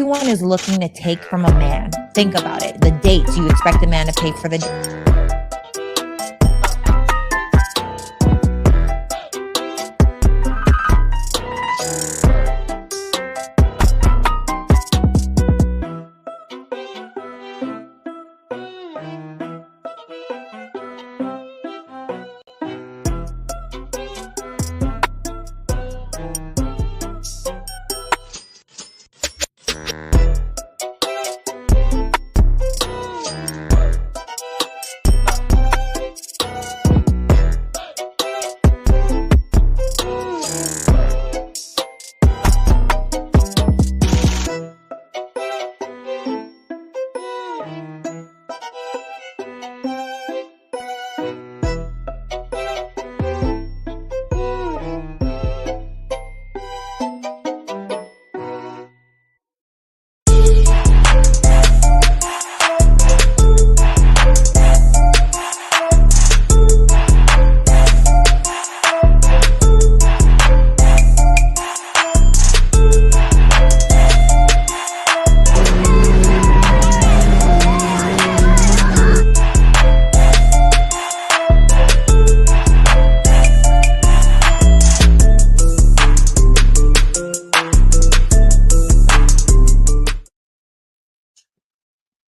everyone is looking to take from a man. Think about it. The dates you expect a man to pay for the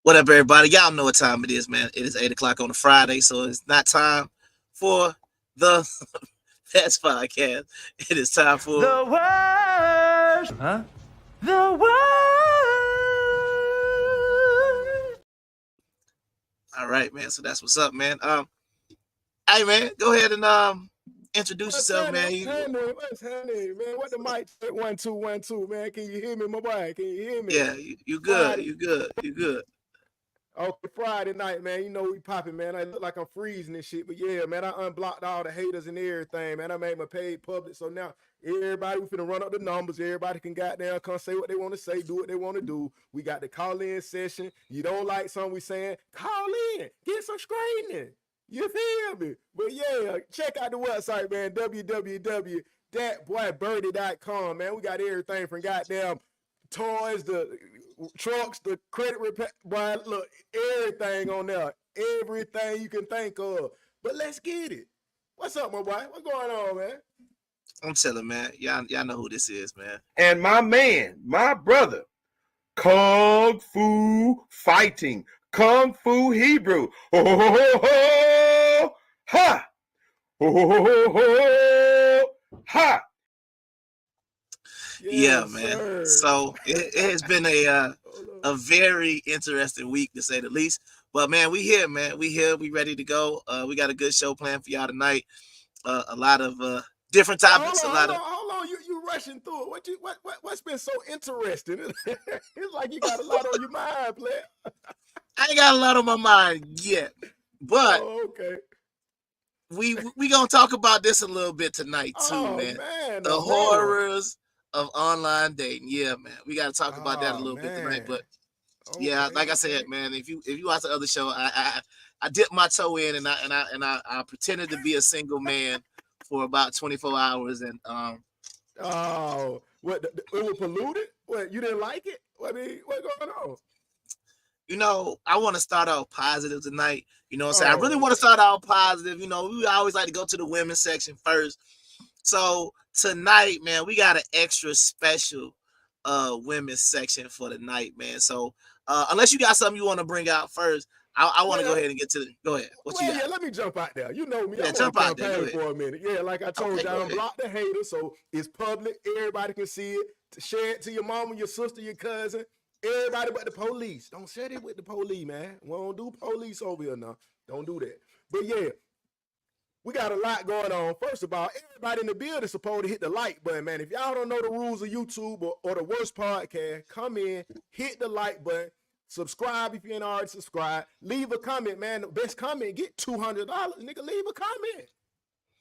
What up, everybody? Y'all know what time it is, man. It is 8 o'clock on a Friday, so it's not time for the Pets Podcast. It is time for the worst. Huh? The worst. All right, man. So that's what's up, man. Hey, man, go ahead and introduce yourself, man. What's happening, man? What the mic check? 1 2 1 2, man. Can you hear me, my boy? Can you hear me? Yeah, you good. You good. Okay, Friday night, man. You know we popping, man. I look like I'm freezing and shit, but yeah, man, I unblocked all the haters and everything, man. I made my page public, so now everybody, we finna run up the numbers. Everybody can goddamn come say what they want to say, do what they want to do. We got the call-in session. You don't like something we saying, call in, get some straightening. You feel me? But yeah, check out the website, man, www.thatboybirdie.com, man. We got everything from goddamn toys, the trucks, the credit repair, boy, look, everything on there. Everything you can think of. But let's get it. What's up, my boy? What's going on, man? I'm telling, man. Y'all know who this is, man. And my man, my brother, Kung Fu Fighting, Kung Fu Hebrew. Ho, ho, ho, ho, ho. Ha! Ho, ho, ho, ho, ho. Ha! Yeah, man. Sir. So it has been a very interesting week, to say the least. But man, we here, man. We here. We ready to go. We got a good show planned for y'all tonight. A lot of different topics. Hold on. You rushing through it. What's been so interesting? It's like you got a lot on your mind, player. I ain't got a lot on my mind yet, but okay. We gonna talk about this a little bit tonight too, man. The horrors of online dating. Yeah, man. We got to talk about that a little bit tonight. But yeah, like I said, man, if you watch the other show, I dipped my toe in and I pretended to be a single man for about 24 hours and what, it was polluted? What, you didn't like it? I mean, what's going on? You know, I want to start out positive tonight. You know what I'm saying? I really want to start out positive. You know, we always like to go to the women's section first. So tonight, man, we got an extra special women's section for the night, man. So unless you got something you want to bring out first, I want to go ahead and get to the. Go ahead. What you got? Yeah, let me jump out there. You know me. Yeah, jump out there for a minute. Yeah, like I told you, I unblocked the haters, so it's public. Everybody can see it. Share it to your mama, your sister, your cousin, everybody but the police. Don't share it with the police, man. We don't do police over here now. Don't do that. But yeah. We got a lot going on. First of all, everybody in the building is supposed to hit the like button, man. If y'all don't know the rules of YouTube or the worst podcast, come in, hit the like button, subscribe if you ain't already subscribed, leave a comment, man. The best comment, get $200. Nigga, leave a comment.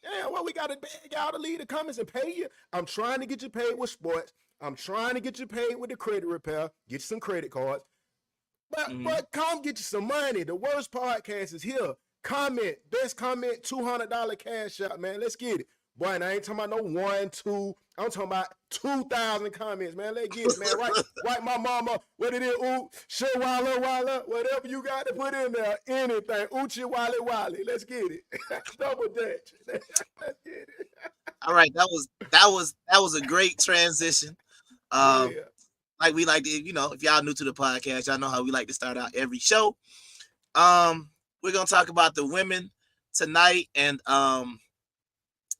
Yeah, well, we got to beg y'all to leave the comments and pay you. I'm trying to get you paid with sports. I'm trying to get you paid with the credit repair. Get you some credit cards. But come get you some money. The worst podcast is here. Comment, best comment, $200 cash out, man. Let's get it. Boy, and I ain't talking about no 1, 2. I'm talking about 2,000 comments, man. Let's get it, man. Right, my mama. What it is? Ooh, shit, walla. Whatever you got to put in there. Anything. Oochie, wally. Let's get it. Double Dutch. Let's get it. All right, that was a great transition. Like we like to, if y'all new to the podcast, y'all know how we like to start out every show. We're gonna talk about the women tonight, and I'm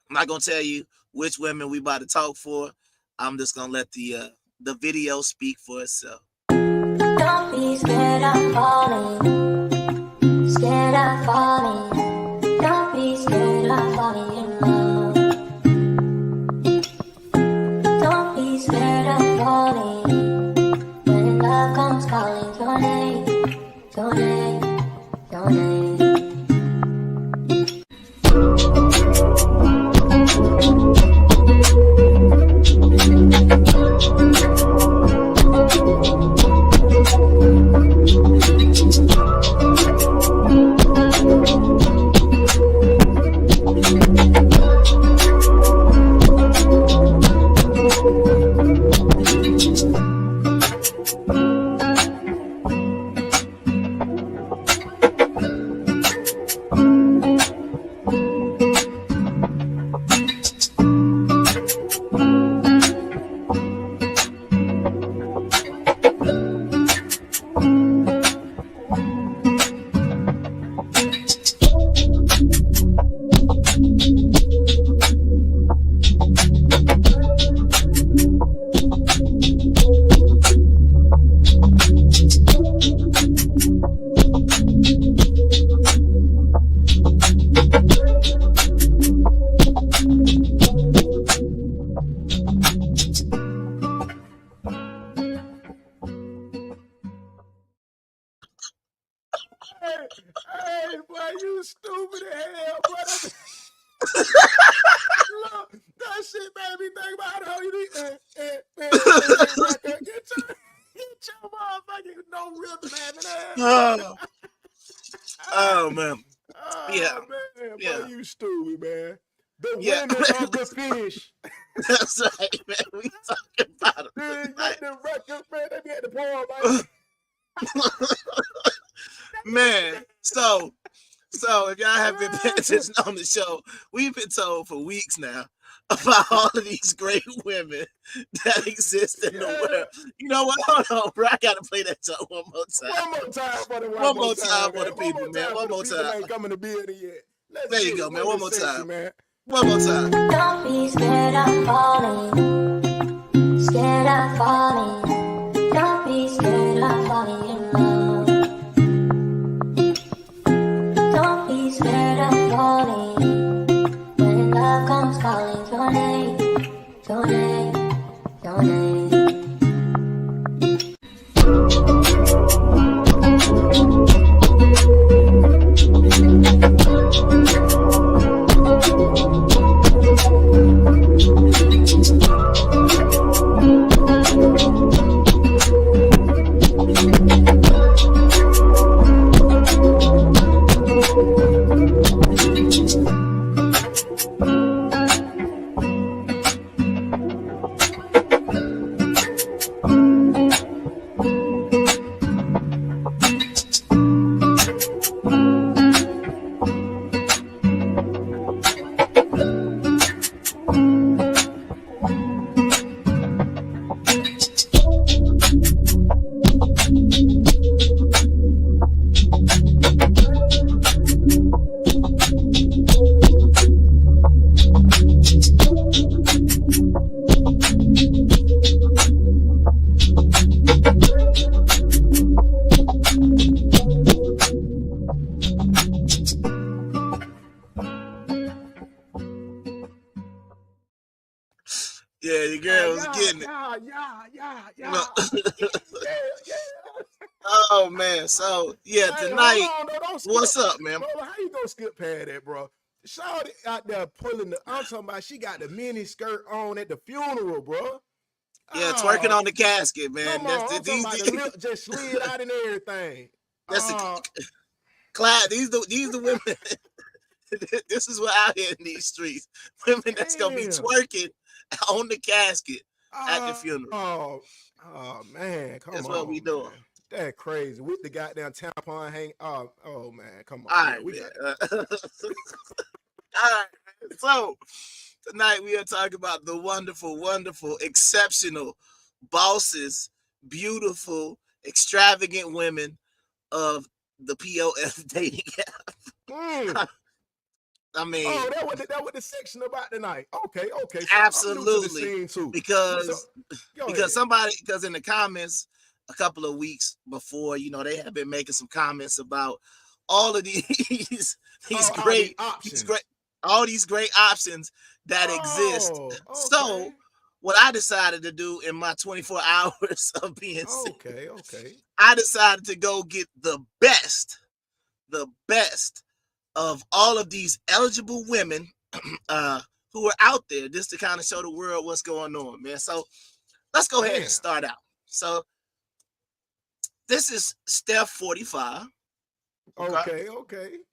not gonna tell you which women we about to talk for. I'm just gonna let the video speak for itself. Don't be scared of falling. Scared of falling. Don't be scared of falling in love. Don't be scared of falling. When love comes calling your name, your name, your name. Hey, boy, you stupid as hell, boy. Look, that shit made me think about how you need. Get your motherfucking no rip, man. Oh man. Yeah. Man, Yeah. boy, you stupid, man. The Yeah. women of the fish. That's right, man. We talking about it. Dude, get the record, man. They be at the porn, man. Man, so if y'all have been paying attention on the show, we've been told for weeks now about all of these great women that exist in the world. You know what? Hold on, bro. I gotta play that song one more time. One more time for the One more time for the people, man. One more time. Ain't coming to building yet. There you go, man. One more time. Man. One more time. Don't be scared of falling. Scared of falling. Don't be scared of falling in love. Don't be scared of falling. When love comes calling your name, your name, your name. Yeah, your girl was getting it. Yeah. Oh man, so yeah, tonight. What's up, man? Bro, how you gonna skip past that, bro? Shawty out there pulling I'm talking about she got the mini skirt on at the funeral, bro. Yeah, twerking on the casket, man. Come on, I'm talking about the lip just slid out and everything. That's Clyde. These the women. This is what out here in these streets. Women that's gonna be Damn. twerking on the casket at the funeral. Oh man, come That's on. what we doing. Man. That's crazy. With the goddamn tampon hang. Oh man, come on. All Yeah, right, we man. got All right. So tonight we are talking about the wonderful, wonderful, exceptional bosses, beautiful, extravagant women of the POF dating app. Mm. I mean, that what the section about tonight. Okay. So absolutely. I'm new to the scene too. Because ahead. because in the comments a couple of weeks before, they have been making some comments about all of these great options that exist. Okay. So what I decided to do in my 24 hours of being sick, okay. I decided to go get the best of all of these eligible women who are out there, just to kind of show the world what's going on, man. So let's go ahead and start out. So this is Steph 45. Okay.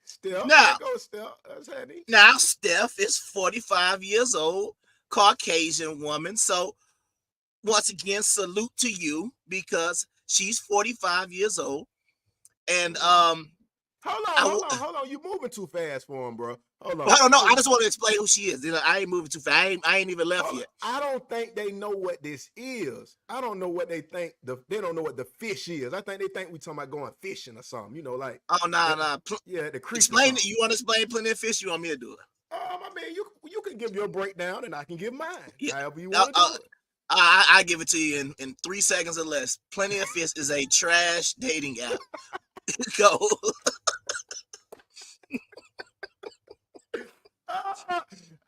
Steph. That's handy. Now Steph is 45 years old, Caucasian woman. So once again, salute to you because she's 45 years old. And Hold on. You moving too fast for him, bro. Hold on. I don't know. I just want to explain who she is. I ain't moving too fast. I ain't even left yet. I don't think they know what this is. I don't know what they think. They don't know what the fish is. I think they think we talking about going fishing or something. Like. Oh no. Yeah, the creek. Explain it. You want to explain Plenty of Fish? You want me to do it? I mean, you can give your breakdown and I can give mine. Yeah. However you want to do it. I give it to you in 3 seconds or less. Plenty of Fish is a trash dating app. Go.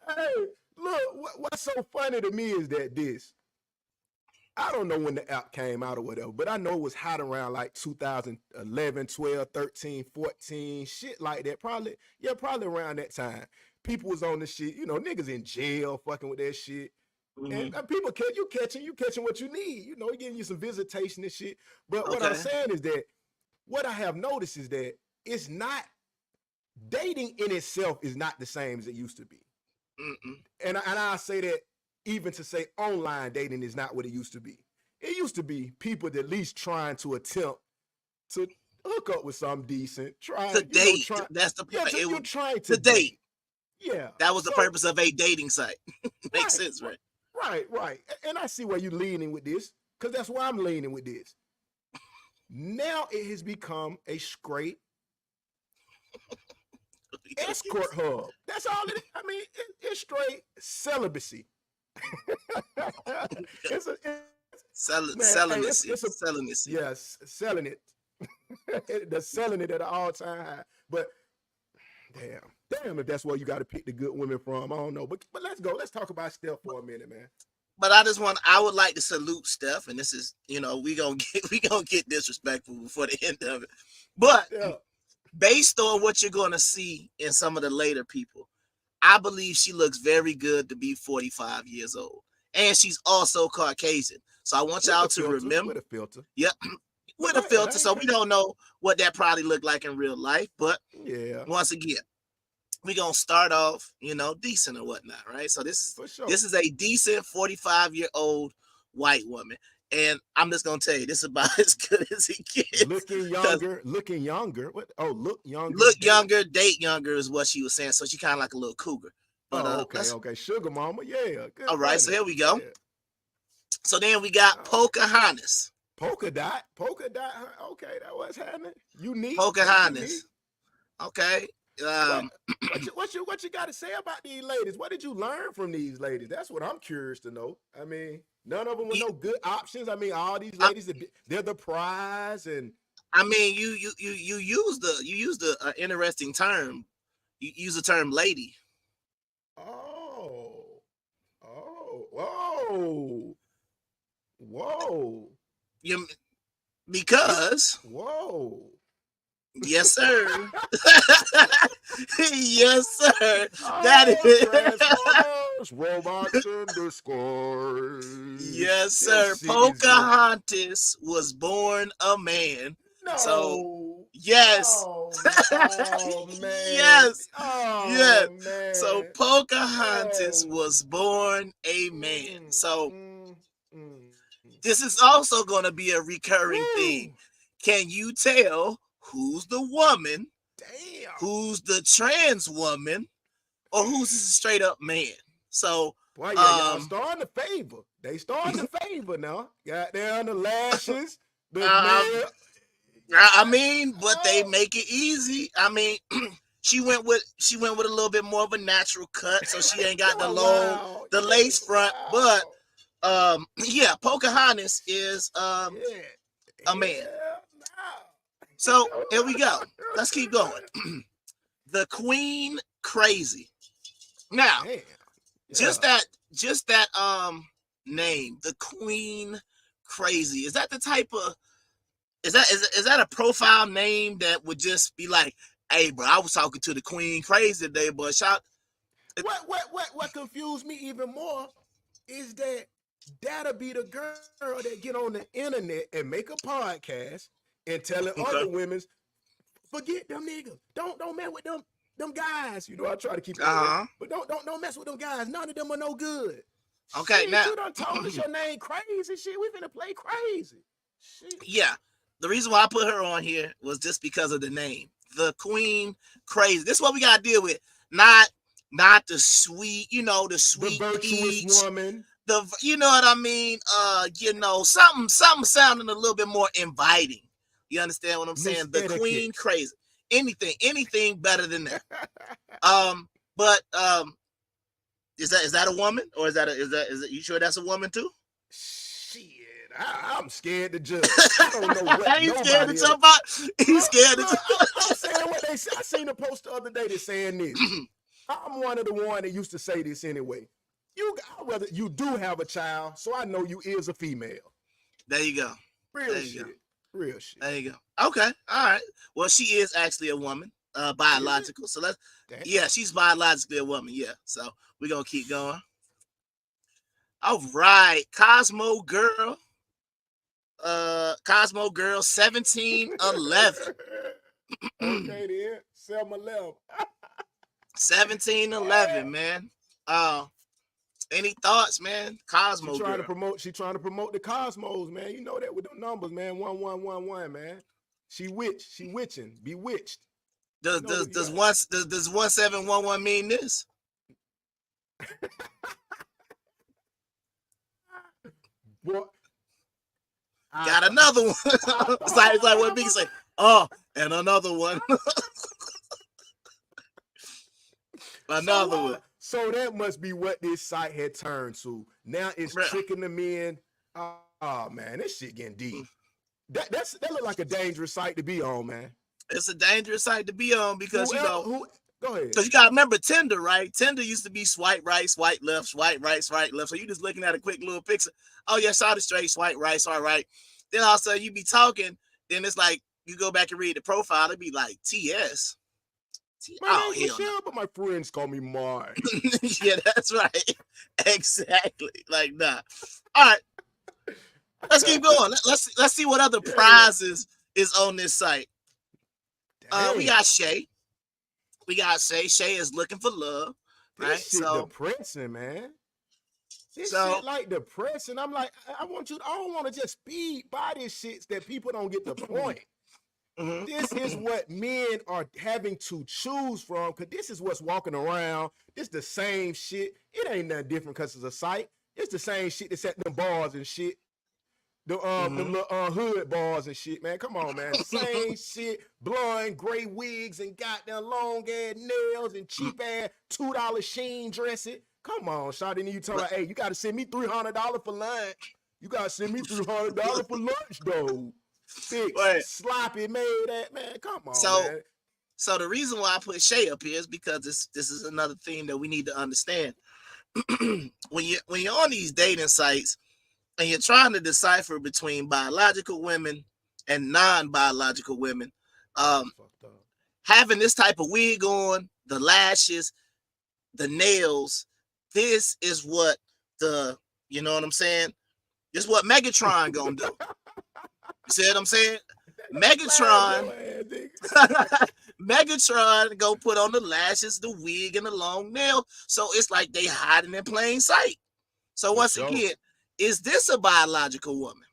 Hey, look, what's so funny to me is that I don't know when the app came out or whatever, but I know it was hot around like 2011, 12, 13, 14, shit like that. Probably around that time. People was on the shit, niggas in jail fucking with that shit. Mm-hmm. And people you catching what you need, getting you some visitation and shit. But what I'm saying is that what I have noticed is that it's not dating in itself is not the same as it used to be. Mm-mm. And I say that even to say online dating is not what it used to be. It used to be people at least trying to attempt to hook up with something decent, trying to date. That's the point. Yeah, you're trying to date. Yeah, that was the purpose of a dating site. Makes sense, right? Right. And I see where you're leaning with this, because that's why I'm leaning with this. Now it has become a straight escort hub. That's all it is. I mean, it's straight celibacy. Celibacy. Yes, selling it. They're selling it at an all-time high. But damn, if that's where you got to pick the good women from, I don't know. But let's go. Let's talk about Steph for a minute, man. But I would like to salute Steph, and this is, we gonna get disrespectful before the end of it. But based on what you're gonna see in some of the later people, I believe she looks very good to be 45 years old, and she's also Caucasian. So I want y'all to remember with a filter. Yep, with a filter. So we don't know what that probably looked like in real life, but once again, we're gonna start off, decent or whatnot, right? So this is a decent 45-year-old white woman. And I'm just gonna tell you, this is about as good as it gets. Looking younger. What? Oh, look younger. Look younger, date younger is what she was saying. So she kind of like a little cougar. But, okay. Sugar mama, yeah. Good all right, so here we go. Yeah. So then we got Pocahontas. Polka dot. Okay, that was happening. Unique. Pocahontas. Okay. What you got to say about these ladies? What did you learn from these ladies? That's what I'm curious to know. I mean, none of them were no good options. I mean, all these ladies, they're the prize. And I mean, you used the interesting term. You use the term lady. Whoa. Because. Whoa. Yes, sir. Yes, sir. That is robots in disguise. Yes, sir. Pocahontas was born a man. No. So Yes. Oh man. Yes. Oh Yes. man. So Pocahontas Oh. was born a man. Mm, So mm, mm. this is also going to be a recurring theme. Woo. Can you tell who's the woman, Damn. who's the trans woman, or who's just a straight up man? So, Boy, yeah, y'all starting to favor. They starting to favor now. Got down the lashes, the nail. I mean, but they make it easy. I mean, she went with a little bit more of a natural cut, so she ain't got the long, Wow. the lace front. Wow. But yeah, Pocahontas is Yeah. a man. Yeah. So here we go. Let's keep going. The Queen Crazy. Now, Damn. just that name, the Queen Crazy. Is that the type of is that a profile name that would just be like, hey bro, I was talking to the Queen Crazy today, but shout. What confused me even more is that that'll be the girl that get on the internet and make a podcast and telling other women, forget them niggas. Don't mess with them guys. You know, I try to keep it real, but don't mess with them guys. None of them are no good. Okay, shit, now you done told us your name crazy. Shit, we finna play crazy. Shit. Yeah, the reason why I put her on here was just because of the name, the Queen Crazy. This is what we gotta deal with, not the sweet, the sweet the virtuous peach, woman. You know what I mean? Something sounding a little bit more inviting. You understand what I'm saying? The Etiquette. Queen Crazy. Anything better than that. But is that a woman, or is it you sure that's a woman too? Shit, I'm scared to judge. I don't know what He's nobody scared to else. jump out. He's scared to I'm saying what they say. I seen a post the other day that's saying this. I'm one of the one that used to say this anyway. You do have a child, so I know you is a female. There you go. Real shit. There you go. Okay. All right. Well, she is actually a woman, biological. So she's biologically a woman. Yeah. So we're gonna keep going. All right, Cosmo Girl. Cosmo Girl 1711. Okay, then 7-11. 1711, man. Any thoughts, man? Cosmo She trying Girl. to promote the Cosmos, man. You know that with them numbers, man. 1111, man. She witching, bewitched. Does 1711 mean this? What? Got another one. It's like what Big say. Oh, and another one. Another one. So that must be what this site had turned to. Now it's tricking them in. Oh man, this shit getting deep. That look like a dangerous site to be on, man. It's a dangerous site to be on because go ahead. Because you gotta remember Tinder, right? Tinder used to be swipe right, swipe left, swipe right, swipe left. So you just looking at a quick little picture. Oh yeah, saw the straight, swipe right, swipe right. Then all of a sudden you be talking. Then it's like you go back and read the profile. It'd be like TS. My name's Michelle, but my friends call me Mark. Yeah, that's right. Exactly. Like that. All right. Let's keep going. Let's see what other prizes is on this site. We got Shay. Shay is looking for love. Right. This shit depressing, man. This shit like depressing. I'm like, I don't want to just speed by this shit that people don't get the point. Mm-hmm. This is what men are having to choose from, because this is what's walking around. It's the same shit. It ain't nothing different because it's a site. It's the same shit that's at them bars and shit. The little hood bars and shit, man. Come on, man. Same shit. Blonde, gray wigs and goddamn long ass nails and cheap ass $2 Sheen dressing. Come on, shawty. You talking about, hey, you got to send me $300 for lunch. You got to send me $300 for lunch, though. Big sloppy made that, man. Come on, man. So the reason why I put Shay up here is because this is another theme that we need to understand. when you're on these dating sites and you're trying to decipher between biological women and non-biological women, having this type of wig on, the lashes, the nails, this is what you know what I'm saying? This is what Megatron gonna do. You see what I'm saying? Megatron, Megatron go put on the lashes, the wig, and the long nail. So it's like they hiding in plain sight. So once again, is this a biological woman?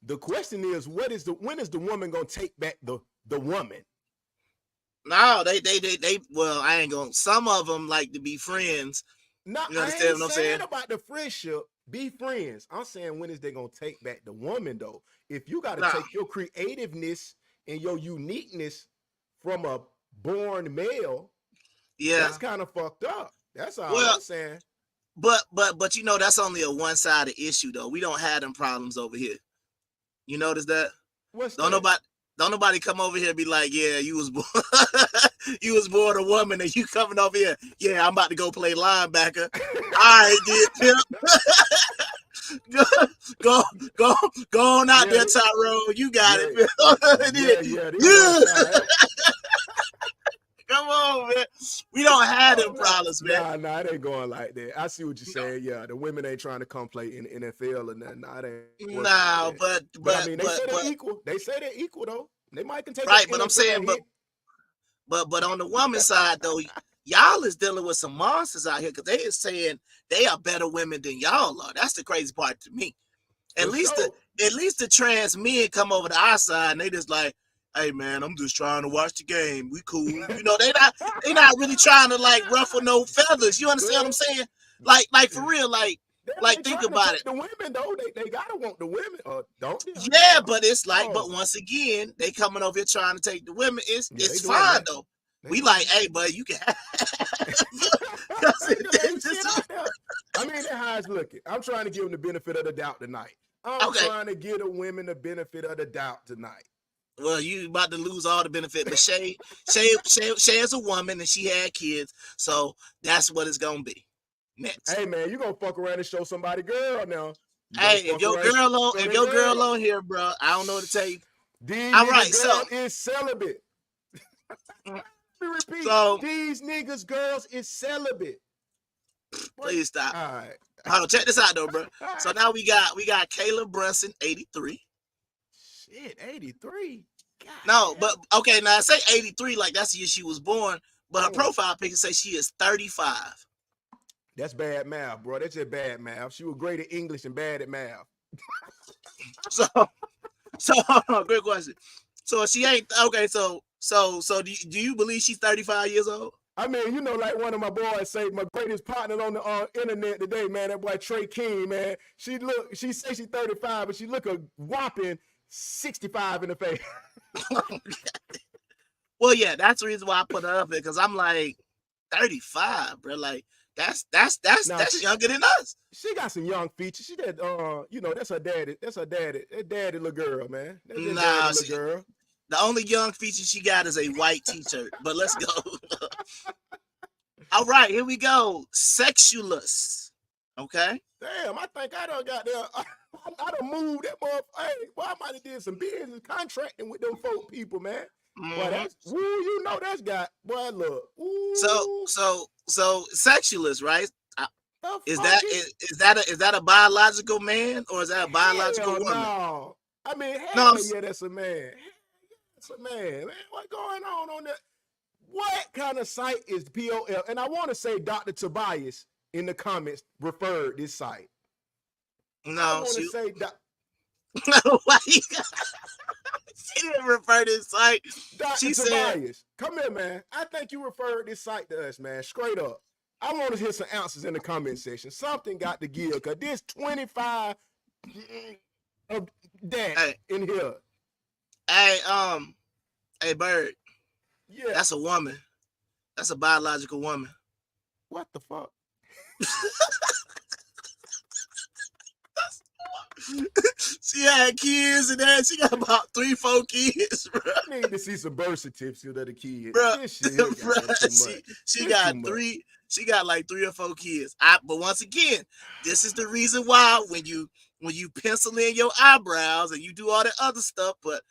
The question is, when is the woman gonna take back the woman? No, they well, I ain't gonna. Some of them like to be friends. No, you understand what I'm saying about the friendship. Be friends. I'm saying, when is they gonna take back the woman though? If you got to take your creativeness and your uniqueness from a born male, that's kind of fucked up. That's all I'm saying. But that's only a one-sided issue though. We don't have them problems over here. You notice that? Don't nobody come over here and be like, yeah, you was born you was born a woman and you coming over here. Yeah, I'm about to go play linebacker. All right, dude. go on out there, Tyrone. You got it. Come on, man. We don't have them problems, man. Nah, it ain't going like that. I see what you're saying. Yeah, the women ain't trying to come play in the NFL or nothing. Nah, it ain't. Nah, but I mean, they say they're equal. They say they're equal though. They might can take right, but I'm saying, but on the woman's side though, y'all is dealing with some monsters out here because they is saying they are better women than y'all are. That's the crazy part to me. At least the trans men come over to our side and they just like, hey man, I'm just trying to watch the game. We cool. You know, they not really trying to like ruffle no feathers. You understand what I'm saying? Like for real, like think about it. The women though, they gotta want the women, or don't they? Yeah, but it's like, but once again, they coming over here trying to take the women. It's fine though. We like, hey, bud, you can have I mean, that's how it's looking. I'm trying to give them the benefit of the doubt tonight. I'm trying to give the women the benefit of the doubt tonight. Well, you about to lose all the benefit, but Shay is a woman and she had kids, so that's what it's gonna be. Next. Hey man, you gonna fuck around and show somebody girl now. Hey, if your girl on here, bro, I don't know what to tell you. All right, so is celibate. Repeat. So these niggas girls is celibate. Please stop. All right. Hold on, check this out though, bro. So now we got Kayla Brunson, 83. Shit, 83. God no, but okay, now I say 83 like that's the year she was born, but her profile picture says she is 35. That's bad math, bro. That's just bad math. She was great at English and bad at math. so good question. So she ain't okay. So do you believe she's 35 years old? I mean, you know, like one of my boys say, my greatest partner on the internet today, man, that boy Trey King, man. She say she's 35, but she look a whopping 65 in the face. Well, yeah, that's the reason why I put her up there, because I'm like 35, bro. Like that's younger than us. She got some young features. She did, you know, that's her daddy. That's her daddy. That daddy little girl, man. That's daddy little girl. The only young feature she got is a white t-shirt. But let's go. All right, here we go. Sexualist. Okay. Damn, I think I done got there. I done moved that motherfucker. Hey, boy, I might have did some business contracting with them folk people, man. Boy, that's you know that's got boy. Look. Ooh. So sexualist, right? Is that a biological man or is that a biological woman? No. I mean, yeah, that's a man. That's a man. What's going on there? What kind of site is POL? And I want to say Dr. Tobias in the comments referred this site. No, I want to say that. She didn't refer to this site. Dr. Tobias, come here, man. I think you referred this site to us, man. Straight up. I want to hear some answers in the comment section. Something got to give, because there's 25 of that in here. Hey, Bird. Yeah. That's a woman. That's a biological woman. What the fuck? She had kids and that. She got about 3-4 kids, bro. I need to see some birth certificates of the kids. Bro, she got three. She got like 3 or 4 kids. But once again, this is the reason why when you pencil in your eyebrows and you do all that other stuff, but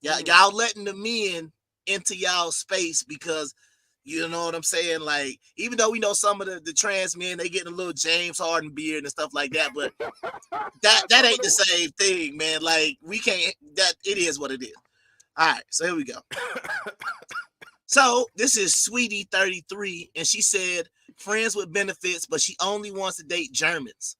y'all letting the men into y'all space because You know what I'm saying? Like, even though we know some of the trans men, they getting a little James Harden beard and stuff like that, but that ain't the same thing, man. Like, we can't. That it is what it is. All right, so here we go. So this is Sweetie 33, and she said friends with benefits, but she only wants to date Germans.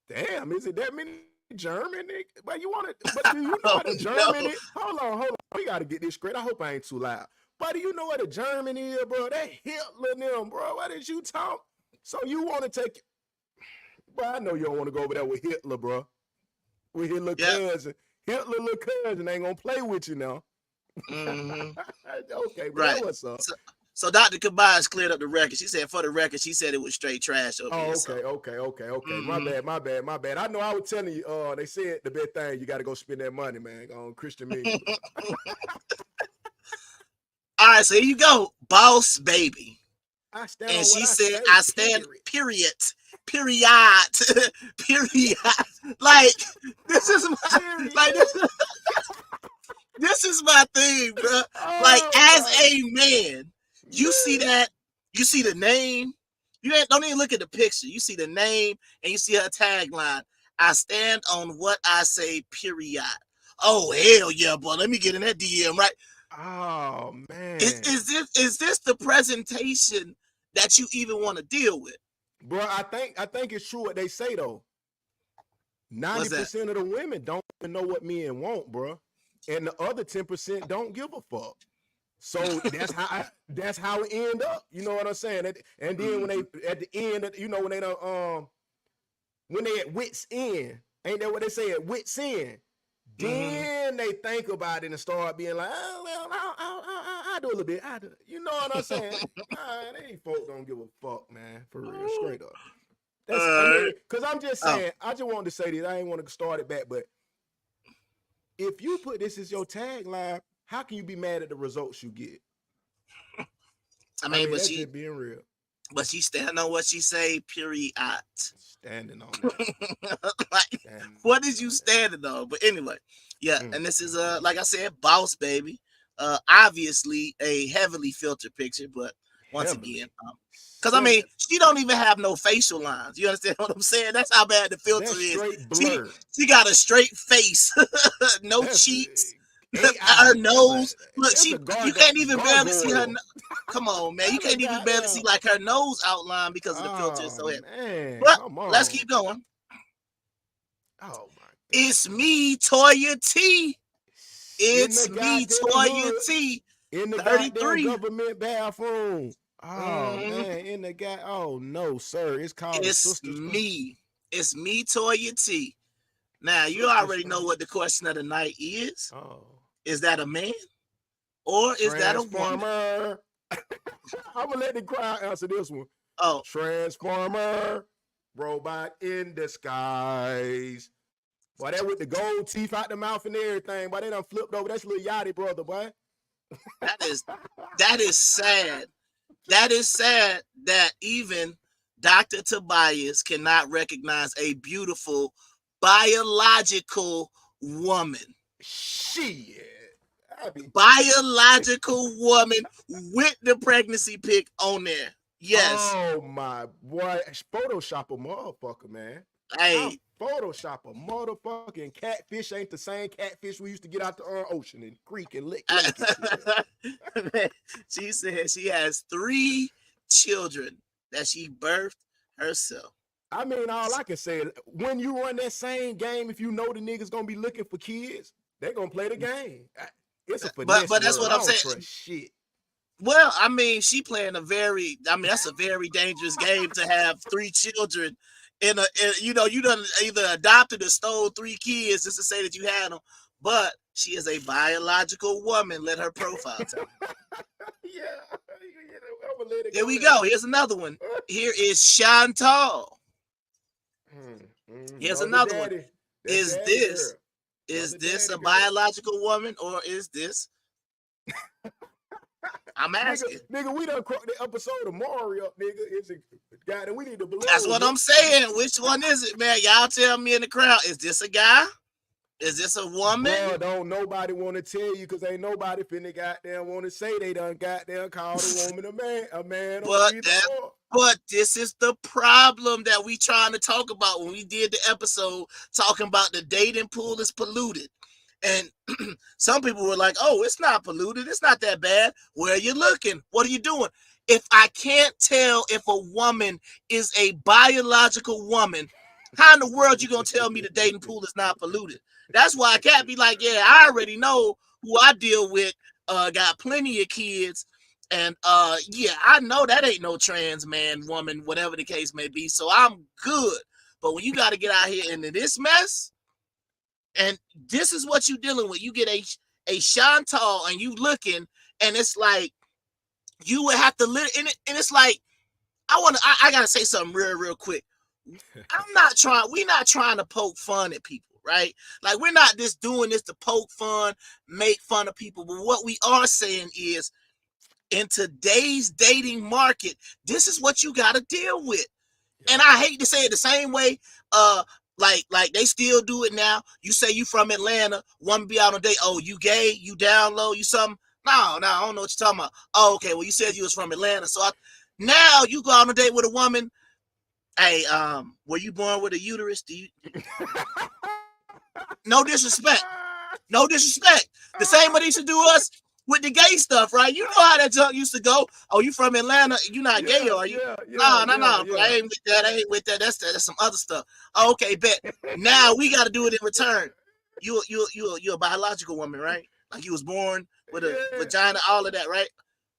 Damn, is it that many German? But you want to? But do you know what a German is? Hold on. We got to get this straight. I hope I ain't too loud. But do you know what a German is, bro? That Hitler them, bro. What did you talk? So you want to take? Bro, I know you don't want to go over there with Hitler, bro. With his little cousin. Hitler little cousin ain't gonna play with you now. Mm-hmm. Okay, bro. Right. What's up? So Dr. Kabaz cleared up the record. She said, for the record, she said it was straight trash. Okay. Mm-hmm. My bad. I know I was telling you, they said the best thing, you got to go spend that money, man, on Christian media. All right, so here you go. Boss Baby. I stand and on she what said, I stand, period. Like, this is my, like, this is my thing, bro. Like, as a man, you see that, you see the name, don't even look at the picture. You see the name and you see her tagline. I stand on what I say, period. Oh, hell yeah, boy. Let me get in that DM, right? Oh, man. Is this the presentation that you even want to deal with? Bro, I think it's true what they say, though. 90% of the women don't even know what men want, bro. And the other 10% don't give a fuck. So that's how it end up. You know what I'm saying? And then when they at the end, you know, when they at wits end, ain't that what they say, at wits end? Then they think about it and start being like, oh, well, I'll do a little bit. You know what I'm saying? They folk don't give a fuck, man. For real, straight up. Because I'm just saying, I just wanted to say this. I ain't want to start it back, but if you put this as your tagline, how can you be mad at the results you get? I mean, but that's she just being real. But she standing on what she say, period. Standing on that. Like, what is you standing on? But anyway, yeah, and this is like I said, Boss Baby. Obviously a heavily filtered picture, but once again, because I mean, she don't even have no facial lines. You understand what I'm saying? That's how bad the filter is. She got a straight face, no cheeks. Her nose, look, you can't even barely see her. Come on, man, you can't even barely see like her nose outline because of the filter. So but let's keep going. Oh my! It's me, Toya T. It's me, Toya T. In the 33 government bathroom. Oh man, in the guy. Oh no, sir, it's called. It's me. It's me, Toya T. Now you already know what the question of the night is. Is that a man or is that a woman? I'm gonna let the crowd answer this one. Transformer, robot in disguise. Boy, that with the gold teeth out the mouth and everything. Boy, they done flipped over. That's little Yachty brother, boy. That is sad. That is sad that even Dr. Tobias cannot recognize a beautiful biological woman. Shit. Biological woman with the pregnancy pic on there. Yes. Oh my boy. Photoshop a motherfucker, man. Hey. Photoshop a motherfucking catfish ain't the same catfish we used to get out the ocean and creek and lick. She said she has 3 children that she birthed herself. I mean, all I can say is when you run that same game, if you know the niggas gonna be looking for kids, they're gonna play the game. It's a finesse, but that's what I'm saying. Shit. Well, I mean, she playing that's a very dangerous game to have 3 children you done either adopted or stole 3 kids just to say that you had them. But she is a biological woman. Let her profile tell. Here we go. Here's another one. Here is Chantal. Here's another one. Is this a biological woman or is this? I'm asking. Nigga, we done croaked the episode of Mario, nigga. It's a guy that we need to believe. That's what I'm saying. Which one is it, man? Y'all tell me in the crowd. Is this a guy Is this a woman? Bro, don't nobody want to tell you because ain't nobody finna goddamn want to say they done goddamn called a woman a man But either that, or. but this is the problem that we trying to talk about when we did the episode talking about the dating pool is polluted. And some people were like, oh, it's not polluted. It's not that bad. Where are you looking? What are you doing? If I can't tell if a woman is a biological woman, how in the world you going to tell me the dating pool is not polluted? That's why I can't be like, yeah, I already know who I deal with. Got plenty of kids. And yeah, I know that ain't no trans man, woman, whatever the case may be. So I'm good. But when you got to get out here into this mess, and this is what you dealing with. You get a Chantal and you looking, and it's like you would have to live in it. And it's like, I gotta say something real quick. We're not trying to poke fun at people, right? Like, we're not just doing this to poke fun, make fun of people. But what we are saying is, in today's dating market, this is what you gotta deal with. And I hate to say it the same way, like they still do it now. You say you from Atlanta, woman be out on a date. Oh, you gay? You down low? You something? No, I don't know what you're talking about. Oh, okay. Well, you said you was from Atlanta, so now you go out on a date with a woman. Hey, were you born with a uterus? Do you? No disrespect. No disrespect. The same way they used to do us with the gay stuff, right? You know how that junk used to go. Oh, you from Atlanta? You not gay, are you? No. Bro, I ain't with that. I ain't with that. That's some other stuff. Oh, okay, bet. Now we got to do it in return. You a biological woman, right? Like you was born with a vagina, all of that, right?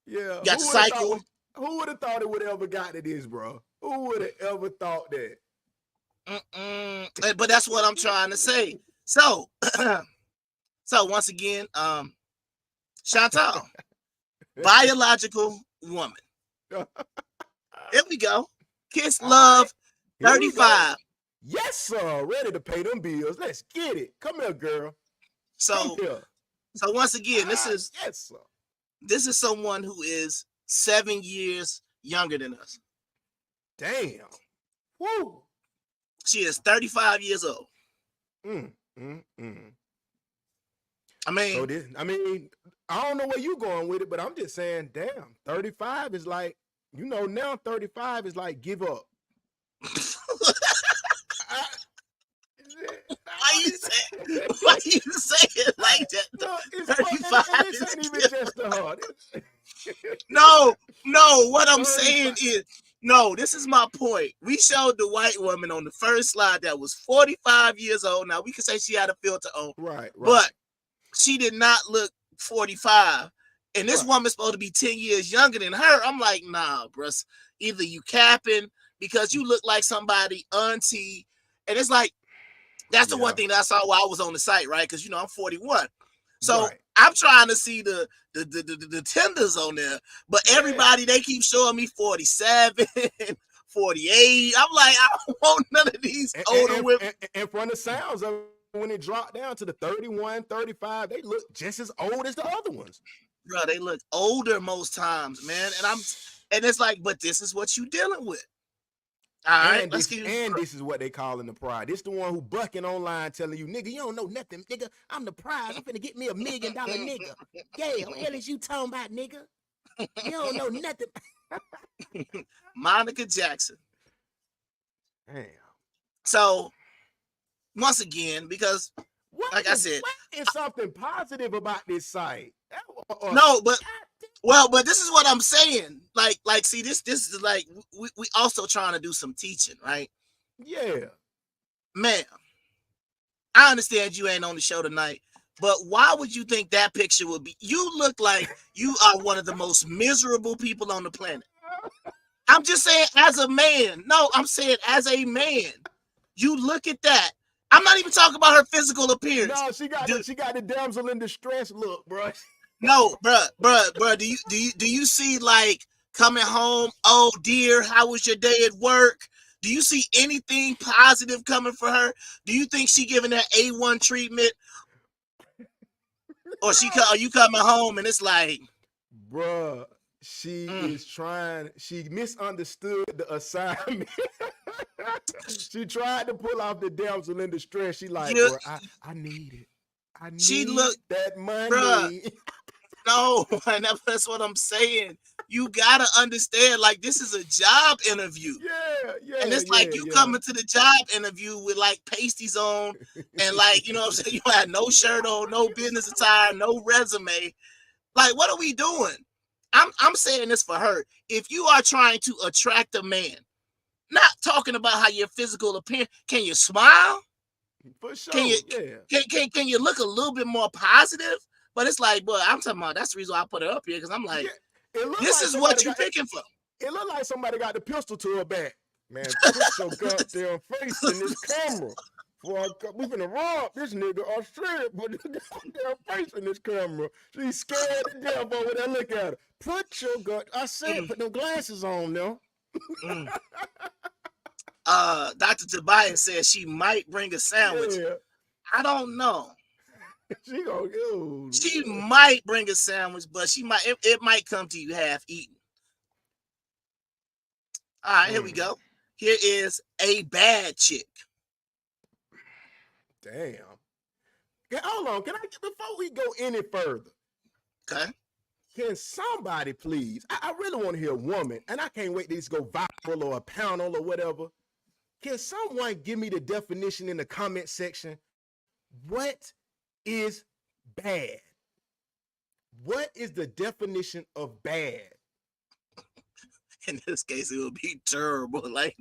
Yeah. You got the cycle. Who would have thought it would have ever got to this, bro? Who would have ever thought that? But that's what I'm trying to say. So, once again, Chantal, biological woman. Here we go. Kiss Love 35. Yes, sir. Ready to pay them bills. Let's get it. Come here, girl. So once again, this is someone who is 7 years younger than us. Damn. Woo. She is 35 years old. I mean, I don't know where you going with it, but I'm just saying, damn, 35 is like, now 35 is like give up. Why you say it like that? No, 35 this ain't even just the heart. No, what I'm saying is, this is my point. We showed the white woman on the first slide that was 45 years old. Now, we can say she had a filter on. Right. But she did not look 45. And this woman's supposed to be 10 years younger than her. I'm like, nah, bruh. Either you capping because you look like somebody auntie. And it's like, that's the one thing that I saw while I was on the site, right? Because, I'm 41. So I'm trying to see the tenders on there. But everybody, they keep showing me 47, 48. I'm like, I don't want none of these older women. And from the sounds of it, when it dropped down to the 31, 35, they look just as old as the other ones. Bro, they look older most times, man. And it's like, but this is what you dealing with. All right, this is what they call in the pride. This the one who bucking online telling you, nigga, you don't know nothing, nigga. I'm the prize. I'm finna get me $1 million nigga. Yeah, what the hell is you talking about, nigga? You don't know nothing. Monica Jackson. Damn. So, once again, because I said, what is something positive about this site? No, but but this is what I'm saying. Like, see, this is like we also trying to do some teaching, right? Yeah. Ma'am, I understand you ain't on the show tonight, but why would you think that picture would be? You look like you are one of the most miserable people on the planet. I'm just saying, as a man. No, I'm saying as a man. You look at that. I'm not even talking about her physical appearance. No, she got the damsel in distress look, bro. No, bruh. Do you see like coming home? Oh dear, how was your day at work? Do you see anything positive coming for her? Do you think she giving that A1 treatment, or are you coming home and it's like, bruh, she is trying. She misunderstood the assignment. She tried to pull off the damsel in distress. She like, You- bro, I need it. I need She looked- that money. Bruh. No, man, that's what I'm saying. You gotta understand, like, this is a job interview. Yeah. And it's like you coming to the job interview with like pasties on and like, you know what I'm saying? You had no shirt on, no business attire, no resume. Like, what are we doing? I'm saying this for her. If you are trying to attract a man, not talking about how your physical appearance, can you smile? For sure. Can you can you look a little bit more positive? But it's like, boy, I'm talking about that's the reason why I put it up here, because I'm like, this is what you're picking for. It looked like somebody got the pistol to her back. Man, put your goddamn face in this camera. We finna rob this nigga or strip, put the goddamn face in this camera. She's scared to death over there. Look at her. Put your I said, put no glasses on now. Dr. Tobias says she might bring a sandwich. Yeah. I don't know. She might bring a sandwich, but it might come to you half eaten. All right, here we go. Here is a bad chick. Damn. Hold on. Before we go any further, okay, can somebody please? I really want to hear a woman, and I can't wait these go viral or a panel or whatever. Can someone give me the definition in the comment section? What is bad? What is the definition of bad? In this case, it would be terrible. I'm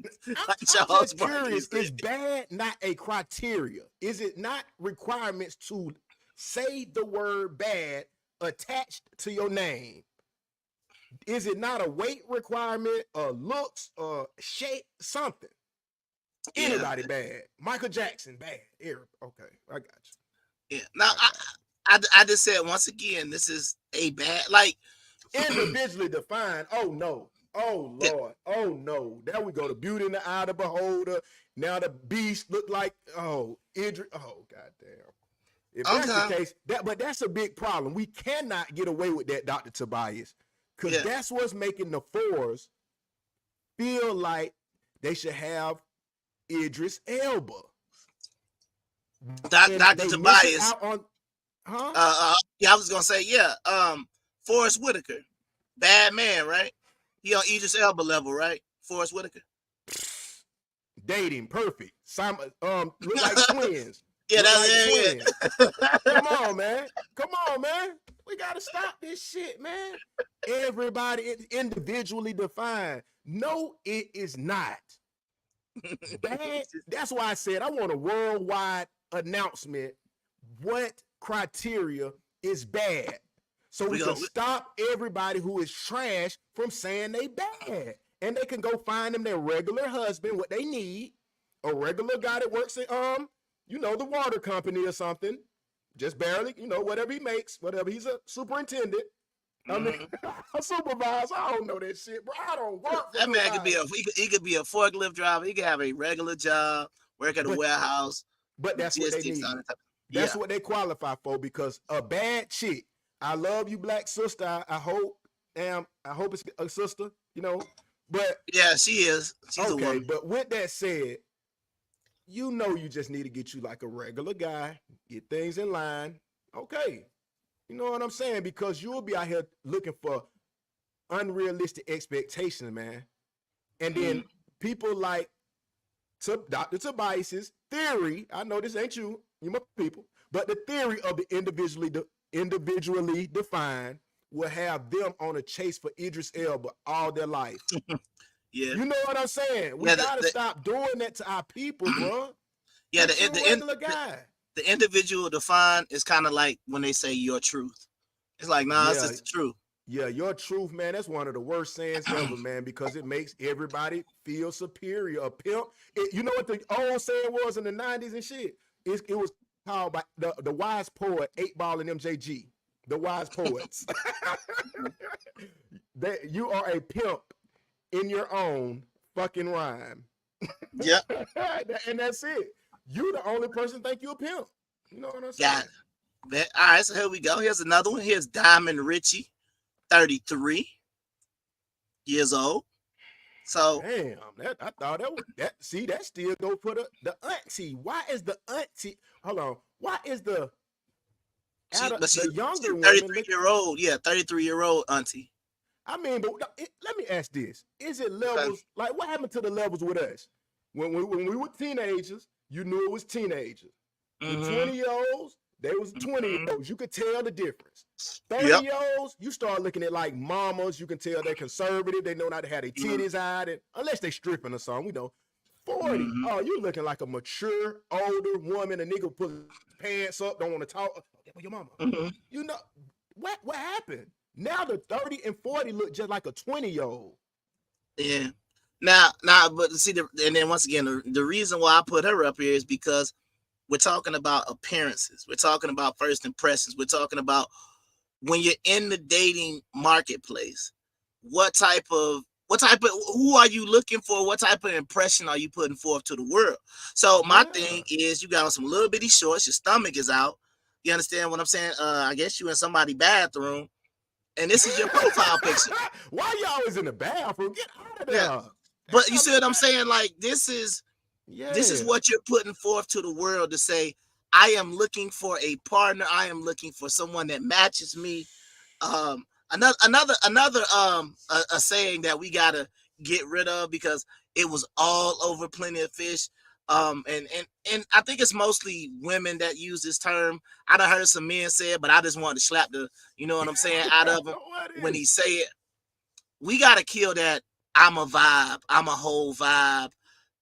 just curious, is bad not a criteria? Is it not requirements to say the word bad attached to your name? Is it not a weight requirement, or looks, or shape, something? Anybody bad? Michael Jackson bad. Okay, I got you. Yeah. Now I just said once again, this is a bad, like, individually defined. Oh no. Oh Lord. Oh no. There we go. The beauty in the eye of the beholder. Now the beast look like Idris. Oh goddamn. If that's the case, but that's a big problem. We cannot get away with that, Dr. Tobias, because that's what's making the fours feel like they should have Idris Elba. Dr. Tobias. I was gonna say, Forrest Whitaker, bad man, right? He on Idris Elba level, right? Forrest Whitaker. Dating perfect. Simon, look like twins. Yeah, that's twins. Come on, man. We gotta stop this shit, man. Everybody is individually defined. No, it is not. Bad. That's why I said I want a worldwide announcement. What criteria is bad? So we can stop everybody who is trash from saying they bad. And they can go find them their regular husband, what they need, a regular guy that works in the water company or something. Just barely, whatever he makes, whatever. He's a superintendent. I mean, a supervisor. I don't know that shit, bro. I don't work for that man could be he could be a forklift driver. He could have a regular job, work at a warehouse. But that's what they need. That's what they qualify for, because a bad chick. I love you, black sister. I hope it's a sister, But yeah, she is. She's okay. A woman. But with that said, you just need to get you like a regular guy, get things in line. Okay. You know what I'm saying? Because you'll be out here looking for unrealistic expectations, man. And then people like Dr. Tobias's theory, I know this ain't you my people, but the theory of the individually defined will have them on a chase for Idris Elba all their life. Yeah. You know what I'm saying? We gotta stop doing that to our people, bro. Yeah, the guy. The individual defined is kind of like when they say your truth. It's like, it's just the truth. Yeah, your truth, man. That's one of the worst sayings ever, man, because it makes everybody feel superior. A pimp. You know what the old saying was in the 90s and shit? It was called by the wise poet 8-Ball and MJG. The wise poets. You are a pimp in your own fucking rhyme. Yeah. And that's it. You the only person think you a pimp. You know what I'm saying? Got it. All right, so here we go. Here's another one. Here's Diamond Richie, 33 years old. So Damn, I thought that was that. See, that still go for the auntie. Why is the auntie? Hold on. Why is the she's younger a woman? 33-year-old, 33-year-old auntie. I mean, but let me ask this: is it Okay. levels? Like, what happened to the levels with us? When we were teenagers, you knew it was teenagers. The 20-year-olds, they was 20-year-olds. You could tell the difference. 30-year-olds, you start looking at like mamas. You can tell they're conservative. They know not to have their titties out, and unless they stripping or something, we know. 40, oh, you looking like a mature, older woman. A nigga put his pants up, don't want to talk. Well, your mama. You know what happened? Now the 30 and 40 look just like a 20-year-old. Yeah. Now, but see, and then once again, the reason why I put her up here is because we're talking about appearances. We're talking about first impressions. We're talking about when you're in the dating marketplace, what type of who are you looking for? What type of impression are you putting forth to the world? So my thing is, you got on some little bitty shorts, your stomach is out. You understand what I'm saying? I guess you in somebody's bathroom, and this is your profile picture. Why you always in the bathroom? Get out of there. Yeah. But you see what I'm saying? Like, this is what you're putting forth to the world to say, I am looking for a partner. I am looking for someone that matches me. Another a saying that we gotta get rid of because it was all over Plenty of Fish. And I think it's mostly women that use this term. I done heard some men say it, but I just wanted to slap the, you know what I'm saying, out of him when he say it. We gotta kill that. I'm a vibe. I'm a whole vibe.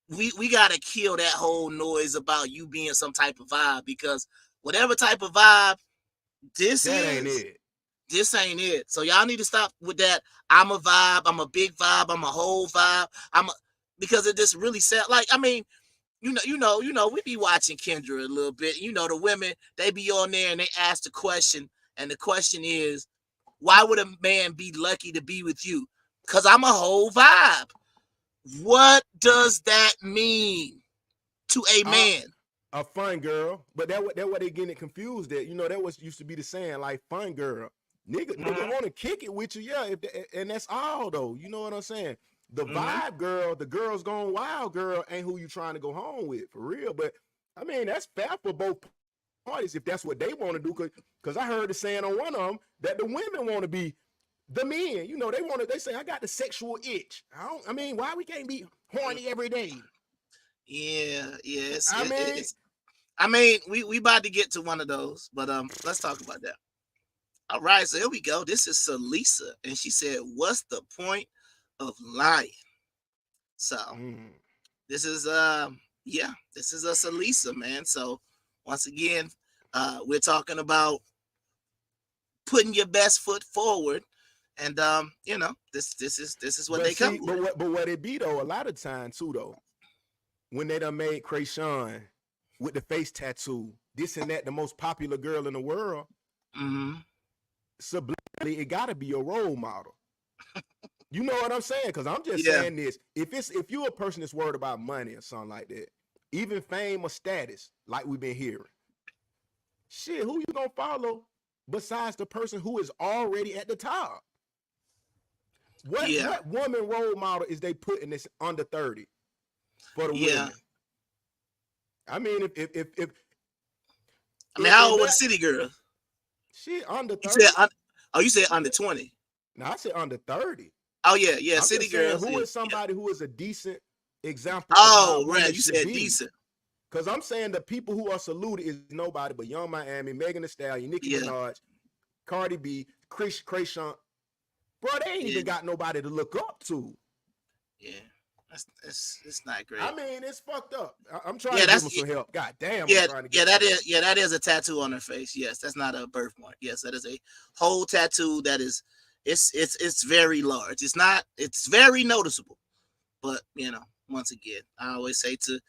We gotta kill that whole noise about you being some type of vibe, because whatever type of vibe this ain't it. This ain't it. So y'all need to stop with that. I'm a vibe. I'm a big vibe. I'm a whole vibe. Because it just really sounds like, I mean, you know, we be watching Kendra a little bit. You know, the women, they be on there and they ask the question, and the question is, why would a man be lucky to be with you? Because I'm a whole vibe. What does that mean to a man? A fun girl, but that what they getting it confused at. You know, that was used to be the saying, like, fun girl. Nigga want to kick it with you, yeah, and that's all though. You know what I'm saying? The vibe girl, the girls gone wild girl, ain't who you trying to go home with for real. But I mean, that's fair for both parties if that's what they want to do. Because I heard the saying on one of them that the women want to be the men. You know, they say, I got the sexual itch. I mean, why we can't be horny every day? Yeah. I mean, we about to get to one of those, but let's talk about that. All right, so here we go. This is Salisa, and she said, "What's the point of lying?" So this is this is a Salisa, man. So once again, we're talking about putting your best foot forward, and you know, this is what they come with. But what it be though, a lot of times too though, when they done made Krayshawn with the face tattoo, this and that, the most popular girl in the world, subliminally, it gotta be your role model. You know what I'm saying? Because I'm just saying this. If you're a person that's worried about money or something like that, even fame or status, like we've been hearing, shit, who you gonna follow besides the person who is already at the top? What woman role model is they putting this under 30 for the women? I mean, if I mean, how old was City Girl? She under 30. You said under 20. No, I said under 30. Oh yeah, I'm City Girl. Who is somebody who is a decent example? Oh, right, you said decent. Because I'm saying the people who are saluted is nobody but Young Miami, Megan Thee Stallion, Nicki Minaj, Cardi B, Krayshawn. Bro, they ain't even got nobody to look up to. Yeah, it's not great. I mean, it's fucked up. I'm trying to give them some help. God damn. That is a tattoo on her face. Yes, that's not a birthmark. Yes, that is a whole tattoo. That is, it's very large. It's very noticeable. But you know, once again, I always say to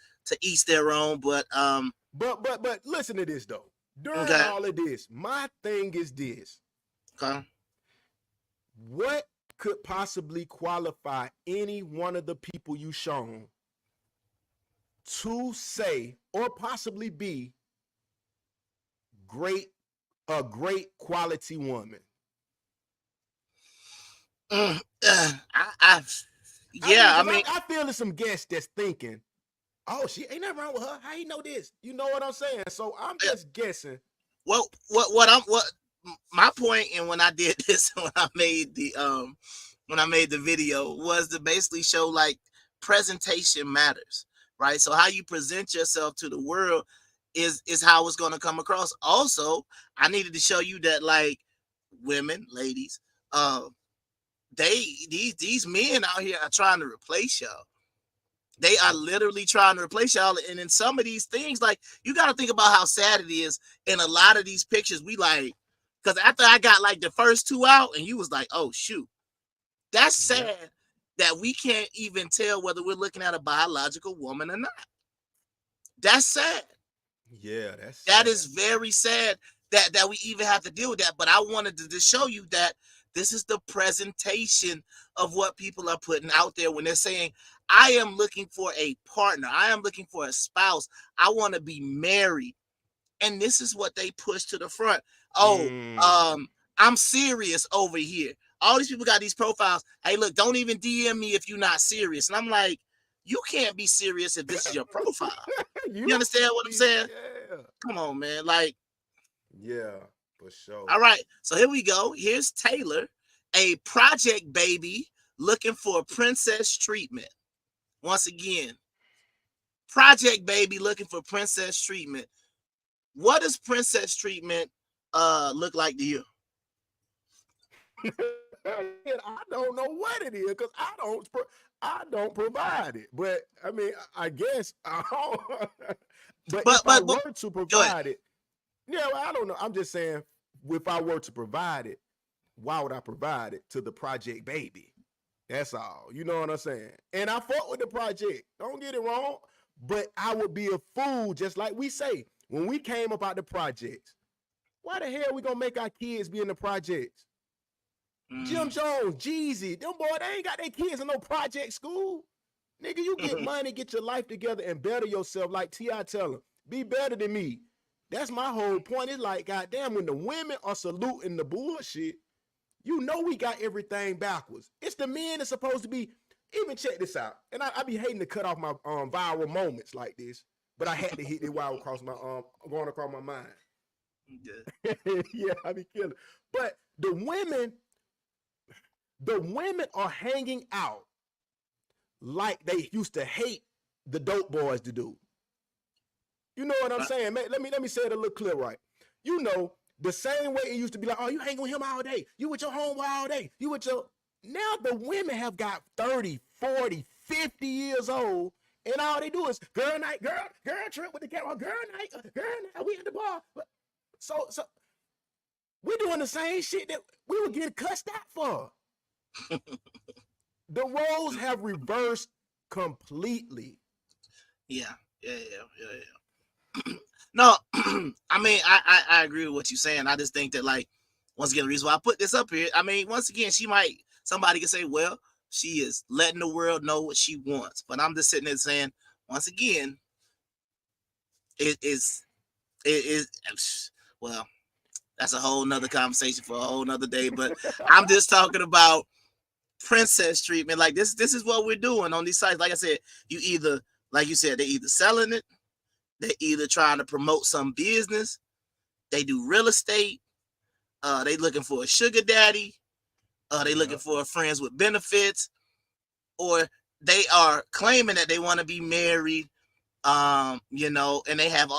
each their own. But listen to this though. During all of this, my thing is this. Okay. What could possibly qualify any one of the people you shown to say or possibly be a great quality woman? Yeah, I mean, I feel there's some guests that's thinking, oh, she ain't nothing wrong with her. How you know this? You know what I'm saying? So I'm just guessing. what my point, and when I did this, when I made the video, was to basically show like presentation matters, right? So how you present yourself to the world is how it's going to come across. Also, I needed to show you that like women, ladies, these men out here are trying to replace y'all. They are literally trying to replace y'all. And in some of these things, like, you got to think about how sad it is. In a lot of these pictures, we like, because after I got like the first two out and you was like, oh, shoot, that's sad that we can't even tell whether we're looking at a biological woman or not. That's sad. Yeah, that is very sad that we even have to deal with that. But I wanted to show you that this is the presentation of what people are putting out there when they're saying, I am looking for a partner. I am looking for a spouse. I want to be married. And this is what they push to the front. Oh, I'm serious over here. All these people got these profiles. Hey, look, don't even DM me if you're not serious. And I'm like, you can't be serious if this is your profile. You understand what I'm saying? Yeah. Come on, man. Like, yeah, for sure. All right. So here we go. Here's Taylor, a project baby looking for princess treatment. Once again, project baby looking for princess treatment. What does princess treatment look like to you? I don't know what it is because I don't provide it. But I mean, I guess but if I were to provide it, yeah, well, I don't know. I'm just saying, if I were to provide it, why would I provide it to the project baby? That's all. You know what I'm saying? And I fought with the project. Don't get it wrong. But I would be a fool, just like we say, when we came about the projects. Why the hell we gonna make our kids be in the projects? Jim Jones, Jeezy, them boy, they ain't got their kids in no project school. Nigga, you get money, get your life together, and better yourself. Like T.I. tell them, be better than me. That's my whole point. It's like, goddamn, when the women are saluting the bullshit, you know we got everything backwards. It's the men that's supposed to be. Even check this out. And I be hating to cut off my viral moments like this, but I had to hit it while across my going across my mind. Yeah, I be killing. But the women are hanging out like they used to hate the dope boys to do. You know what I'm saying? Man, let me say it a little clear, right? You know, the same way it used to be like, oh, you hang with him all day. You with your homeboy all day. You with your... Now the women have got 30, 40, 50 years old, and all they do is girl night, girl trip with the camera, girl night, we at the bar. So we're doing the same shit that we were getting cussed out for. The roles have reversed completely. Yeah. No, I mean, I agree with what you're saying. I just think that, like, once again, the reason why I put this up here, I mean, once again, somebody can say, well, she is letting the world know what she wants. But I'm just sitting there saying, once again, it is, well, that's a whole nother conversation for a whole nother day. But I'm just talking about princess treatment. Like, this is what we're doing on these sites. Like I said, like you said, they're either selling it, they're either trying to promote some business, they do real estate, they looking for a sugar daddy, they looking for friends with benefits, or they are claiming that they want to be married, you know, and they have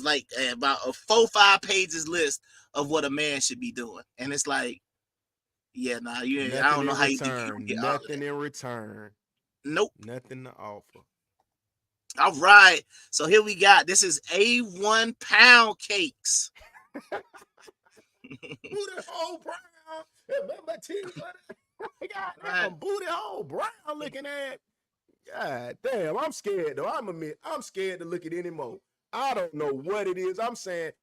like about a 4-5 pages list of what a man should be doing, and it's like, yeah, nah, I don't know how you get nothing in return. Nope, nothing to offer. All right, so here we got, this is A1 pound cakes. Booty hole brown, booty hole brown looking at. God damn, I'm scared though. I'm scared to look at anymore. I don't know what it is. I'm saying,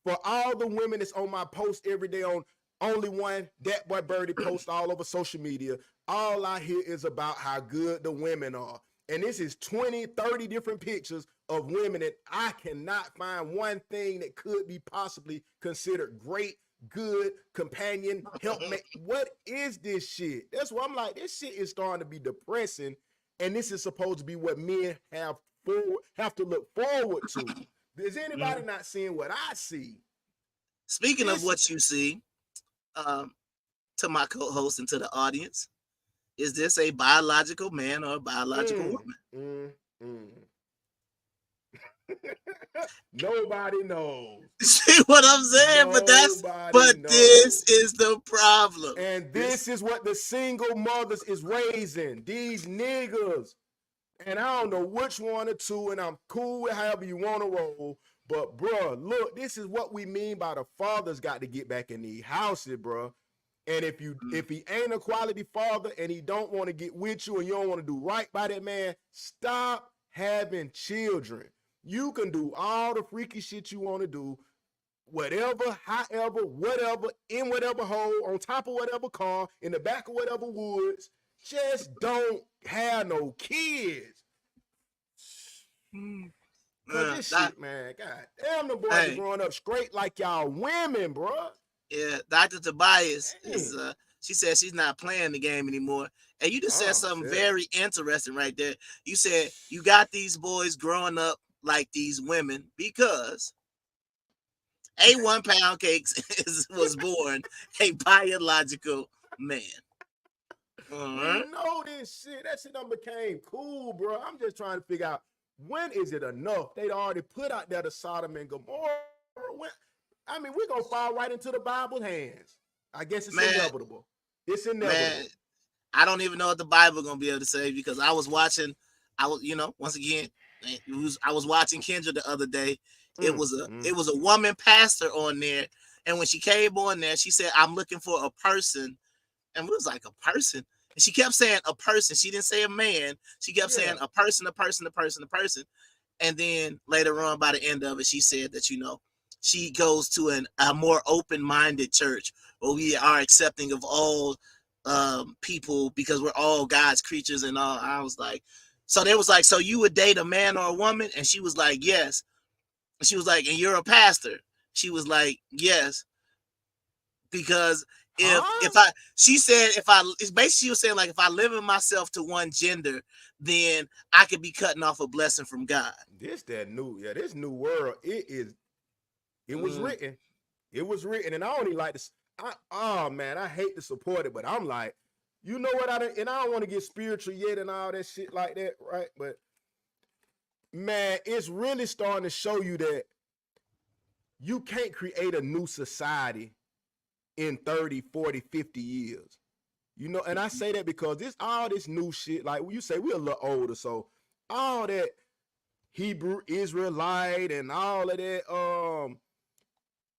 for all the women that's on my post every day on Only One, That Boy Birdie post all over social media, all I hear is about how good the women are. And this is 20, 30 different pictures of women that I cannot find one thing that could be possibly considered great, good companion, helpmate. What is this shit? That's why I'm like, this shit is starting to be depressing, and this is supposed to be what men have to look forward to. Is anybody not seeing what I see? Speaking of what you see, to my co-host and to the audience, is this a biological man or a biological woman? Nobody knows. See what I'm saying? This is the problem. And this is what the single mothers is raising. These niggas. And I don't know which one or two, and I'm cool with however you want to roll. But, bro, look, this is what we mean by the fathers got to get back in these houses, bro. And if he ain't a quality father and he don't want to get with you and you don't want to do right by that man, stop having children. You can do all the freaky shit you want to do, whatever, however, whatever, in whatever hole, on top of whatever car, in the back of whatever woods. Just don't have no kids. Cause this shit, man, god damn, the boys are growing up straight like y'all women, bro. Yeah, Dr. Tobias is she said she's not playing the game anymore. And you just said something very interesting right there. You said you got these boys growing up like these women because a 1 pound cakes was born a biological man. You know this shit. That shit done became cool, bro. I'm just trying to figure out, when is it enough? They'd already put out there the Sodom and Gomorrah. I mean, we're going to fall right into the Bible's hands. I guess it's inevitable. It's inevitable. Man, I don't even know what the Bible going to be able to say, because I was watching, once again, I was watching Kendra the other day. It was a woman pastor on there. And when she came on there, she said, I'm looking for a person. And we was like, a person? And she kept saying a person. She didn't say a man. She kept saying a person, a person, a person, a person. And then later on, by the end of it, she said that, she goes to a more open-minded church where we are accepting of all people because we're all God's creatures and all. I was like, so they was like, so you would date a man or a woman? And she was like, yes. And she was like, and you're a pastor? She was like, yes. Because it's basically she was saying, like, if I limit myself to one gender, then I could be cutting off a blessing from God. This new world, it was written. It was written, and I only like this. I hate to support it, but I'm like, you know what? I don't want to get spiritual yet and all that shit like that, right? But man, it's really starting to show you that you can't create a new society in 30, 40, 50 years. And I say that because all this new shit, like you say, we're a little older, so all that Hebrew Israelite and all of that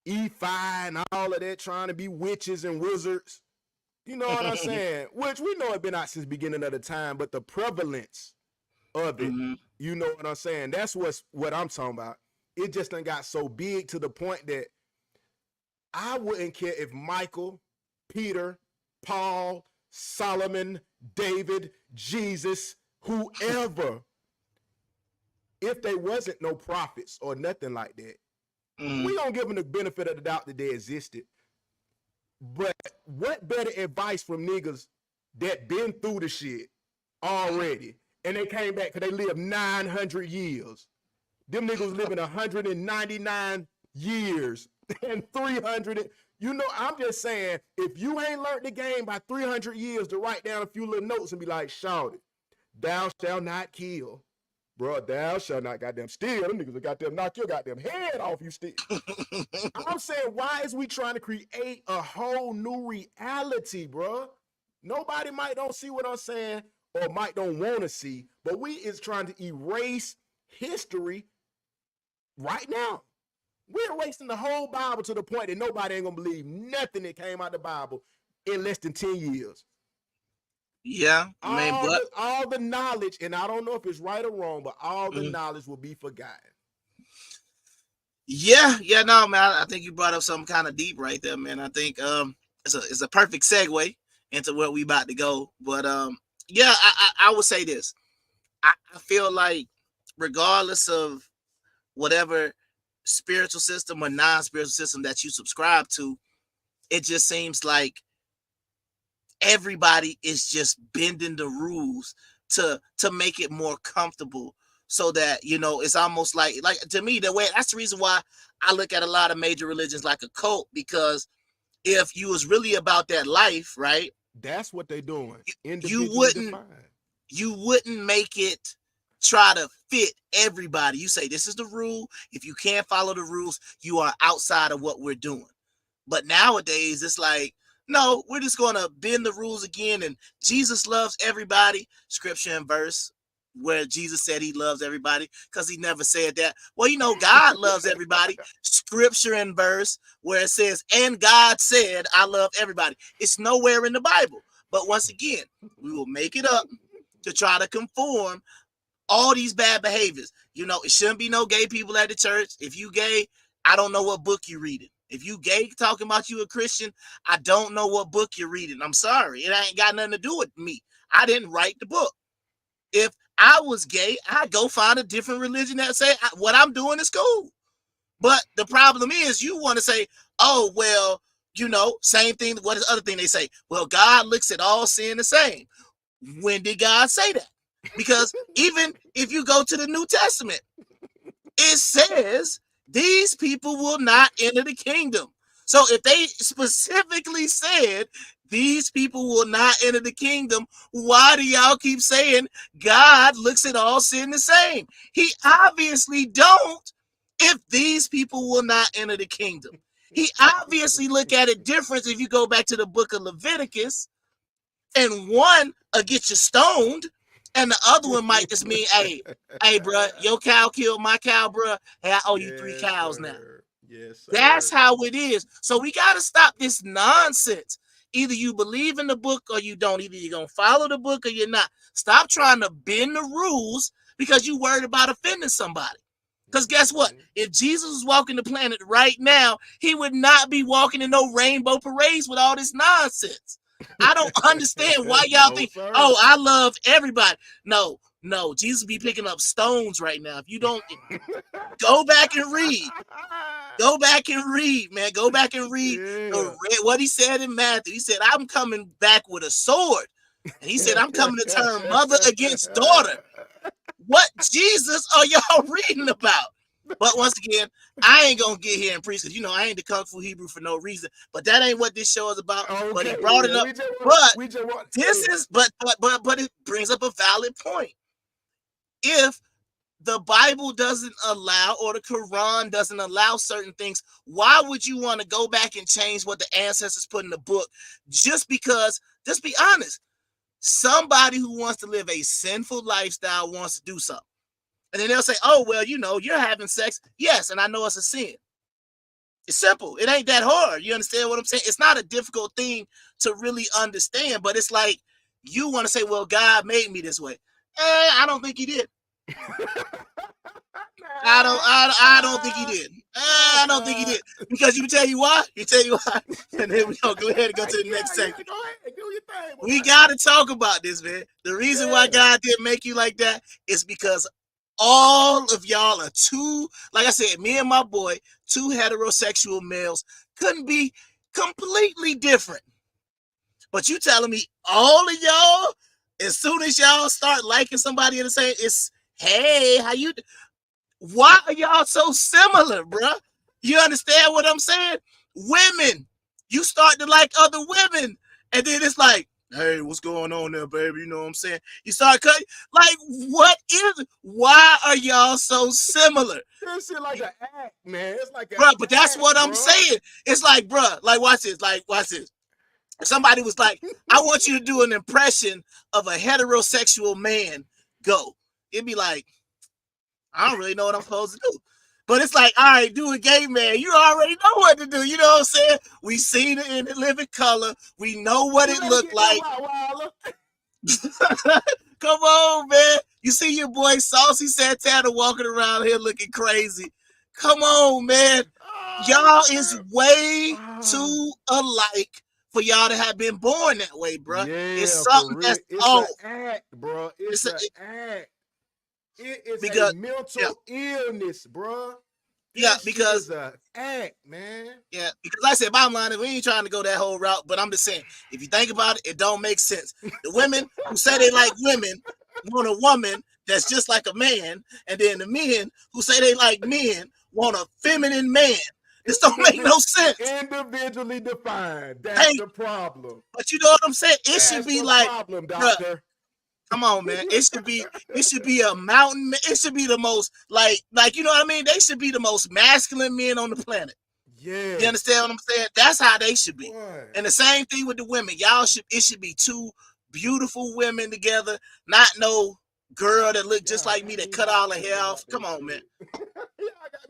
E5 and all of that trying to be witches and wizards, you know what I'm saying? Which we know it's been out since the beginning of the time, but the prevalence of it, you know what I'm saying? That's what I'm talking about. It just done got so big to the point that I wouldn't care if Michael, Peter, Paul, Solomon, David, Jesus, whoever, if they wasn't no prophets or nothing like that, we don't give them the benefit of the doubt that they existed. But what better advice from niggas that been through the shit already, and they came back because they lived 900 years. Them niggas living 199 years and 300. I'm just saying, if you ain't learned the game by 300 years to write down a few little notes and be like, shout it, thou shalt not kill. Bro, thou shalt not goddamn steal. Them niggas will goddamn knock your goddamn head off you steal. I'm saying, why is we trying to create a whole new reality, bro? Nobody might don't see what I'm saying or might don't want to see, but we is trying to erase history right now. We're erasing the whole Bible to the point that nobody ain't gonna believe nothing that came out of the Bible in less than 10 years. Yeah, all the knowledge, and I don't know if it's right or wrong, but all the knowledge will be forgotten. Yeah, no, man. I think you brought up something kind of deep right there, man. I think it's a perfect segue into where we about to go. But I would say this. I feel like regardless of whatever spiritual system or non-spiritual system that you subscribe to, it just seems like everybody is just bending the rules to make it more comfortable, so that, you know, it's almost like to me, the way, that's the reason why I look at a lot of major religions like a cult, because if you was really about that life, right, That's what they're doing. you Individually defined. wouldn't make it try to fit everybody. You say this is the rule. If you can't follow the rules, you are outside of what we're doing. But nowadays, it's like, no, we're just going to bend the rules again. And Jesus loves everybody. Scripture and verse where Jesus said he loves everybody, because he never said that. Well, you know, God loves everybody. Scripture and verse where it says, and God said, I love everybody. It's nowhere in the Bible. But once again, we will make it up to try to conform all these bad behaviors. You know, it shouldn't be no gay people at the church. If you gay, I don't know what book you're reading. If you gay talking about you a Christian, I don't know what book you're reading. I'm sorry. It ain't got nothing to do with me. I didn't write the book. If I was gay, I'd go find a different religion that say what I'm doing is cool. But the problem is, you want to say, oh, well, you know, same thing. What is the other thing they say? Well, God looks at all sin the same. When did God say that? Because even if you go to the New Testament, it says these people will not enter the kingdom. So if they specifically said these people will not enter the kingdom, why do y'all keep saying God looks at all sin the same? He obviously don't if these people will not enter the kingdom. He obviously look at it different if you go back to the book of Leviticus, and one will get you stoned, and the other one might just mean, hey, bro, your cow killed my cow, bro. Hey, I owe you 3 cows now. Yes, sir. That's how it is. So we got to stop this nonsense. Either you believe in the book or you don't. Either you're going to follow the book or you're not. Stop trying to bend the rules because you worried about offending somebody. Because guess what? If Jesus was walking the planet right now, he would not be walking in no rainbow parades with all this nonsense. I don't understand why y'all think, oh, I love everybody. No, Jesus be picking up stones right now. If you don't, go back and read. Go back and read, man. Go back and read what he said in Matthew. He said, I'm coming back with a sword. And he said, I'm coming to turn mother against daughter. What Jesus are y'all reading about? But once again, I ain't gonna get here and preach, because you know I ain't the Kung Fu Hebrew for no reason. But that ain't what this show is about. Okay, but he brought it up. But it brings up a valid point. If the Bible doesn't allow, or the Quran doesn't allow certain things, why would you want to go back and change what the ancestors put in the book? Just because, just be honest, somebody who wants to live a sinful lifestyle wants to do something. And then they'll say, oh, well, you know, you're having sex. Yes, and I know it's a sin. It's simple. It ain't that hard. You understand what I'm saying? It's not a difficult thing to really understand, but it's like you want to say, well, God made me this way. I don't think he did. I don't think he did. I don't think he did. Because you tell you why. And then we're going to go ahead and go to the next segment. Go ahead, do your thing. We got to talk about this, man. The reason why God didn't make you like that is because all of y'all are two, like I said, me and my boy, 2 heterosexual males, couldn't be completely different. But you telling me all of y'all, as soon as y'all start liking somebody in the same, it's, hey, how you, why are y'all so similar, bruh? You understand what I'm saying? Women, you start to like other women, and then it's like, hey, what's going on there, baby? You know what I'm saying? You start cutting. Like, what is it? Why are y'all so similar? This shit like an act, man. It's like bro. But that's what I'm saying. It's like, bro, like, watch this. Like, watch this. If somebody was like, I want you to do an impression of a heterosexual man, go. It'd be like, I don't really know what I'm supposed to do. But it's like, all right, do a gay man. You already know what to do. You know what I'm saying? We seen it in the living color. We know what it looked like. Come on, man. You see your boy Saucy Santana walking around here looking crazy. Come on, man. Y'all is way too alike for y'all to have been born that way, bro. Yeah, it's something that's off. An act, bro. It's an act. It is a mental illness, bro. Yeah, This shit because is a act, man. yeah, because like I said, bottom line is we ain't trying to go that whole route, but I'm just saying, if you think about it, it don't make sense. The women who say they like women want a woman that's just like a man, and then the men who say they like men want a feminine man. This don't make no sense. Individually defined. That's the problem. But you know what I'm saying? It That's should be the like, problem, bruh, doctor. come on, man. It should be a mountain. It should be the most like you know what I mean? They should be the most masculine men on the planet. Yeah. You understand what I'm saying? That's how they should be. Boy. And the same thing with the women. It should be two beautiful women together, not no girl that look just like me that cut all her hair off. Come on, man.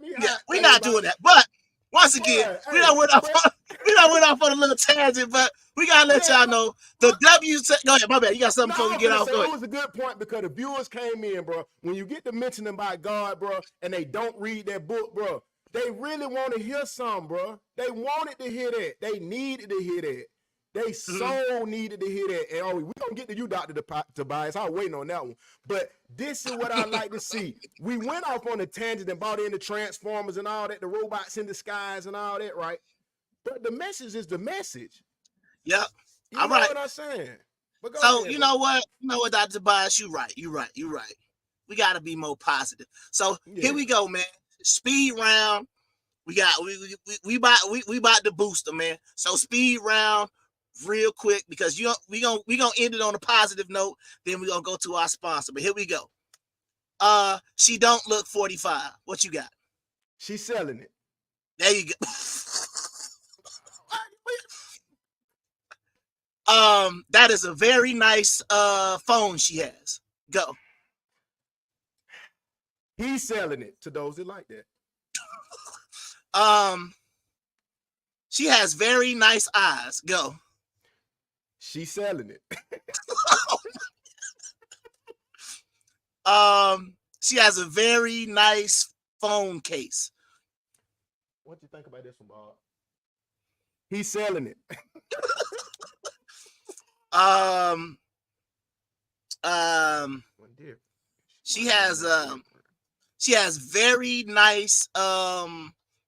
Yeah, we're not doing that. But once again, we don't went off on a little tangent, but we gotta let y'all know the W. Go ahead, my bad. You got something before we get off? It was a good point because the viewers came in, bro. When you get to mentioning about God, bro, and they don't read that book, bro, they really want to hear something, bro. They wanted to hear that. They needed to hear that. They so needed to hear that. And we gonna get to you, Dr. Tobias. I was waiting on that one. But this is what I like to see. We went off on a tangent and bought into Transformers and all that, the robots in the skies and all that, right? But the message is the message. Yep. You know what I'm saying? But So ahead, you know what? Dr. Tobias, you're right. We gotta be more positive. So here we go, man. Speed round. We about to boost them, man. So speed round real quick because we gonna end it on a positive note. Then we're gonna go to our sponsor. But here we go. She don't look 45. What you got? She's selling it. There you go. That is a very nice phone she has. Go. He's selling it to those that like that. She has very nice eyes. Go. She's selling it. She has a very nice phone case. What do you think about this one, Bob? He's selling it. She has very nice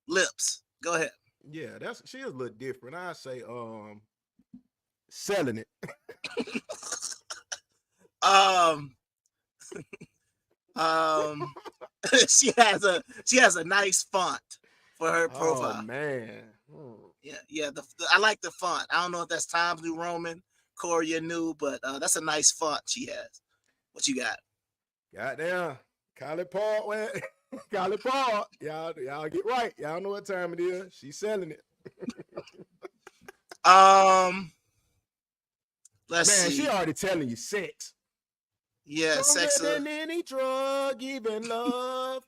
lips. Go ahead. Yeah, she is a little different. I say selling it. She has a nice font for her profile. Oh man. Yeah. I like the font. I don't know if that's Times New Roman, Korea New, but that's a nice font she has. What you got? Goddamn. Collie Paul. Collie Paul. Y'all get right. Y'all know what time it is. She's selling it. Let's see. She already telling you sex. Yeah, sex. Than any drug, even love.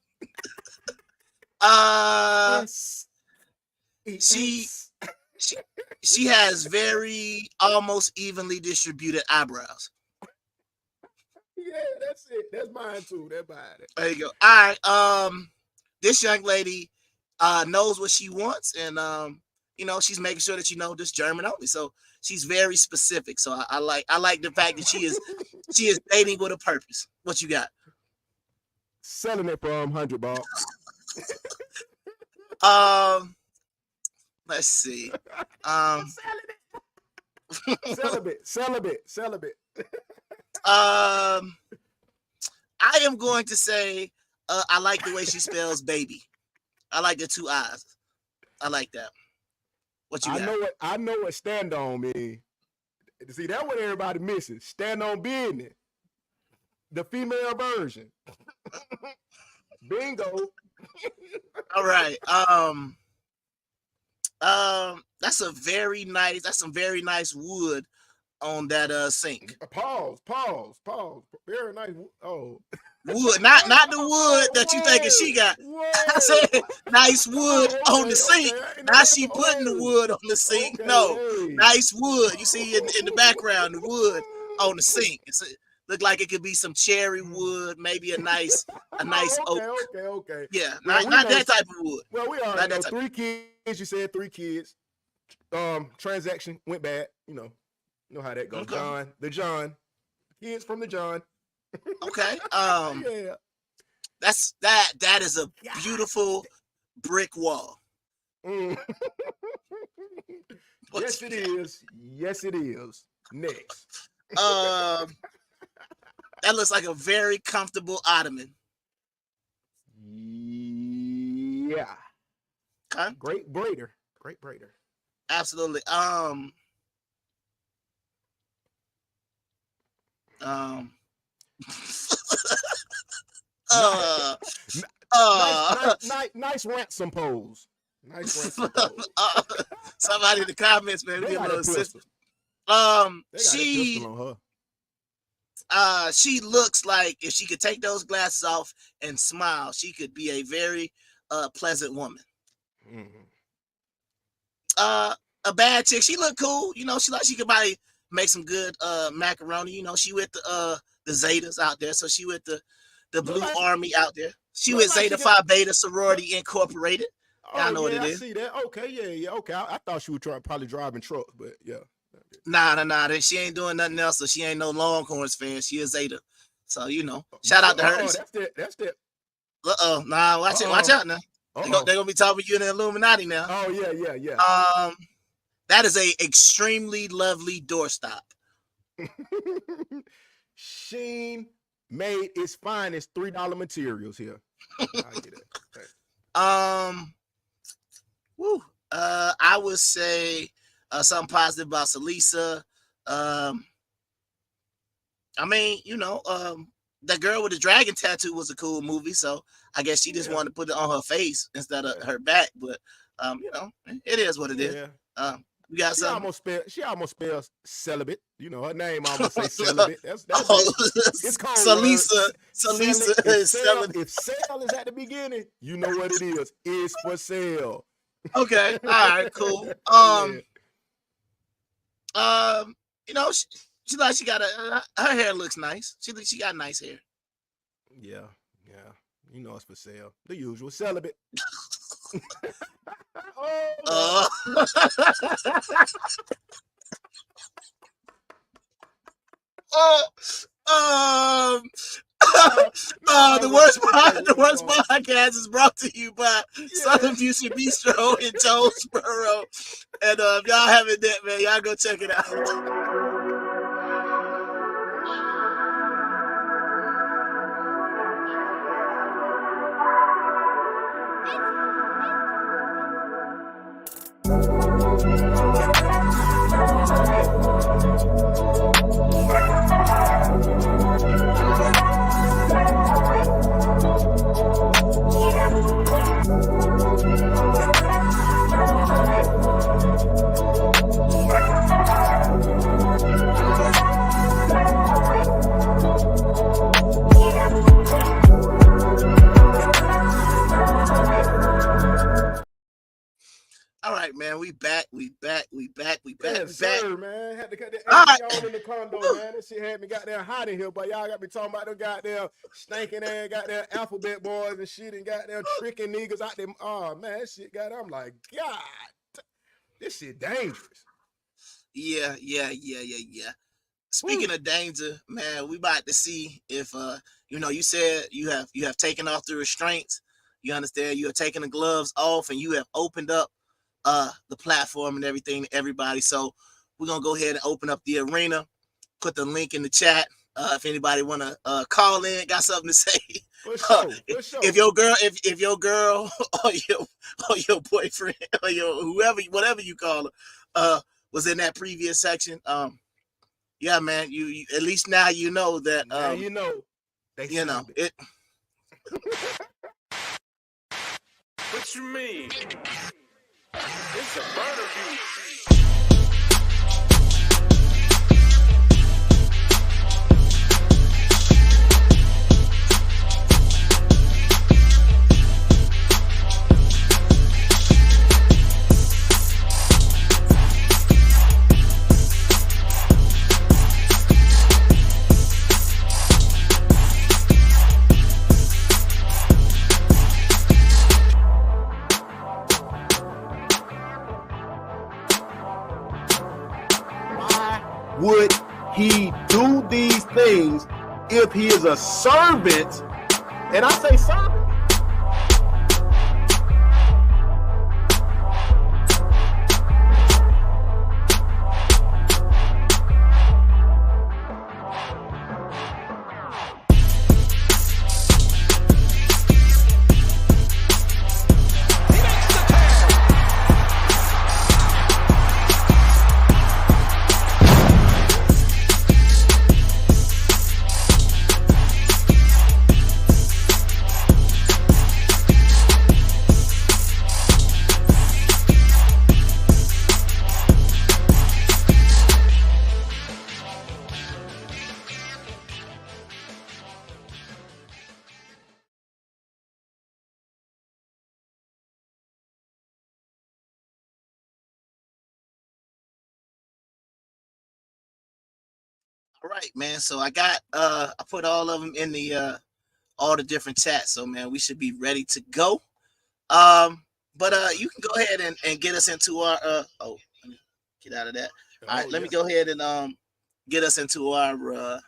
She has very almost evenly distributed eyebrows. Yeah, that's it. That's mine too. That's mine. There you go. All right. This young lady knows what she wants, and she's making sure that this German only. So she's very specific. So I like the fact that she is dating with a purpose. What you got? Selling it for $100, Bob. Let's see. Celibate. I am going to say I like the way she spells baby. I like the two eyes. I like that. What you got? I know what stand on means. See, that's what everybody misses. Stand on business. The female version. Bingo. All right. That's some very nice wood on that sink. Pause. Very nice. Oh. Wood, not the wood that you thinking she got. I said nice wood on the sink. Now she putting the wood on the sink. No, nice wood. You see in the background the wood on the sink. Look like it could be some cherry wood, maybe a nice oak. Okay. Yeah, not that type of wood. Well, we already know 3 kids. You said 3 kids. Transaction went bad. You know how that goes. Okay. John. Kids from the John. Okay. Yeah. That is a beautiful brick wall. Mm. Yes, it is. Yes, it is. Next. That looks like a very comfortable ottoman. Yeah. Okay. Great braider. Great braider. Absolutely. Nice ransom pose. Nice ransom pose. Somebody in the comments, man, They be a got little a pistol. assistant. They got a pistol on her. She looks like if she could take those glasses off and smile, she could be a very pleasant woman. Mm-hmm. A bad chick, she look cool. You know, she could probably make some good macaroni. You know, she with the Zetas out there, so she with the Blue Army out there. She with Zeta Phi Beta Sorority Incorporated. I know what it is. I see that. Okay, yeah. Okay, I thought she was probably driving trucks, but yeah. Nah. She ain't doing nothing else, so she ain't no Longhorns fan. She is Zeta. So, you know, shout out to her. That's that. Nah, watch out now. They're gonna be talking you in the Illuminati now. Oh, yeah. That is a extremely lovely doorstop. Sheen made its finest $3 materials here. I get it. Okay. I would say something positive about Salisa. I mean, you know, that girl with the dragon tattoo was a cool movie, so I guess she just wanted to put it on her face instead of her back. But you know, it is what it is. We got something. She almost spells celibate. You know, her name almost say celibate. That's it's called Salisa. If sale is at the beginning, you know what it is. It's for sale. Okay. All right. Cool. You know, she got her hair looks nice. She got nice hair. Yeah. You know it's for sale. The usual celibate. The worst podcast is brought to you by Southern Future Bistro in Jonesboro. And if y'all haven't that, man, y'all go check it out. All right, man. We back. Yes, sir, man. Had to cut the AC on in the condo, man. This shit had me goddamn hot in here, but y'all got me talking about them goddamn stinking ass goddamn alphabet boys and shit and goddamn tricking niggas out there. Oh man, that shit I'm like, God, this shit dangerous. Yeah. Speaking of danger, man, we about to see if you know, you said you have taken off the restraints. You understand? You have taken the gloves off and you have opened up the platform and everything to everybody. So we're gonna go ahead and open up the arena, put the link in the chat. If anybody wanna call in, got something to say. For sure. If your girl or your boyfriend or your whatever you call her, was in that previous section, yeah, man, you at least now you know that you know it. What you mean? It's a murder beat. Would he do these things if he is a servant? And I say servant All right, man. So I got I put all of them in the all the different chats. So man, we should be ready to go. But you can go ahead and get us into our oh, let me get out of that. All right, let me go ahead and get us into our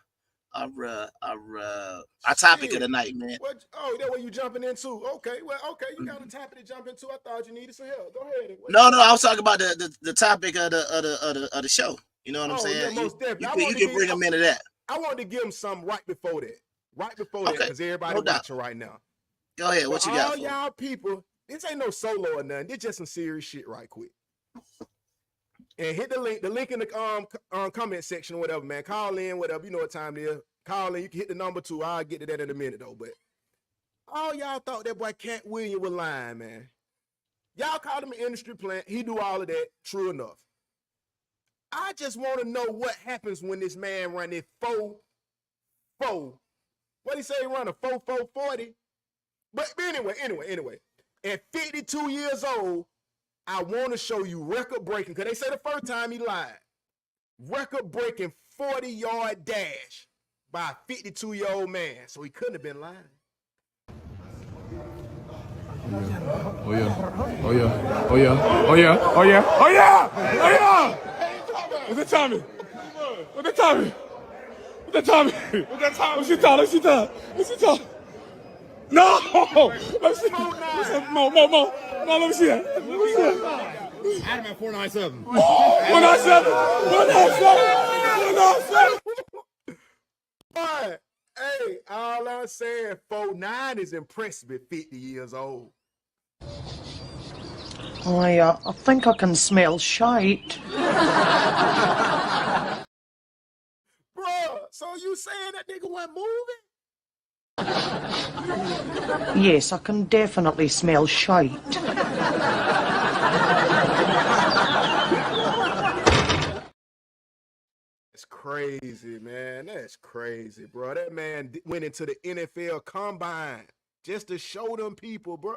topic of the night, man. What? Oh, that what you jumping into? Okay, well, okay, you got a topic to jump into. I thought you needed some help. Go ahead. No, I was talking about the topic of the show. You know what I'm saying? Yeah, most definitely. You can bring them into that. I wanted to give them something right before that. Right before that, because everybody watching right now. Go ahead. What you got? All y'all people, this ain't no solo or nothing. This just some serious shit right quick. And hit the link in the comment section or whatever, man. Call in, whatever. You know what time it is. Call in. You can hit the number 2. I'll get to that in a minute, though. But all y'all thought that boy Cat Williams was lying, man. Y'all called him an industry plant. He do all of that. True enough. I just want to know what happens when this man run it 4-4. What he say? He run a 4-4-40. But anyway. At 52 years old, I want to show you record-breaking, because they say the first time he lied. Record-breaking 40-yard dash by a 52-year-old man. So he couldn't have been lying. Oh yeah! What's the Tommy? What's the Tommy? What's she talk? No! Let me see. Mo, let me see that. Adam at 497. 197. Boy, hey, all I'm saying, 4'9" is impressive at 50 years old. I think I can smell shite. Bruh, so you saying that nigga wasn't moving? Yes, I can definitely smell shite. That's crazy, man. That's crazy, bro. That man went into the NFL Combine just to show them people, bro.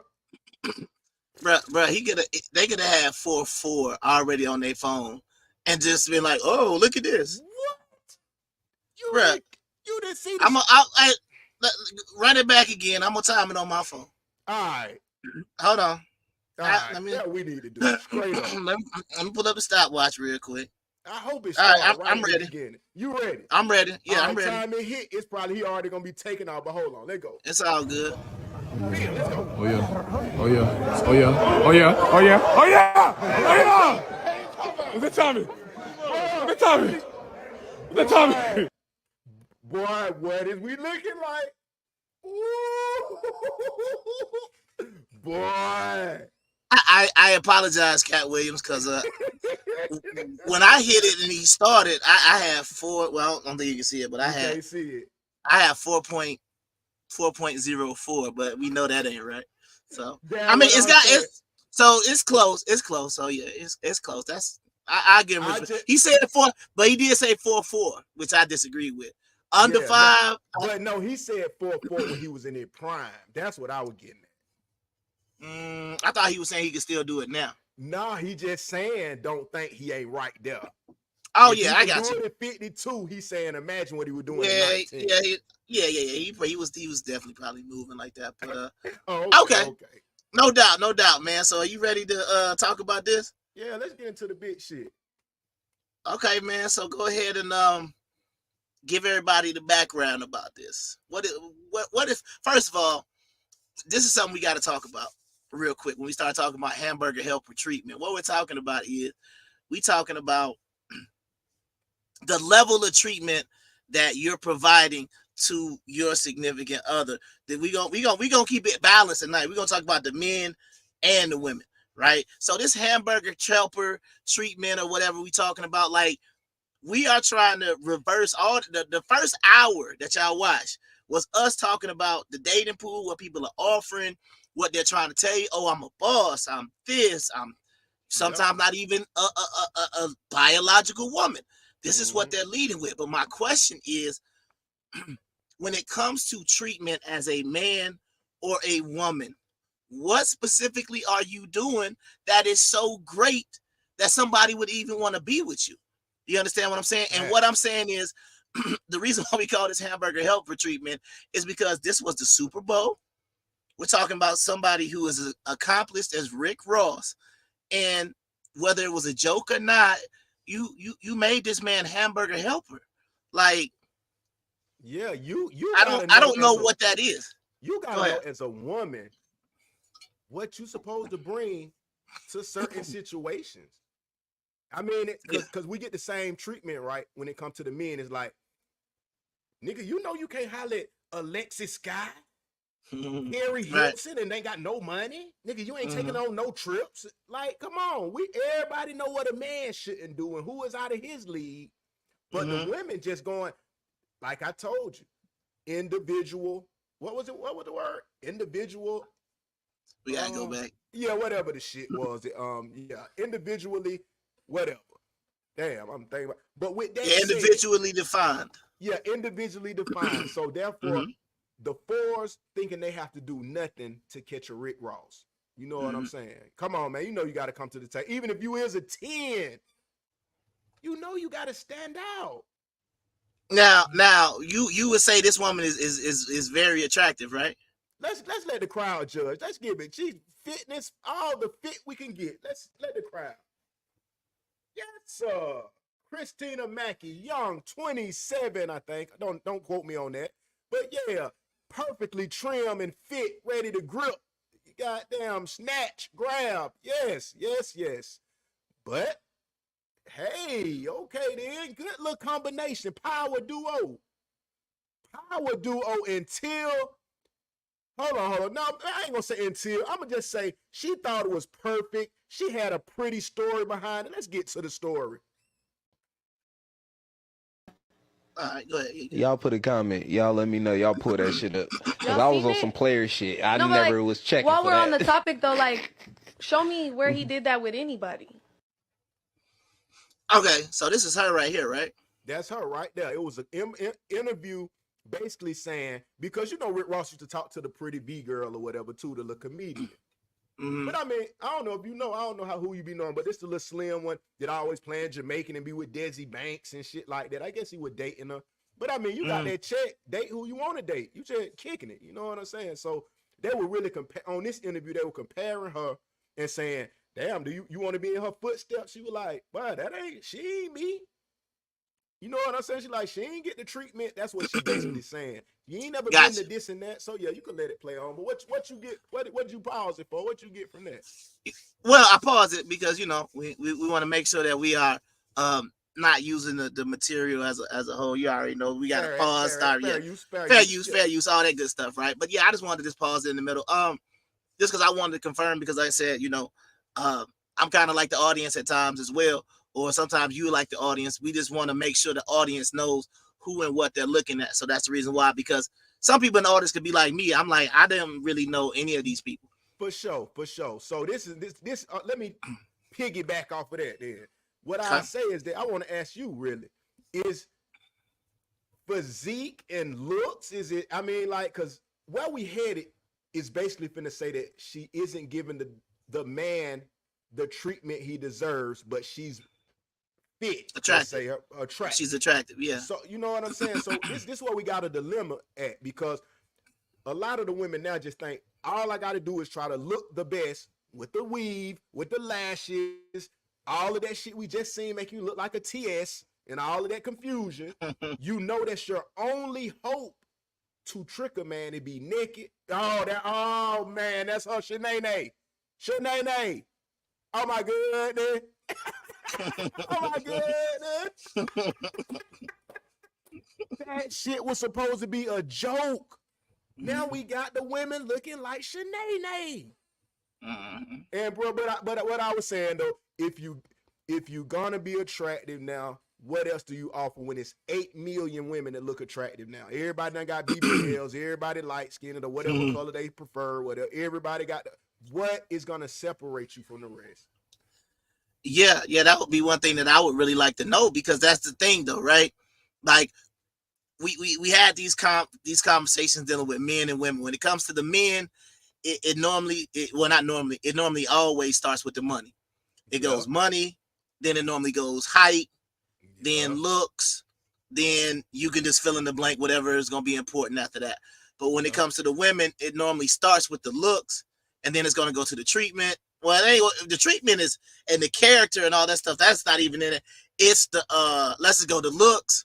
Bro, they could have had 4-4 already on their phone and just been like, oh, look at this. What? You didn't see this? I run it back again. I'm gonna time it on my phone. All right. Hold on. That we need to do. Straight up. let me pull up the stopwatch real quick. I hope it's all right. I'm ready. You ready? I'm ready. Yeah, I'm ready. Time it hit, it's probably he already gonna be taken out. But hold on, let's go. It's all good. Man, let's go. Oh yeah! What's the Tommy? Boy, what is we looking like? Ooh. Boy. I apologize, Cat Williams, because when I hit it and he started, I have 4. Well, I don't think you can see it, but I have 4.04, but we know that ain't right. So I mean, it's close. It's close. So yeah, it's close. That's I give him. He said 4, but he did say 4-4, which I disagree with. Under 5, but no, he said 4-4 when he was in his prime. That's what I was getting at. I thought he was saying he could still do it now. Nah, he just saying don't think he ain't right there. Oh yeah, I got you. At 52, he's saying imagine what he was doing. He was definitely probably moving like that. But okay. No doubt, man. So are you ready to talk about this? Yeah, let's get into the big shit. Okay, man. So go ahead and give everybody the background about this. What if first of all, this is something we got to talk about real quick when we start talking about Hamburger help for treatment. What we're talking about is we talking about the level of treatment that you're providing to your significant other. That we gonna keep it balanced tonight. We're gonna talk about the men and the women, right? So this Hamburger helper treatment or whatever we talking about, like we are trying to reverse all the first hour that y'all watch was us talking about the dating pool, what people are offering, what they're trying to tell you. Oh, I'm a boss. I'm this. I'm sometimes not even a biological woman. This is what they're leading with. But my question is, when it comes to treatment as a man or a woman, what specifically are you doing that is so great that somebody would even want to be with you? You understand what I'm saying? And what I'm saying is, the reason why we call this hamburger helper treatment is because this was the Super Bowl. We're talking about somebody who is accomplished as Rick Ross, and whether it was a joke or not, you made this man hamburger helper. Like, yeah, you. I don't know what that is. You gotta know as a woman what you supposed to bring to certain situations. I mean, because we get the same treatment, right? When it comes to the men, it's like, nigga, you know you can't holler at Alexis Sky, Harry Hilton, and they got no money. Nigga, you ain't taking on no trips. Like, come on. Everybody know what a man shouldn't do and who is out of his league. But the women just going, like I told you, individual. What was it? What was the word? Individual. We gotta go back. Yeah, whatever the shit was. Individually, whatever. Damn, I'm thinking about. But with that, individually defined. Yeah, individually defined. So therefore, the fours thinking they have to do nothing to catch a Rick Ross. You know what I'm saying? Come on, man. You know you got to come to the table. Even if you is a 10, you know you got to stand out. Now, you would say this woman is very attractive, right? Let's let the crowd judge. Let's give it. She's fitness, all the fit we can get. Let's let the crowd. Yes, sir. Cristina Mackey, young, 27, I think. Don't quote me on that. But yeah, perfectly trim and fit, ready to grip. Goddamn snatch, grab. Yes. But hey, okay then. Good little combination. Power duo until. Hold on. No, I ain't gonna say until. I'm gonna just say she thought it was perfect. She had a pretty story behind it. Let's get to the story. All right, go ahead. Y'all put a comment. Y'all let me know. Y'all pull that shit up. Because I was on some player shit. I never was checking while for we're that. on the topic, though, like, show me where he did that with anybody. Okay, so this is her right here, right? That's her right there. It was an interview basically saying, because you know Rick Ross used to talk to the pretty B girl or whatever too, the little comedian. But I mean, I don't know if you know, I don't know who you be knowing, but this the little slim one that always playing Jamaican and be with Desi Banks and shit like that. I guess he was dating her. But I mean, you got that check, date who you want to date. You just kicking it. You know what I'm saying? So they were really on this interview, they were comparing her and saying, damn, do you want to be in her footsteps? She was like, well, she ain't me. You know what I'm saying? She ain't get the treatment. That's what she basically saying. You ain't never been to this and that. So yeah, you can let it play on. But what you get? What you pause it for? What you get from that? Well, I pause it because you know we want to make sure that we are not using the material as a whole. You already know we got to pause, fair use, all that good stuff, right? But yeah, I just wanted to just pause it in the middle. Just because I wanted to confirm, because like I said, you know, I'm kind of like the audience at times as well. Or sometimes you like the audience. We just want to make sure the audience knows who and what they're looking at. So that's the reason why, because some people in the audience could be like me. I'm like, I didn't really know any of these people. For sure. So this let me piggyback off of that then. What I say is that I want to ask you really, is physique and looks, is it, I mean, like, because where we headed is basically finna say that she isn't giving the man the treatment he deserves, but she's fit, attractive. She's attractive, yeah. So you know what I'm saying? So this is where we got a dilemma at, because a lot of the women now just think all I got to do is try to look the best with the weave, with the lashes, all of that shit we just seen make you look like a TS, and all of that confusion. You know that's your only hope to trick a man and be naked. Oh man, that's her Shanae. Oh my goodness. Oh my goodness. That shit was supposed to be a joke. Now we got the women looking like Shanae. And bro, but what I was saying though, if you gonna be attractive now, what else do you offer when it's 8 million women that look attractive now? Everybody done got BBLs, everybody light skinned or whatever color they prefer, whatever. Everybody got what is gonna separate you from the rest? Yeah, that would be one thing that I would really like to know, because that's the thing though, right? Like we had these conversations dealing with men and women. When it comes to the men, it normally always starts with the money. It goes money, then it normally goes height, then looks, then you can just fill in the blank, whatever is going to be important after that. But when it comes to the women, it normally starts with the looks, and then it's going to go to the treatment. Well, the treatment is, and the character and all that stuff, that's not even in it. It's the, let's just go to looks.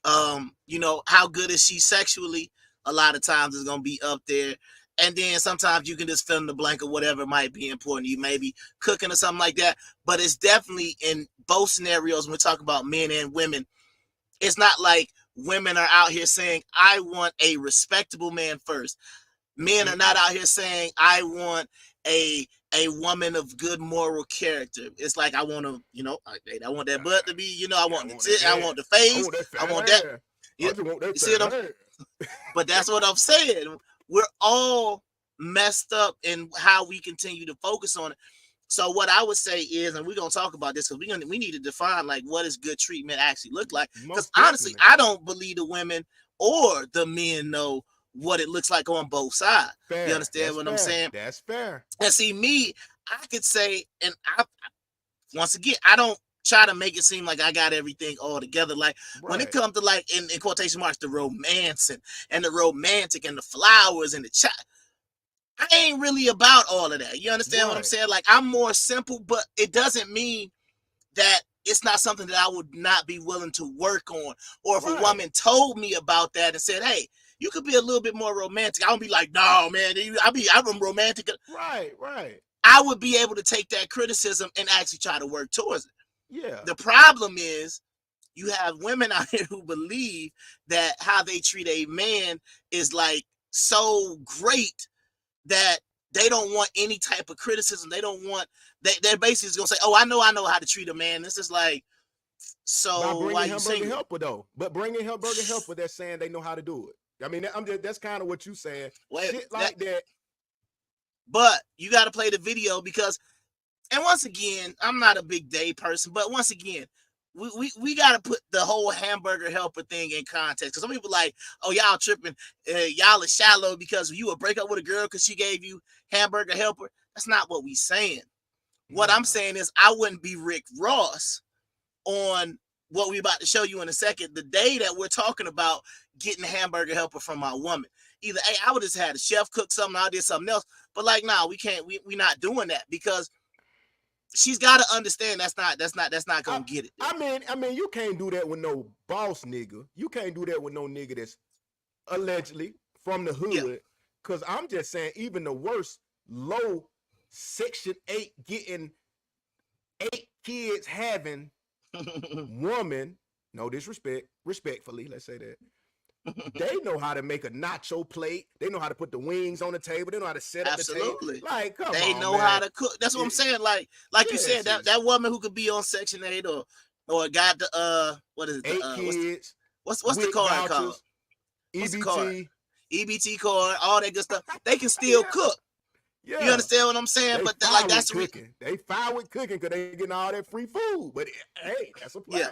How good is she sexually? A lot of times it's going to be up there. And then sometimes you can just fill in the blank of whatever might be important. You may be cooking or something like that. But it's definitely in both scenarios when we talk about men and women. It's not like women are out here saying, I want a respectable man first. Men are not out here saying, I want a woman of good moral character. It's like, I want to, I want that butt to be, I want the tit, I want the face, I want that. You see what I'm, but that's what I'm saying. We're all messed up in how we continue to focus on it. So what I would say is, and we're going to talk about this because we need to define like what does good treatment actually look like. Because honestly, I don't believe the women or the men know what it looks like on both sides. Fair. You understand what I'm saying? That's fair. And see, me, I could say, and once again, I don't try to make it seem like I got everything all together. Like when it comes to like in quotation marks, the romance and the romantic and the flowers and the chat, I ain't really about all of that. You understand what I'm saying? Like I'm more simple, but it doesn't mean that it's not something that I would not be willing to work on. Or if a woman told me about that and said, hey, you could be a little bit more romantic, I don't be like, no, man, I'm romantic. Right. I would be able to take that criticism and actually try to work towards it. Yeah. The problem is you have women out here who believe that how they treat a man is like so great that they don't want any type of criticism. They don't want, they're basically just gonna say, oh, I know how to treat a man. This is like, so why you saying helper though? But bringing Hamburger helper, they're saying they know how to do it. I mean, that's kind of what you saying. Shit like that. But you got to play the video because, and once again, I'm not a big day person, but once again, we got to put the whole Hamburger helper thing in context. Because some people like, oh, y'all tripping, y'all are shallow because you would break up with a girl because she gave you Hamburger helper. That's not what we saying. What I'm saying is I wouldn't be Rick Ross on what we about to show you in a second. The day that we're talking about getting Hamburger helper from my woman, either hey, I would just had a chef cook something, I did something else. But like, nah, we can't. We not doing that because she's got to understand that's not gonna get it. I mean, you can't do that with no boss nigga. You can't do that with no nigga that's allegedly from the hood. Yeah. Cause I'm just saying, even the worst low Section 8 getting 8 kids having woman, no disrespect, respectfully, let's say that. They know how to make a nacho plate. They know how to put the wings on the table. They know how to set up the table. Like, come they on, know man. how to cook. That's what I'm saying. Like you said, that woman who could be on Section 8 or got the what is it? 8 kids. What's the card called? EBT card, all that good stuff. They can still cook. Yeah. You understand what I'm saying? But like that's cooking. They fine with cooking because they getting all that free food. But hey, that's a plus. Yeah.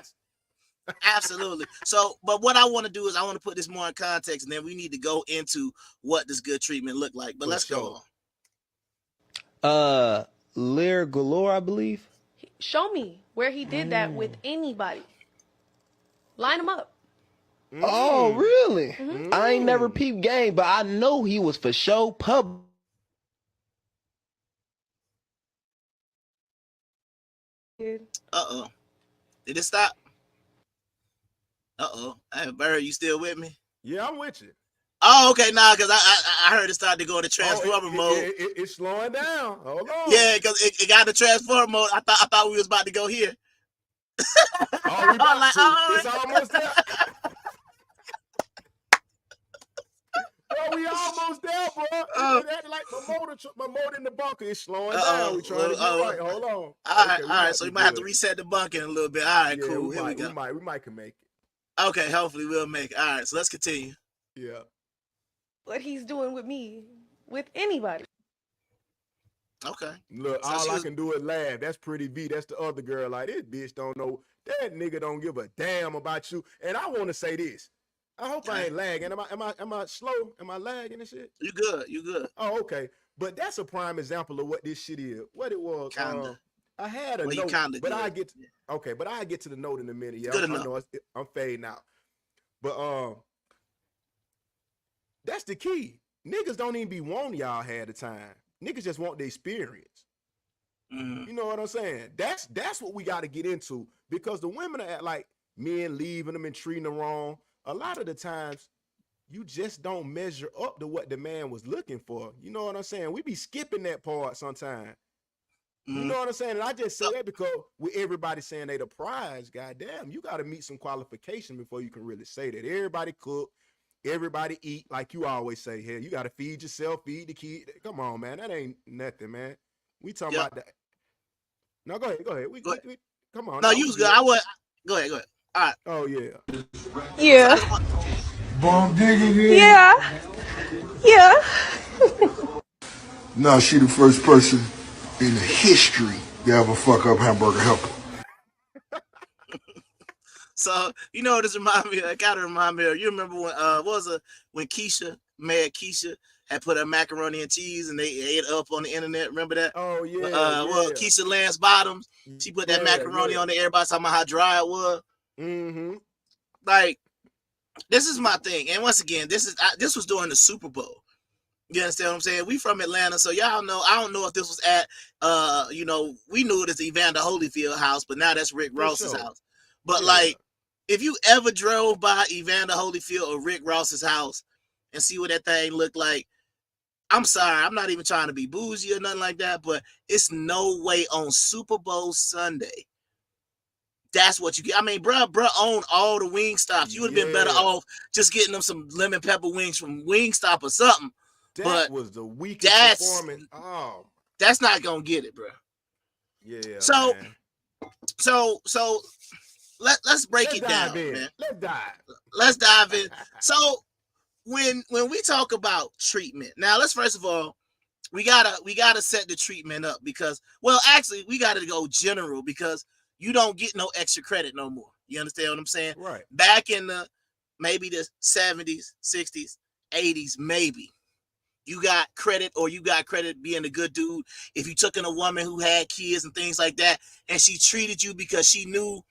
Absolutely. So, but what I want to do is I want to put this more in context, and then we need to go into what does good treatment look like. But let's go on. Lear Galore, I believe. Show me where he did that with anybody. Line him up. Oh, really? I ain't never peeped game, but I know he was for show public. Uh-oh. Did it stop? Uh-oh. Hey, Bird, you still with me? Yeah, I'm with you. Oh, okay, nah, because I heard it start to go into transformer mode. It's slowing down. Hold on. Yeah, because it got into transformer mode. I thought we was about to go here. Oh, we about to. It's almost there. Bro, we almost there, bro. It's like my motor in the bunker is slowing down. We trying to get right. Hold on. All right. So we might have to reset the bunker in a little bit. All right, cool. Here we go. We might can make it. Okay, hopefully we'll make it. All right, so let's continue. Yeah. What he's doing with me, with anybody. Okay. Look, so all I can do is laugh. That's Pretty V. That's the other girl. Like, this bitch don't know. That nigga don't give a damn about you. And I want to say this. I hope I ain't lagging. Am I slow? Am I lagging and shit? You good. Oh, okay. But that's a prime example of what this shit is. What it was. Kinda. I had a note, but I get to the note in a minute. Yeah, I know I'm fading out. But that's the key. Niggas don't even be wanting y'all half the time. Niggas just want the experience. You know what I'm saying? That's what we got to get into, because the women are like men leaving them and treating them wrong. A lot of the times, you just don't measure up to what the man was looking for. You know what I'm saying? We be skipping that part sometimes. You know what I'm saying? And I just say that because with everybody saying they the prize, goddamn, you got to meet some qualification before you can really say that. Everybody cook, everybody eat, like you always say. Hey, you got to feed yourself, feed the kid. Come on, man, that ain't nothing, man. We talking about that. No, go ahead. We come on. No, you was good. I was. Go ahead. All right. Oh yeah. Yeah. Bomb digging. Yeah. No, she the first person in the history to ever fuck up Hamburger Helper. So you know what this remind me of? It gotta remind me of. You remember when what was it when Keisha had put her macaroni and cheese and they ate it up on the internet? Remember that? Oh yeah. Well, Keisha Lance Bottoms. She put that macaroni on there. Everybody talking about how dry it was. Like, this is my thing. And once again, this was during the Super Bowl. You understand what I'm saying? We from Atlanta, so y'all know. I don't know if this was at we knew it as Evander Holyfield house, but now that's Rick Ross's house. But like, if you ever drove by Evander Holyfield or Rick Ross's house and see what that thing looked like, I'm sorry, I'm not even trying to be bougie or nothing like that, but it's no way on Super Bowl Sunday that's what you get. I mean, bruh owned all the Wingstops. You would have been better off just getting them some lemon pepper wings from Wingstop or something. That was the weakest performance. Oh, that's not gonna get it, bro. Yeah. So, man. so let's break it down, man. Let's dive in. So when we talk about treatment, now let's first of all we gotta set the treatment up because, well, actually we gotta go general because you don't get no extra credit no more. You understand what I'm saying? Right. Back in maybe the 70s, 60s, 80s, maybe you got credit being a good dude if you took in a woman who had kids and things like that, and she treated you because she knew,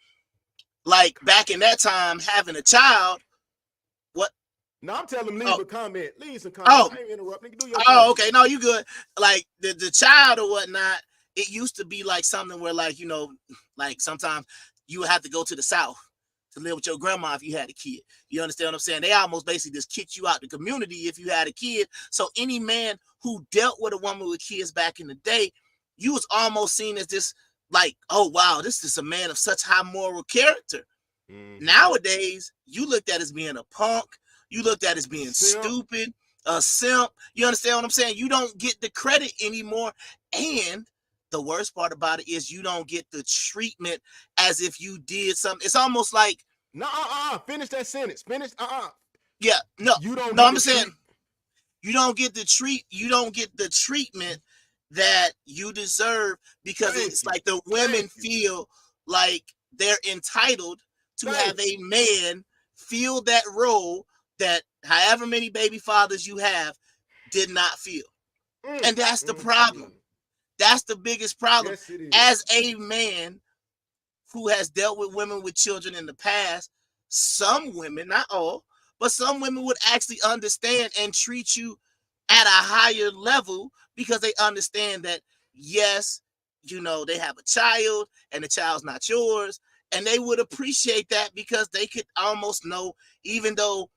like back in that time, having a child. What? No, I'm telling them leave a comment. Leave some comments. I ain't interrupting. Do your thing. Okay. No, you good. Like the child or whatnot. It used to be like something where, like, like sometimes you would have to go to the South to live with your grandma if you had a kid. You understand what I'm saying? They almost basically just kicked you out the community if you had a kid. So any man who dealt with a woman with kids back in the day, you was almost seen as this, like, oh, wow, this is a man of such high moral character. Nowadays, you looked at as being a punk. You looked at as being stupid, a simp. You understand what I'm saying? You don't get the credit anymore. And the worst part about it is you don't get the treatment as if you did something. It's almost like finish that sentence. Yeah, no. You don't. No, I'm saying you don't get the treatment that you deserve because it's like the women feel like they're entitled to have a man feel that role that however many baby fathers you have did not feel. And that's the problem. That's the biggest problem. As a man who has dealt with women with children in the past, some women, not all, but some women would actually understand and treat you at a higher level because they understand that, yes, they have a child and the child's not yours. And they would appreciate that because they could almost know, even though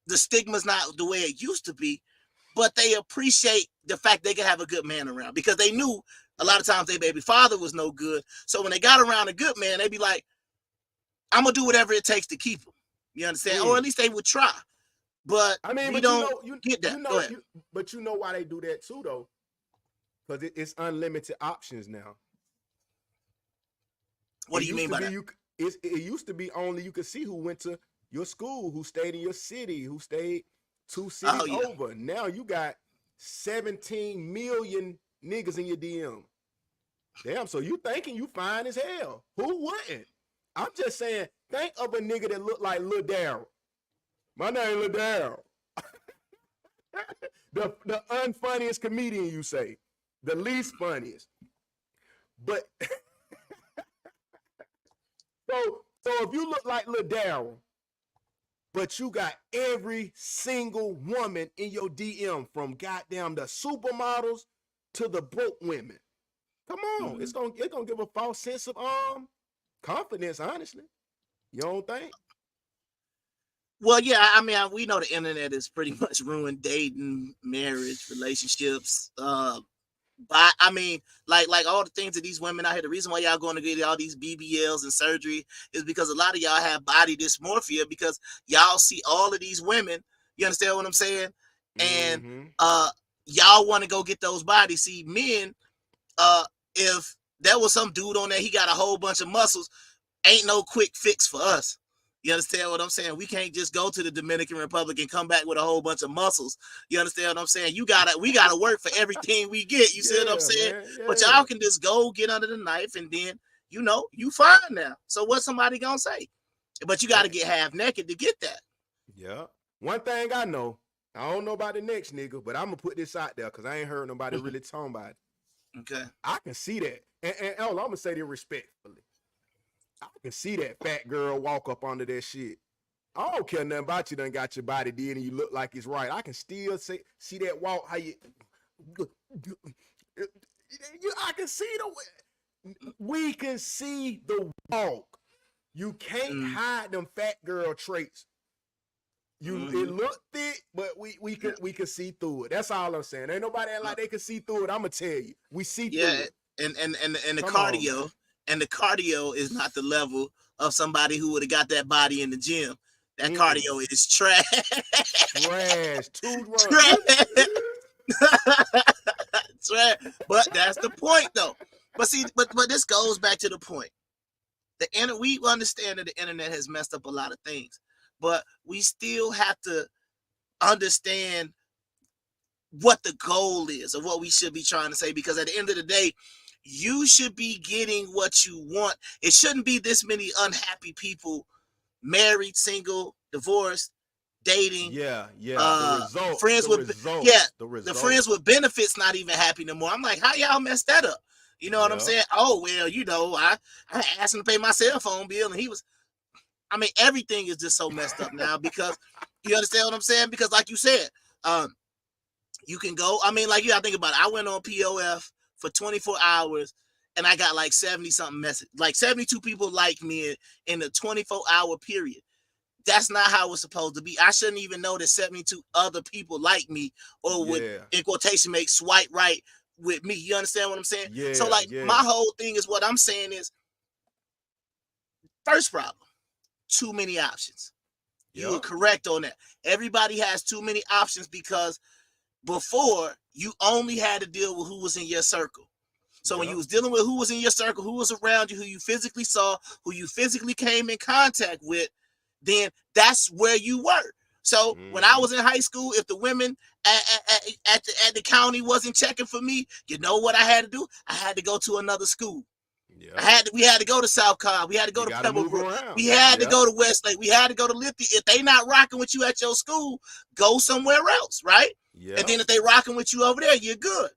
the stigma's not the way it used to be, but they appreciate the fact they can have a good man around because they knew a lot of times their baby father was no good. So when they got around a good man, they'd be like, I'm going to do whatever it takes to keep him. You understand? Or at least they would try. But I mean, we don't get that. But you know why they do that too, though? Because it's unlimited options now. What do you mean by that? It used to be only you could see who went to your school, who stayed in your city, who stayed 2 cities over. Now you got 17 million niggas in your DM. Damn, so you thinking you fine as hell. Who wouldn't? I'm just saying, think of a nigga that look like Lil Daryl. My name Lil Daryl. the unfunniest comedian, you say. The least funniest. But so if you look like Lil Daryl, but you got every single woman in your DM, from goddamn the supermodels to the broke women. Come on, it's gonna give a false sense of confidence. Honestly, you don't think? Well, yeah, I mean, we know the internet is pretty much ruined dating, marriage, relationships. But I mean, like all the things that these women out here, the reason why y'all going to get all these BBLs and surgery is because a lot of y'all have body dysmorphia because y'all see all of these women. You understand what I'm saying? And y'all want to go get those bodies. See, men, if there was some dude on there, he got a whole bunch of muscles, ain't no quick fix for us. You understand what I'm saying? We can't just go to the Dominican Republic and come back with a whole bunch of muscles. You understand what I'm saying? We gotta work for everything we get. You see what I'm saying? Yeah. But y'all can just go get under the knife and then, you fine now. So what's somebody gonna say? But you gotta get half naked to get that. Yeah. One thing I know, I don't know about the next nigga, but I'm gonna put this out there because I ain't heard nobody really talking about it. Okay. I can see that. And I'm gonna say this respectfully. I can see that fat girl walk up under that shit. I don't care nothing about you done got your body did and you look like it's right. I can still see that walk, how you I can see we can see the walk. You can't hide them fat girl traits. It look thick, but we can see through it. That's all I'm saying. Ain't nobody like they can see through it. I'm gonna tell you. We see through it. And the cardio. And the cardio is not the level of somebody who would have got that body in the gym. That cardio is trash. Trash. Trash. But that's the point, though. But see, but this goes back to the point. We understand that the internet has messed up a lot of things, but we still have to understand what the goal is or what we should be trying to say, because at the end of the day, you should be getting what you want. It shouldn't be this many unhappy people, married, single, divorced, dating. The result. The friends with benefits not even happy no more. I'm like, how y'all messed that up? You know what I'm saying? Oh, well, I asked him to pay my cell phone bill and he was. I mean, everything is just so messed up now because you understand what I'm saying? Because like you said, you can go. I mean, like you gotta think about it. I went on POF for 24 hours and I got like 70 something messages. Like 72 people like me in a 24-hour period. That's not how it's supposed to be. I shouldn't even know that 72 other people like me or would, in quotation, make swipe right with me. You understand what I'm saying? So like my whole thing is what I'm saying is, first problem, too many options. You were correct on that. Everybody has too many options because before you only had to deal with who was in your circle. So when you was dealing with who was in your circle, who was around you, who you physically saw, who you physically came in contact with, then that's where you were. So when I was in high school, if the women at the county wasn't checking for me, you know what I had to do? I had to go to another school. We had to go to South Cobb. We had to go to Pebblebrook. We had to go to Westlake. We had to go to Lithia. If they not rocking with you at your school, go somewhere else, right? And then if they rocking with you over there, you're good.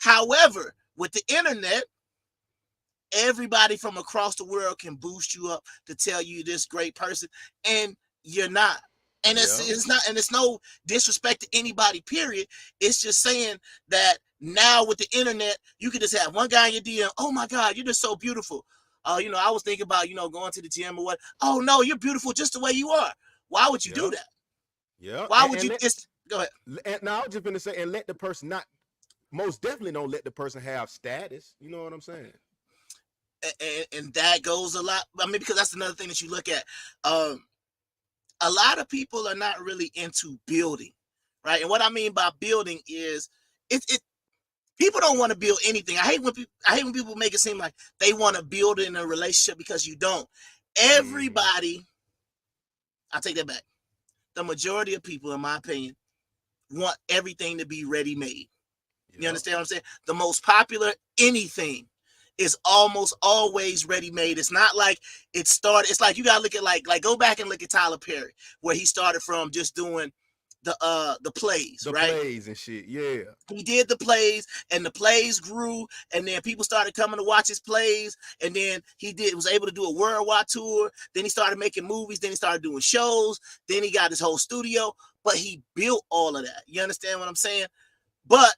However, with the internet, everybody from across the world can boost you up to tell you this great person, and you're not. And it's not, and it's no disrespect to anybody, period. It's just saying that now with the internet, you can just have one guy in your DM. Oh my God, you're just so beautiful. I was thinking about, going to the gym or what. Oh no, you're beautiful just the way you are. Why would you do that? Why would you just go ahead? And now I was just going to say, and let the person most definitely don't let the person have status. You know what I'm saying? And that goes a lot. I mean, because that's another thing that you look at. A lot of people are not really into building, right? And what I mean by building is people don't want to build anything. I hate when people make it seem like they want to build in a relationship, because you don't. Everybody, I take that back. The majority of people, in my opinion, want everything to be ready-made. You understand what I'm saying? The most popular anything is almost always ready-made. It's not like it's like you gotta look at like go back and look at Tyler Perry, where he started from just doing the plays, The right? plays and shit, yeah. He did the plays, and the plays grew, and then people started coming to watch his plays, and then he was able to do a worldwide tour. Then he started making movies, then he started doing shows, then he got his whole studio, but he built all of that. You understand what I'm saying? But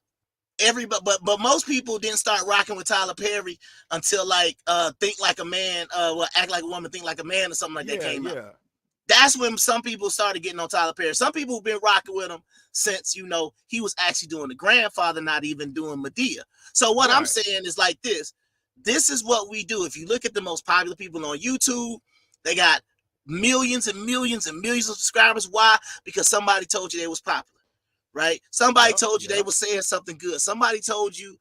but most people didn't start rocking with Tyler Perry until like Think Like a Man, Act Like a Woman, Think Like a Man, or something like that came out. That's when some people started getting on Tyler Perry. Some people have been rocking with him since, you know, he was actually doing The Grandfather, not even doing Medea. So what I'm saying is like this. This is what we do. If you look at the most popular people on YouTube, they got millions and millions and millions of subscribers. Why? Because somebody told you they was popular, right? Somebody told you they were saying something good. Somebody told you,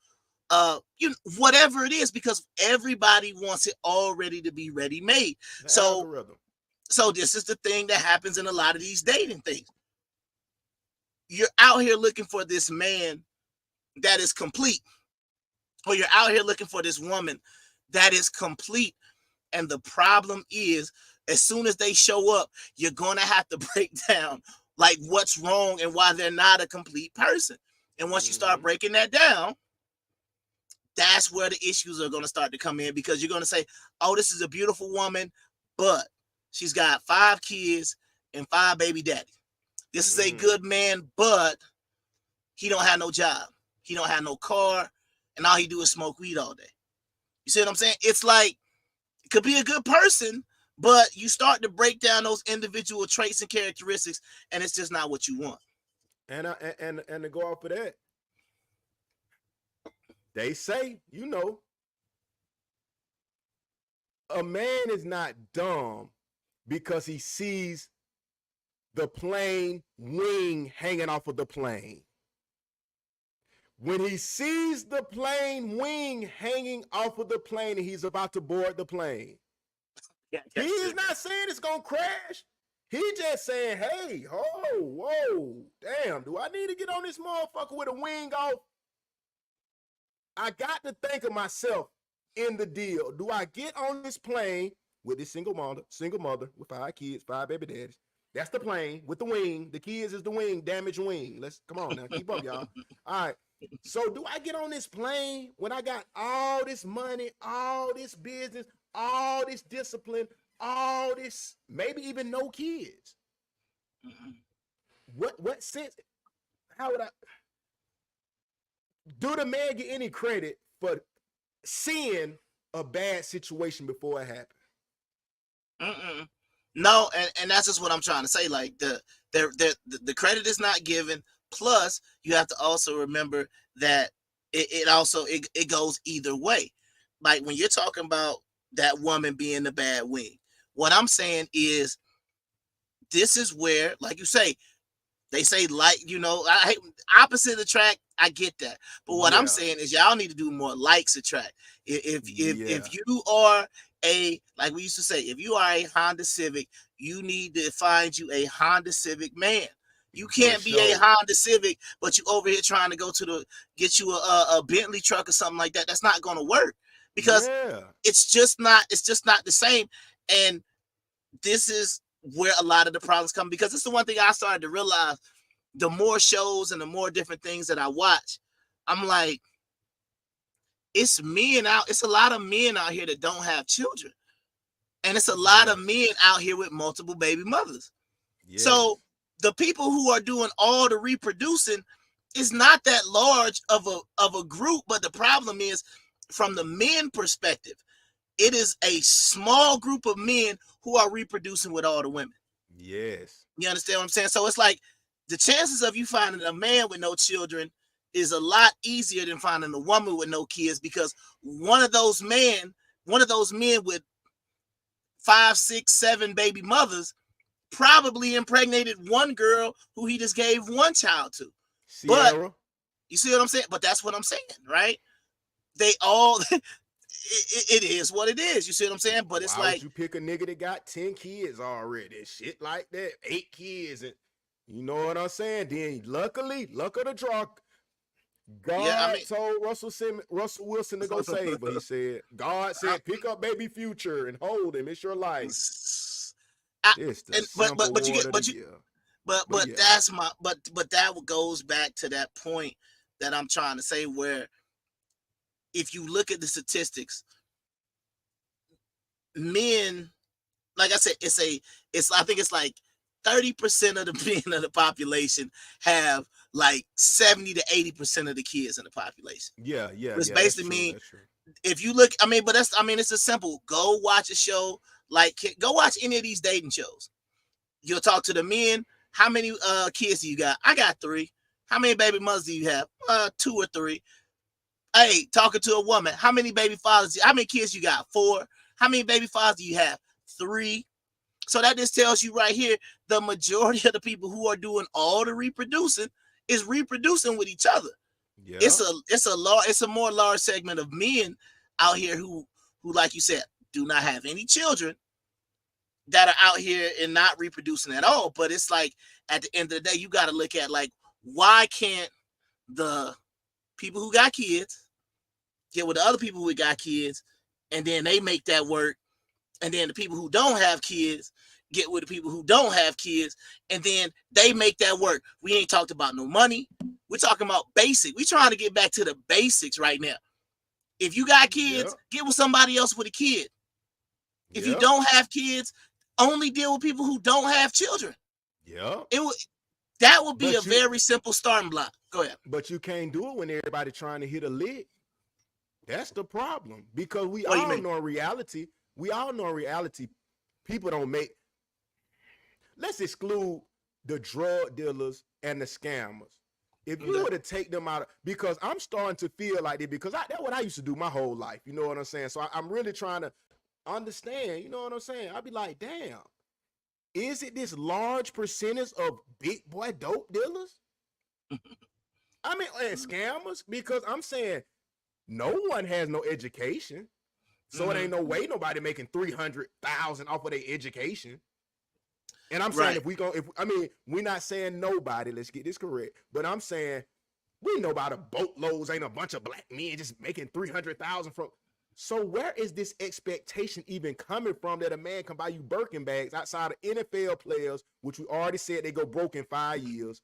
whatever it is, because everybody wants it already to be ready-made. So this is the thing that happens in a lot of these dating things. You're out here looking for this man that is complete, or you're out here looking for this woman that is complete. And the problem is, as soon as they show up, you're going to have to break down like what's wrong and why they're not a complete person. And once you start breaking that down, that's where the issues are going to start to come in, because you're going to say, oh, this is a beautiful woman, but she's got 5 kids and 5 baby daddies. This is a good man, but he don't have no job. He don't have no car, and all he do is smoke weed all day. You see what I'm saying? It's like, it could be a good person, but you start to break down those individual traits and characteristics, and it's just not what you want. And to go off of that, they say, you know, a man is not dumb because he sees the plane wing hanging off of the plane. When he sees the plane wing hanging off of the plane and he's about to board the plane, he is not saying it's going to crash. He just saying, hey, oh, whoa, damn, do I need to get on this motherfucker with a wing off? I got to think of myself in the deal. Do I get on this plane with this single mother with 5 kids, 5 baby daddies? That's the plane with the wing. The kids is the wing, damaged wing. Let's come on now, keep up, y'all. All right. So do I get on this plane when I got all this money, all this business, all this discipline, all this, maybe even no kids? What sense? How would I? Do the man get any credit for seeing a bad situation before it happened? No, and that's just what I'm trying to say. Like the credit is not given. Plus, you have to also remember that it goes either way. Like when you're talking about that woman being the bad wing, what I'm saying is, this is where, like you say, they say, like, you know, I hate opposite attract. I get that, but what I'm saying is, y'all need to do more likes attract. If you are like we used to say, if you are a Honda Civic, you need to find you a Honda Civic man. You can't be a Honda Civic, but you over here trying to go to get you a Bentley truck or something like that. That's not going to work, because it's just not the same. And this is where a lot of the problems come, because it's the one thing I started to realize. The more shows and the more different things that I watch, I'm like, it's a lot of men out here that don't have children. And it's a lot of men out here with multiple baby mothers. So the people who are doing all the reproducing is not that large of a group, but the problem is, from the men perspective, it is a small group of men who are reproducing with all the women. Yes. You understand what I'm saying? So it's like, the chances of you finding a man with no children is a lot easier than finding a woman with no kids, because one of those men with 5, 6, 7 baby mothers probably impregnated one girl who he just gave one child to. Sierra. But you see what I'm saying? But that's what I'm saying, right? They all it is what it is. You see what I'm saying? But it's like, you pick a nigga that got 10 kids already, shit like that, 8 kids, and you know what I'm saying? Then luck of the draw, God told Russell Wilson to go save her. He said, God said, pick up baby Future and hold him. It's your life. But yeah. that's my but that goes back to that point that I'm trying to say, where if you look at the statistics, men, like I said, I think it's like 30% of the men of the population have like 70 to 80% of the kids in the population. Yeah. Which That's basically true. mean That's true. if you look, it's a simple, go watch a show, like go watch any of these dating shows. You'll talk to the men. How many kids do you got? I got 3. How many baby mothers do you have? 2 or 3. Hey, talking to a woman. How many baby fathers? How many kids you got? 4. How many baby fathers do you have? 3. So that just tells you right here, the majority of the people who are doing all the reproducing is reproducing with each other. Yeah. It's a more large segment of men out here who like you said, do not have any children, that are out here and not reproducing at all. But it's like at the end of the day, you got to look at like, why can't the people who got kids get with the other people who got kids, and then they make that work, and then the people who don't have kids get with the people who don't have kids, and then they make that work. We ain't talked about no money. We're talking about basic. We're trying to get back to the basics right now. If you got kids, get with somebody else with a kid. If you don't have kids, only deal with people who don't have children. Yeah. That would be a very simple starting block. Go ahead. But you can't do it when everybody trying to hit a lick. That's the problem. Because we all know in reality, people don't make. Let's exclude the drug dealers and the scammers. If you were to take them out, because I'm starting to feel like it, because that's what I used to do my whole life. You know what I'm saying? So I'm really trying to understand. You know what I'm saying? I'd be like, damn, is it this large percentage of big boy dope dealers? I mean, and scammers? Because I'm saying no one has no education. So it ain't no way nobody making $300,000 off of their education. And I'm saying we're not saying nobody, let's get this correct, but I'm saying we know about a boatloads, ain't a bunch of black men just making $300,000 from. So where is this expectation even coming from that a man can buy you Birkin bags outside of NFL players, which we already said they go broke in 5 years,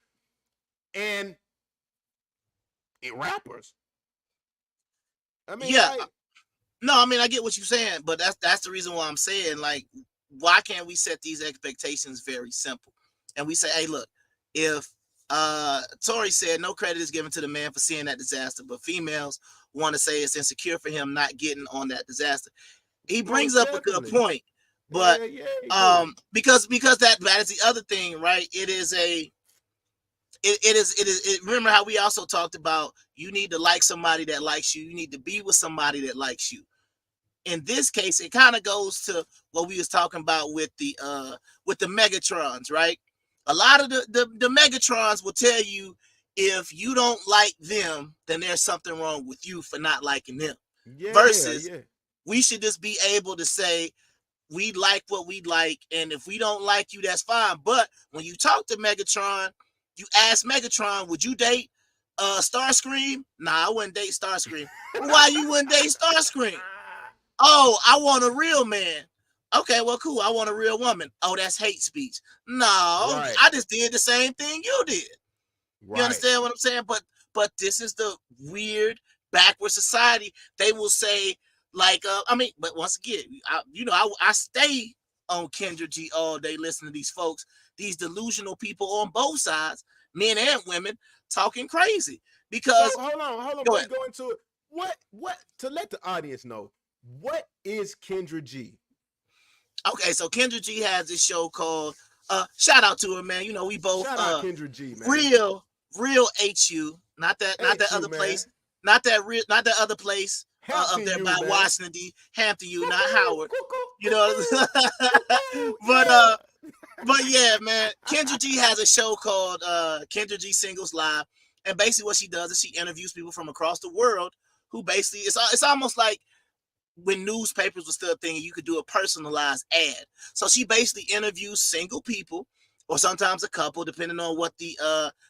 and rappers? I mean, no, I mean, I get what you're saying, but that's the reason why I'm saying, like, why can't we set these expectations very simple? And we say, hey, look, if Tori said no credit is given to the man for seeing that disaster, but females want to say it's insecure for him not getting on that disaster. He brings up a good point, but because that is the other thing, right? It is remember how we also talked about, you need to like somebody that likes you. You need to be with somebody that likes you. In this case, it kind of goes to what we was talking about with the Megatrons, right? A lot of the Megatrons will tell you, if you don't like them, then there's something wrong with you for not liking them. Versus, we should just be able to say, we like what we like, and if we don't like you, that's fine. But when you talk to Megatron, you ask Megatron, would you date Starscream? Nah, I wouldn't date Starscream. Why you wouldn't date Starscream? Oh, I want a real man. Okay, well, cool. I want a real woman. Oh, that's hate speech. No, I just did the same thing you did. You understand what I'm saying? But this is the weird backward society. They will say, like, but once again, I stay on Kendra G all day listening to these folks, these delusional people on both sides, men and women, talking crazy. Because hold on, go into it. What to let the audience know, what is Kendra G? Okay, so Kendra G has this show called shout out to her, man. You know, we both shout out Kendra G, man. Real HU, not that other place, not that other place up there by Washington D. Hampton U, not Howard. You know, but yeah, man. Kendra G has a show called Kendra G Singles Live, and basically what she does is she interviews people from across the world who basically it's almost like when newspapers were still a thing, you could do a personalized ad. So she basically interviews single people, or sometimes a couple, depending on what the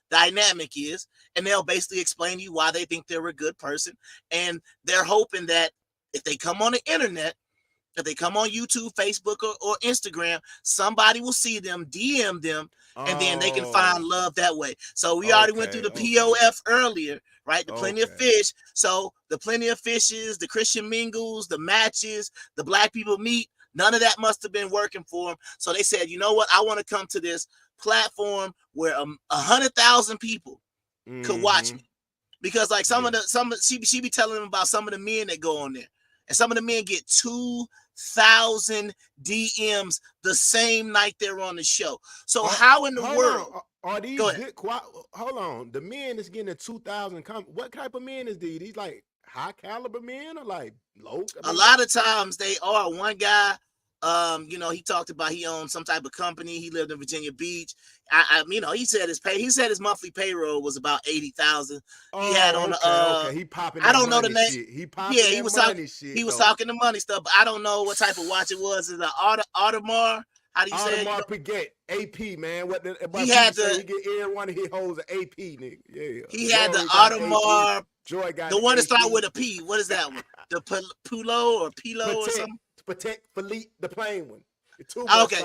dynamic is, and they'll basically explain to you why they think they're a good person, and they're hoping that if they come on the internet If they come on YouTube, Facebook, or Instagram, somebody will see them, DM them, and then they can find love that way. So we already went through the POF earlier, right? The Plenty of Fish. So the Plenty of Fishes, the Christian Mingles, the matches, the Black People Meet, none of that must have been working for them. So they said, you know what? I want to come to this platform where 100,000 people could watch me. Because like she be telling them about some of the men that go on there. And some of the men get 2,000 DMs the same night they're on the show. So how in the world are these good? Hold on, the men that's getting the 2,000. What type of men is these? These like high caliber men or like low? A lot of times they are. One guy, he talked about he owned some type of company. He lived in Virginia Beach. He said his monthly payroll was about 80,000. He had on he popping. I don't know the name. Shit. He popping. Yeah, he was talking. He was talking the money stuff, but I don't know what type of watch it was. Is it Audemars? How do you say it? Audemars Piguet, AP, man. He had he get everyone he holds an AP, nigga. Yeah. He had the Audemars. Joy got the one that started with a P. What is that one? The Pulo or Pilo or something? Protect Philippe, the plain one. Okay.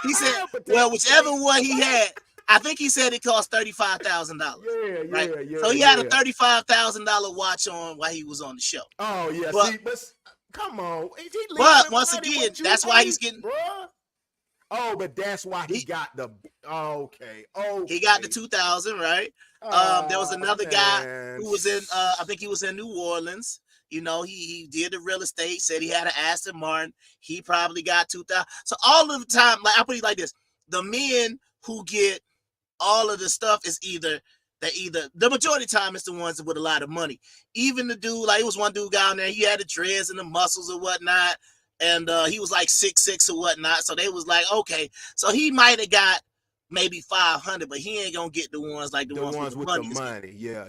He said, well, whichever one he had, I think he said it cost $35,000. Yeah. So he had a $35,000 watch on while he was on the show. Oh yeah, but come on. But once again, that's why he's getting. Bruh. Oh, but that's why he got the. Okay. He got the 2,000, right? There was another guy who was in. I think he was in New Orleans. He did the real estate, said he had an Aston Martin. He probably got 2,000. So all of the time, like I put it like this, the men who get all of the stuff is either the majority of the time it's the ones with a lot of money. Even the dude, like it was one dude down there, he had the dreads and the muscles or whatnot, and he was like 6'6" or whatnot. So they was like, okay, so he might have got maybe 500, but he ain't gonna get the ones like the ones with the money. Yeah.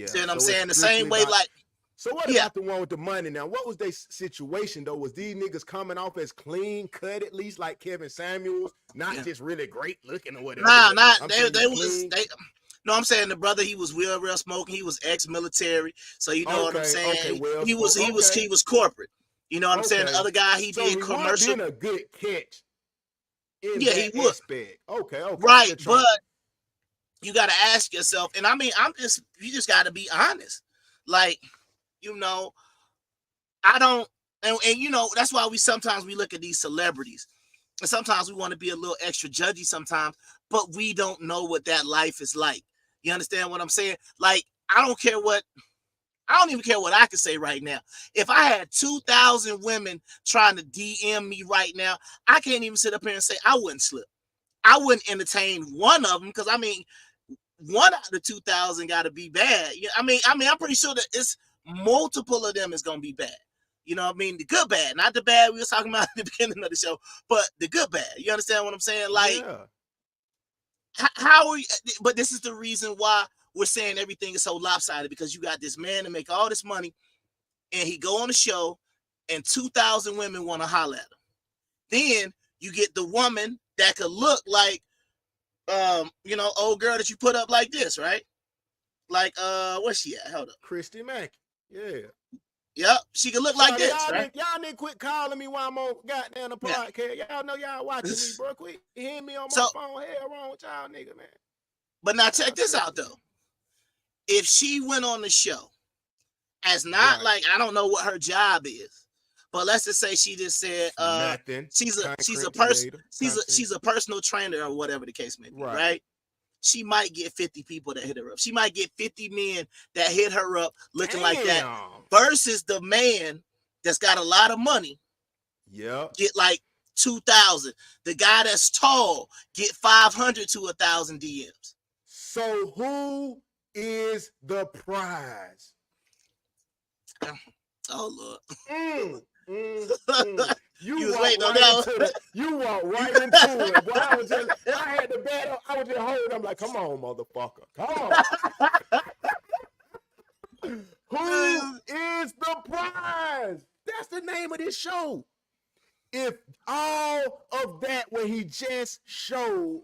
See what I'm saying? The same way, like. So what about the one with the money now? What was their situation though? Was these niggas coming off as clean cut at least like Kevin Samuels, not just really great looking or whatever? No, I'm saying the brother, he was real smoking. He was ex-military, so you know what I'm saying. Okay, he was corporate. You know what I'm saying. The other guy, he did commercial. Been a good catch. He would. Okay. Right, but you got to ask yourself, and I mean, you just got to be honest, like. I don't, and that's why sometimes we look at these celebrities, and sometimes we want to be a little extra judgy sometimes, but we don't know what that life is like. You understand what I'm saying? Like, I don't even care what I can say right now. If I had 2,000 women trying to DM me right now, I can't even sit up here and say I wouldn't slip. I wouldn't entertain one of them because one out of the 2,000 got to be bad. I'm pretty sure that it's multiple of them is gonna be bad. You know what I mean? The good bad, not the bad we were talking about at the beginning of the show, but the good bad. You understand what I'm saying? Like, how are you? But this is the reason why we're saying everything is so lopsided, because you got this man to make all this money, and he go on the show, and 2,000 women want to holler at him. Then you get the woman that could look like, old girl that you put up like this, right? Like, where's she at? Hold up. Cristina Mackey. Yeah. Yep. She could look like this, right? Y'all need to quit calling me while I'm on goddamn the podcast. Y'all know y'all watching me, bro. Quit hitting me on my phone. Hell wrong with y'all nigga, man. But now check this out, though. If she went on the show as not like, I don't know what her job is, but let's just say she just said she's a personal trainer or whatever the case may be, right? She might get 50 people that hit her up. She might get 50 men that hit her up looking like that, versus the man that's got a lot of money. Yeah. Get like 2,000. The guy that's tall get 500 to 1,000 DMs. So who is the prize? Oh Lord. You walk right into it. Boy, I had the battle. I was just holding. I'm like, come on, motherfucker. Come on. Who is the prize? That's the name of this show. If all of that what he just showed,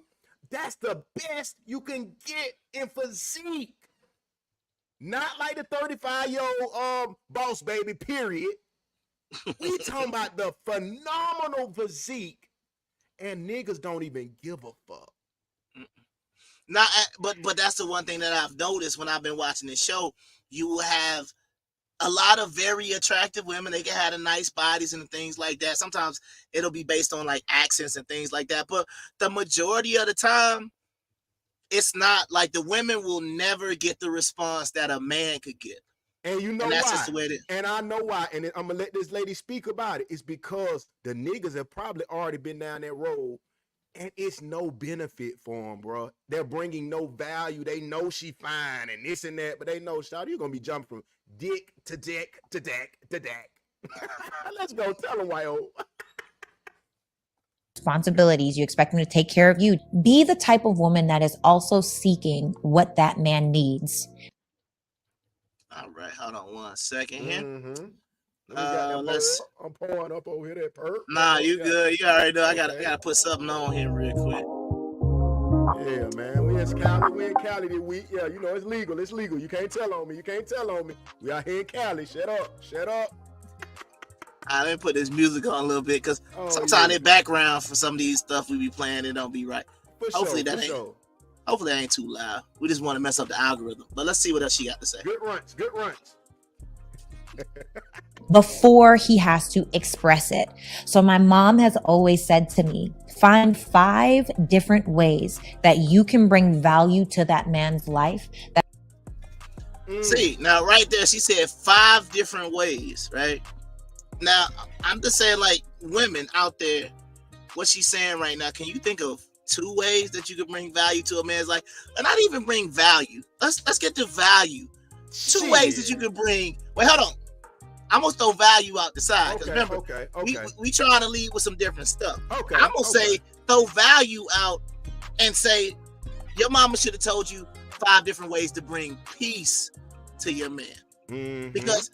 that's the best you can get in physique. Not like the 35-year-old boss baby, period. We talking about the phenomenal physique, and niggas don't even give a fuck. Not, but that's the one thing that I've noticed when I've been watching this show. You will have a lot of very attractive women. They can have the nice bodies and things like that. Sometimes it'll be based on like accents and things like that. But the majority of the time, it's not. Like, the women will never get the response that a man could get. And you know and that's why? Just the way it is. And I know why. And I'm gonna let this lady speak about it. It's because the niggas have probably already been down that road, and it's no benefit for them, bro. They're bringing no value. They know she fine and this and that, but they know, shout, you're gonna be jumping from dick to dick to dick to dick. Let's go. Tell them why. Responsibilities. You expect him to take care of you. Be the type of woman that is also seeking what that man needs. All right, hold on 1 second here. Let's. I'm pouring up over here that perp. Nah, you good? You already know. I gotta put something on here real quick. Yeah, man. We in Cali. We in Cali this week. Yeah, you know it's legal. It's legal. You can't tell on me. You can't tell on me. We out here in Cali. Shut up. Shut up. Let me put this music on a little bit, because sometimes the background for some of these stuff we be playing, it don't be right. Hopefully that ain't too loud. We just want to mess up the algorithm. But let's see what else she got to say. Good runs. Good runs. Before he has to express it. So my mom has always said to me, find 5 different ways that you can bring value to that man's life. See, now right there, she said 5 different ways, right? Now, I'm just saying, like, women out there, what she's saying right now, can you think of 2 ways that you could bring value to a man's life? And not even bring value. Let's get to value. 2 ways that you could bring. Wait, hold on. I'm gonna throw value out the side. Because remember, we trying to lead with some different stuff. I'm gonna say throw value out and say your mama should have told you 5 different ways to bring peace to your man. Because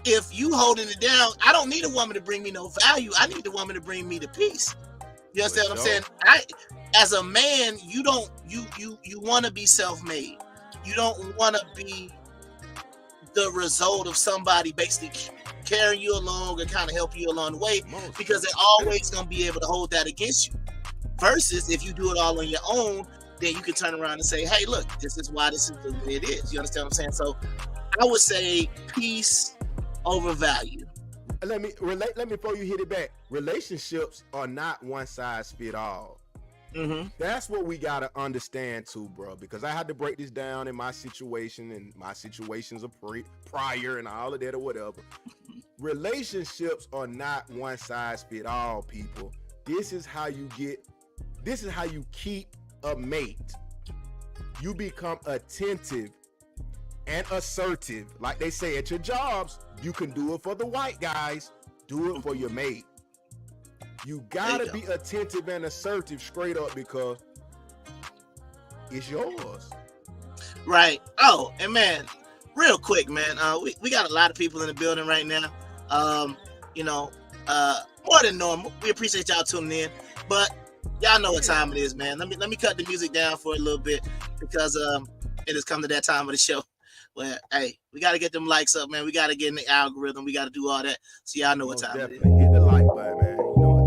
if you holding it down, I don't need a woman to bring me no value. I need the woman to bring me the peace. You understand what I'm saying? As a man, you want to be self-made. You don't want to be the result of somebody basically carrying you along and kind of help you along the way, because they're always going to be able to hold that against you. Versus if you do it all on your own, then you can turn around and say, hey, look, this is why this is the way it is. You understand what I'm saying? So I would say peace over value. Let me before you hit it back. Relationships are not one size fit all. That's what we gotta understand too, bro. Because I had to break this down in my situation and my situations of prior and all of that or whatever. Relationships are not one size fit all, people. This is how you keep a mate. You become attentive and assertive, like they say at your jobs. You can do it for the white guys. Do it for your mate. You gotta be attentive and assertive straight up, because it's yours. Right. Oh, and man, real quick, man, we got a lot of people in the building right now. More than normal. We appreciate y'all tuning in, but y'all know what time it is, man. Let me cut the music down for a little bit, because it has come to that time of the show where, hey, we got to get them likes up, man. We got to get in the algorithm. We got to do all that. So y'all know what time it is. Hit the like button, man. You know it.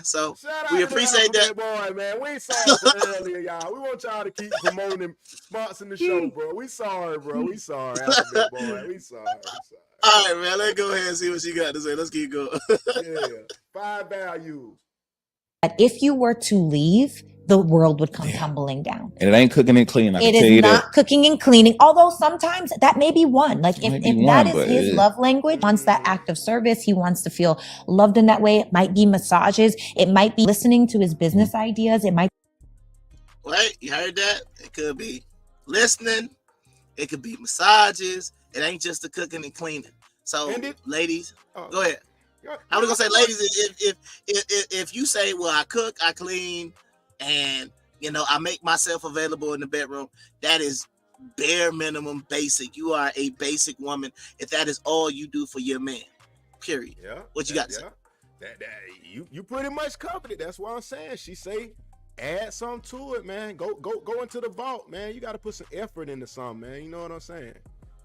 So Shout out we to appreciate the that. Alphabet Boy, man. We sorry for earlier, y'all. We want y'all to keep promoting, sponsoring the show, bro. We sorry, bro. We sorry, Alphabet Boy. We sorry. All right, man. Let's go ahead and see what she got to say. Let's keep going. Yeah. 5 values. That if you were to leave, the world would come tumbling down. And it ain't cooking and cleaning. I can It tell is you not that. cooking and cleaning, although sometimes that may be one. Like if that is his love language, wants that act of service, he wants to feel loved in that way. It might be massages. It might be listening to his business ideas. It might. Wait, you heard that? It could be listening. It could be massages. It ain't just the cooking and cleaning. So, ladies, go ahead. I was gonna say, ladies, if you say, well, I cook, I clean, and I make myself available in the bedroom, that is bare minimum basic. You are a basic woman if that is all you do for your man. Period. Yeah. What you got to say? That you pretty much covered it. That's what I'm saying. She say add something to it, man. Go into the vault, man. You got to put some effort into something, man. You know what I'm saying?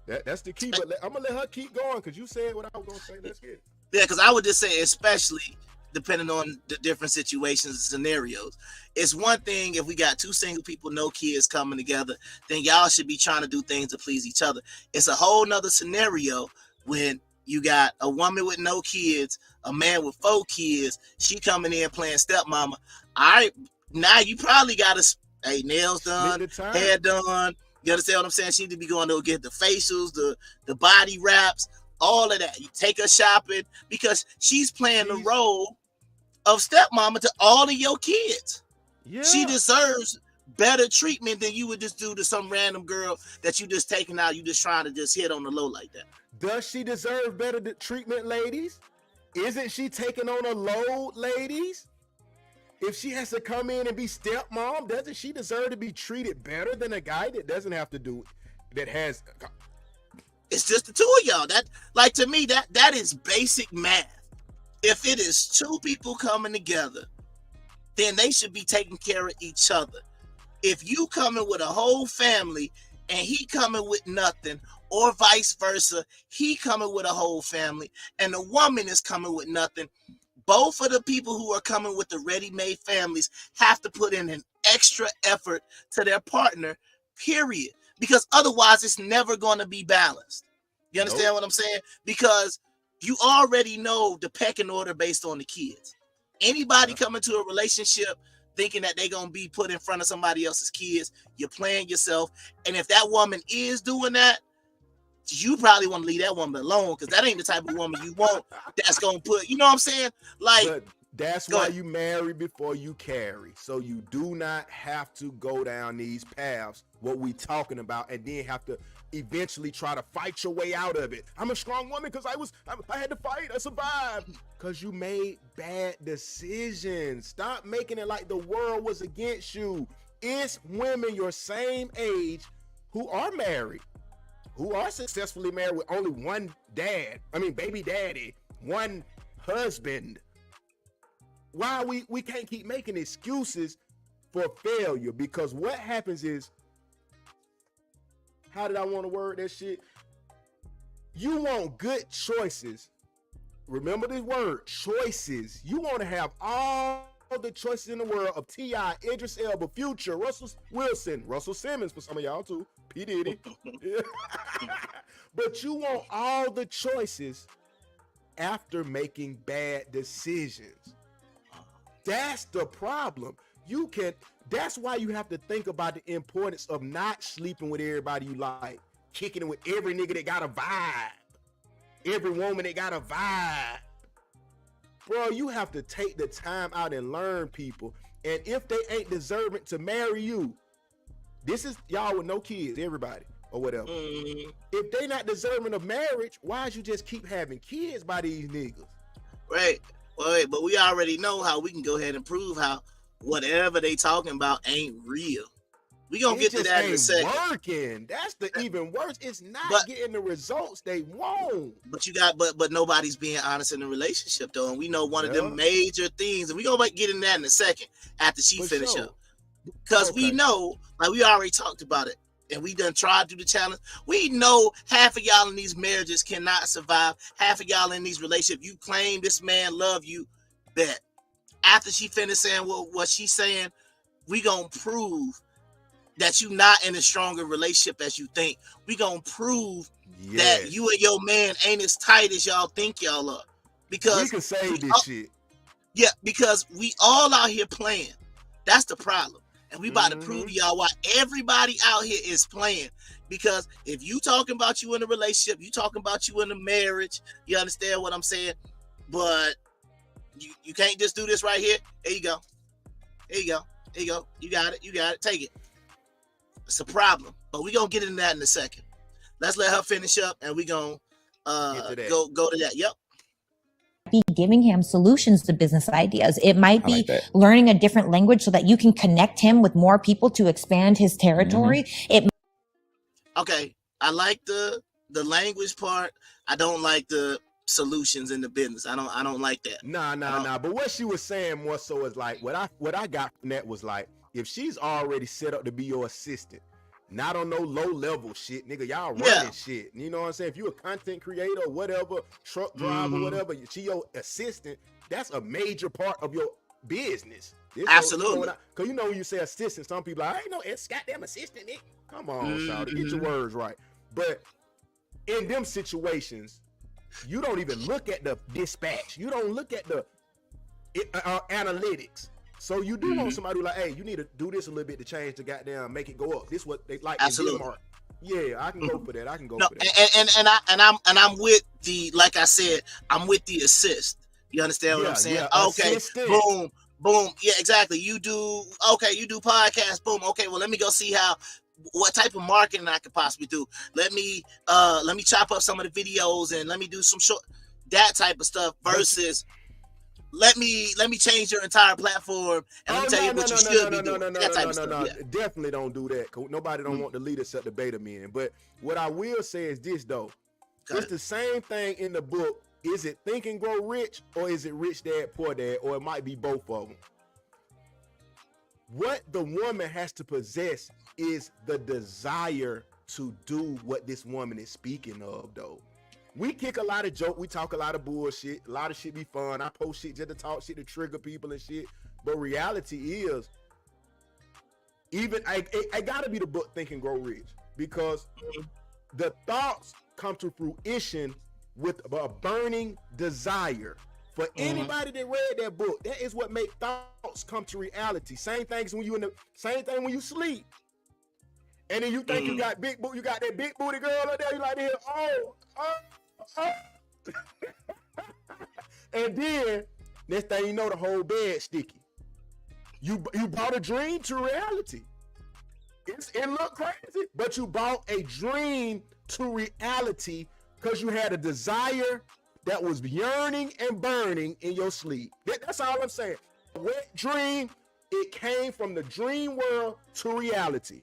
That's the key. But I'm gonna let her keep going because you said what I was gonna say. Let's get it. Yeah, because I would just say, especially depending on the different situations and scenarios. It's one thing if we got two single people, no kids coming together, then y'all should be trying to do things to please each other. It's a whole nother scenario when you got a woman with no kids, a man with 4 kids, she coming in playing stepmama. All right, now you probably got to, nails done, hair done. You understand what I'm saying? She need to be going to get the facials, the body wraps, all of that. You take her shopping because she's playing the role of stepmama to all of your kids. Yeah. She deserves better treatment than you would just do to some random girl that you just taking out. You just trying to just hit on the low like that. Does she deserve better treatment, ladies? Isn't she taking on a load, ladies? If she has to come in and be stepmom, doesn't she deserve to be treated better than a guy that doesn't have to do it? That has. It's just the two of y'all. That, like, to me, that is basic math. If it is 2 people coming together, then they should be taking care of each other. If you coming with a whole family and he coming with nothing, or vice versa, he coming with a whole family and the woman is coming with nothing, both of the people who are coming with the ready-made families have to put in an extra effort to their partner, period. Because otherwise it's never going to be balanced. You understand what I'm saying? Because you already know the pecking order based on the kids. Anybody coming to a relationship thinking that they're going to be put in front of somebody else's kids, you're playing yourself. And if that woman is doing that, you probably want to leave that woman alone because that ain't the type of woman you want that's going to put, you know what I'm saying? Like, but that's why you marry before you carry. So you do not have to go down these paths, what we talking about, and then have to eventually try to fight your way out of it. I'm a strong woman because I had to fight. I survived. Because you made bad decisions. Stop making it like the world was against you. It's women your same age who are married, who are successfully married with only one baby daddy, one husband. Why we can't keep making excuses for failure? Because what happens is, how did I want to word that shit? You want good choices. Remember this word, choices. You want to have all the choices in the world of T.I., Idris Elba, Future, Russell Wilson, Russell Simmons for some of y'all too, P. Diddy. But you want all the choices after making bad decisions. That's the problem. That's why you have to think about the importance of not sleeping with everybody you like, kicking it with every nigga that got a vibe, every woman that got a vibe. Bro, you have to take the time out and learn people. And if they ain't deserving to marry you, this is y'all with no kids, everybody, or whatever. If they not deserving of marriage, why you just keep having kids by these niggas? Right. Well, but we already know how we can go ahead and prove how whatever they talking about ain't real. We gonna get to that in a second. Working. That's the even worse. It's not getting the results they want. But nobody's being honest in the relationship though, and we know one of them major things, and we gonna get in that in a second after she finish up, because we know, like we already talked about it, and we done tried to do the challenge. We know half of y'all in these marriages cannot survive. Half of y'all in these relationships, you claim this man love you, bet. after she finished saying what she's saying, we gonna prove that you not in a stronger relationship as you think. We gonna prove that you and your man ain't as tight as y'all think y'all are. Because we can say this shit. Yeah, because we all out here playing. That's the problem. And we about to prove to y'all why everybody out here is playing. Because if you talking about you in a relationship, you talking about you in a marriage, you understand what I'm saying? But you can't just do this right here. There you go. There you go. There you go. You got it. You got it. Take it. It's a problem. But we're going to get into that in a second. Let's let her finish up and we're going to go to that. Yep. Be giving him solutions to business ideas. It might be learning a different language so that you can connect him with more people to expand his territory. Okay. I like the language part. I don't like the solutions in the business. I don't like that. Nah. But what she was saying more so is like what I got from that was like, if she's already set up to be your assistant, not on no low level shit, nigga, y'all running shit. You know what I'm saying? If you a content creator or whatever, truck driver, whatever, she your assistant, that's a major part of your business. Absolutely. Because you know when you say assistant, some people are like, I ain't no goddamn assistant, nigga. Come on, shawty, get your words right. But in them situations, you don't even look at the dispatch. You don't look at the analytics. So you do want somebody who like, hey, you need to do this a little bit to change the goddamn, make it go up. This what they like. Absolutely. Yeah, I can go for that. I can go for that. And I'm with the, like I said, I'm with the assist. You understand what I'm saying? Yeah, okay, assistant. boom. Yeah, exactly. You do podcasts. Boom. Okay, well, let me go see what type of marketing I could possibly do. Let me chop up some of the videos and let me do some short, that type of stuff versus let me change your entire platform and let me tell you what you should be doing. That type of stuff. Yeah. Definitely don't do that. Nobody don't want the leader set the beta men. But what I will say is this though. It's the same thing in the book. Is it Think and Grow Rich or is it Rich Dad Poor Dad, or it might be both of them? What the woman has to possess is the desire to do what this woman is speaking of though. We kick a lot of joke, we talk a lot of bullshit, a lot of shit be fun. I post shit just to talk shit to trigger people and shit. But reality is, even I gotta be the book Think and Grow Rich, because the thoughts come to fruition with a burning desire. For anybody that read that book, that is what makes thoughts come to reality. Same thing when you sleep. And then you think you got you got that big booty girl up there, you like to hear, and then next thing you know, the whole bed sticky. You brought a dream to reality. It looked crazy, but you brought a dream to reality because you had a desire that was yearning and burning in your sleep. That's all I'm saying. A wet dream, it came from the dream world to reality.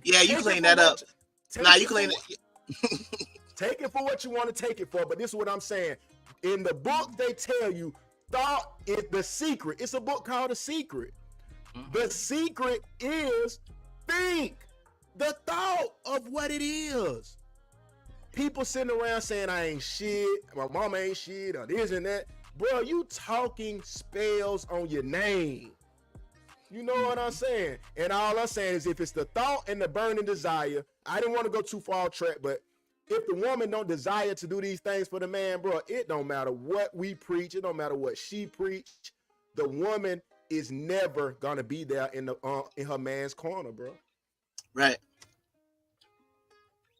You clean that up. You clean it. Take it for what you want to take it for, but this is what I'm saying. In the book, they tell you thought is the secret. It's a book called The Secret. The secret is think. The thought of what it is. People sitting around saying I ain't shit, my mama ain't shit, or this and that. Bro, you talking spells on your name. You know what I'm saying? And all I'm saying is if it's the thought and the burning desire, I didn't want to go too far off track, but if the woman don't desire to do these things for the man, bro, it don't matter what we preach. It don't matter what she preach. The woman is never gonna be there in her man's corner, bro. Right.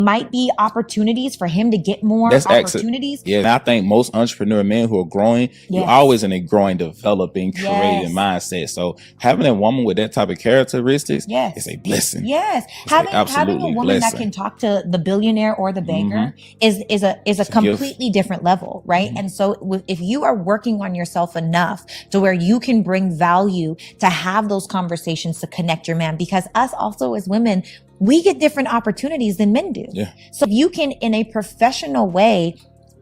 Might be opportunities for him to get more opportunities. Yeah, and I think most entrepreneur men who are growing, you're always in a growing, developing, creating mindset. So having a woman with that type of characteristics is a blessing. Yes, having a woman that can talk to the billionaire or the banker is a completely different level, right? And so if you are working on yourself enough to where you can bring value to have those conversations to connect your man, because us also as women, we get different opportunities than men do. Yeah. So you can, in a professional way,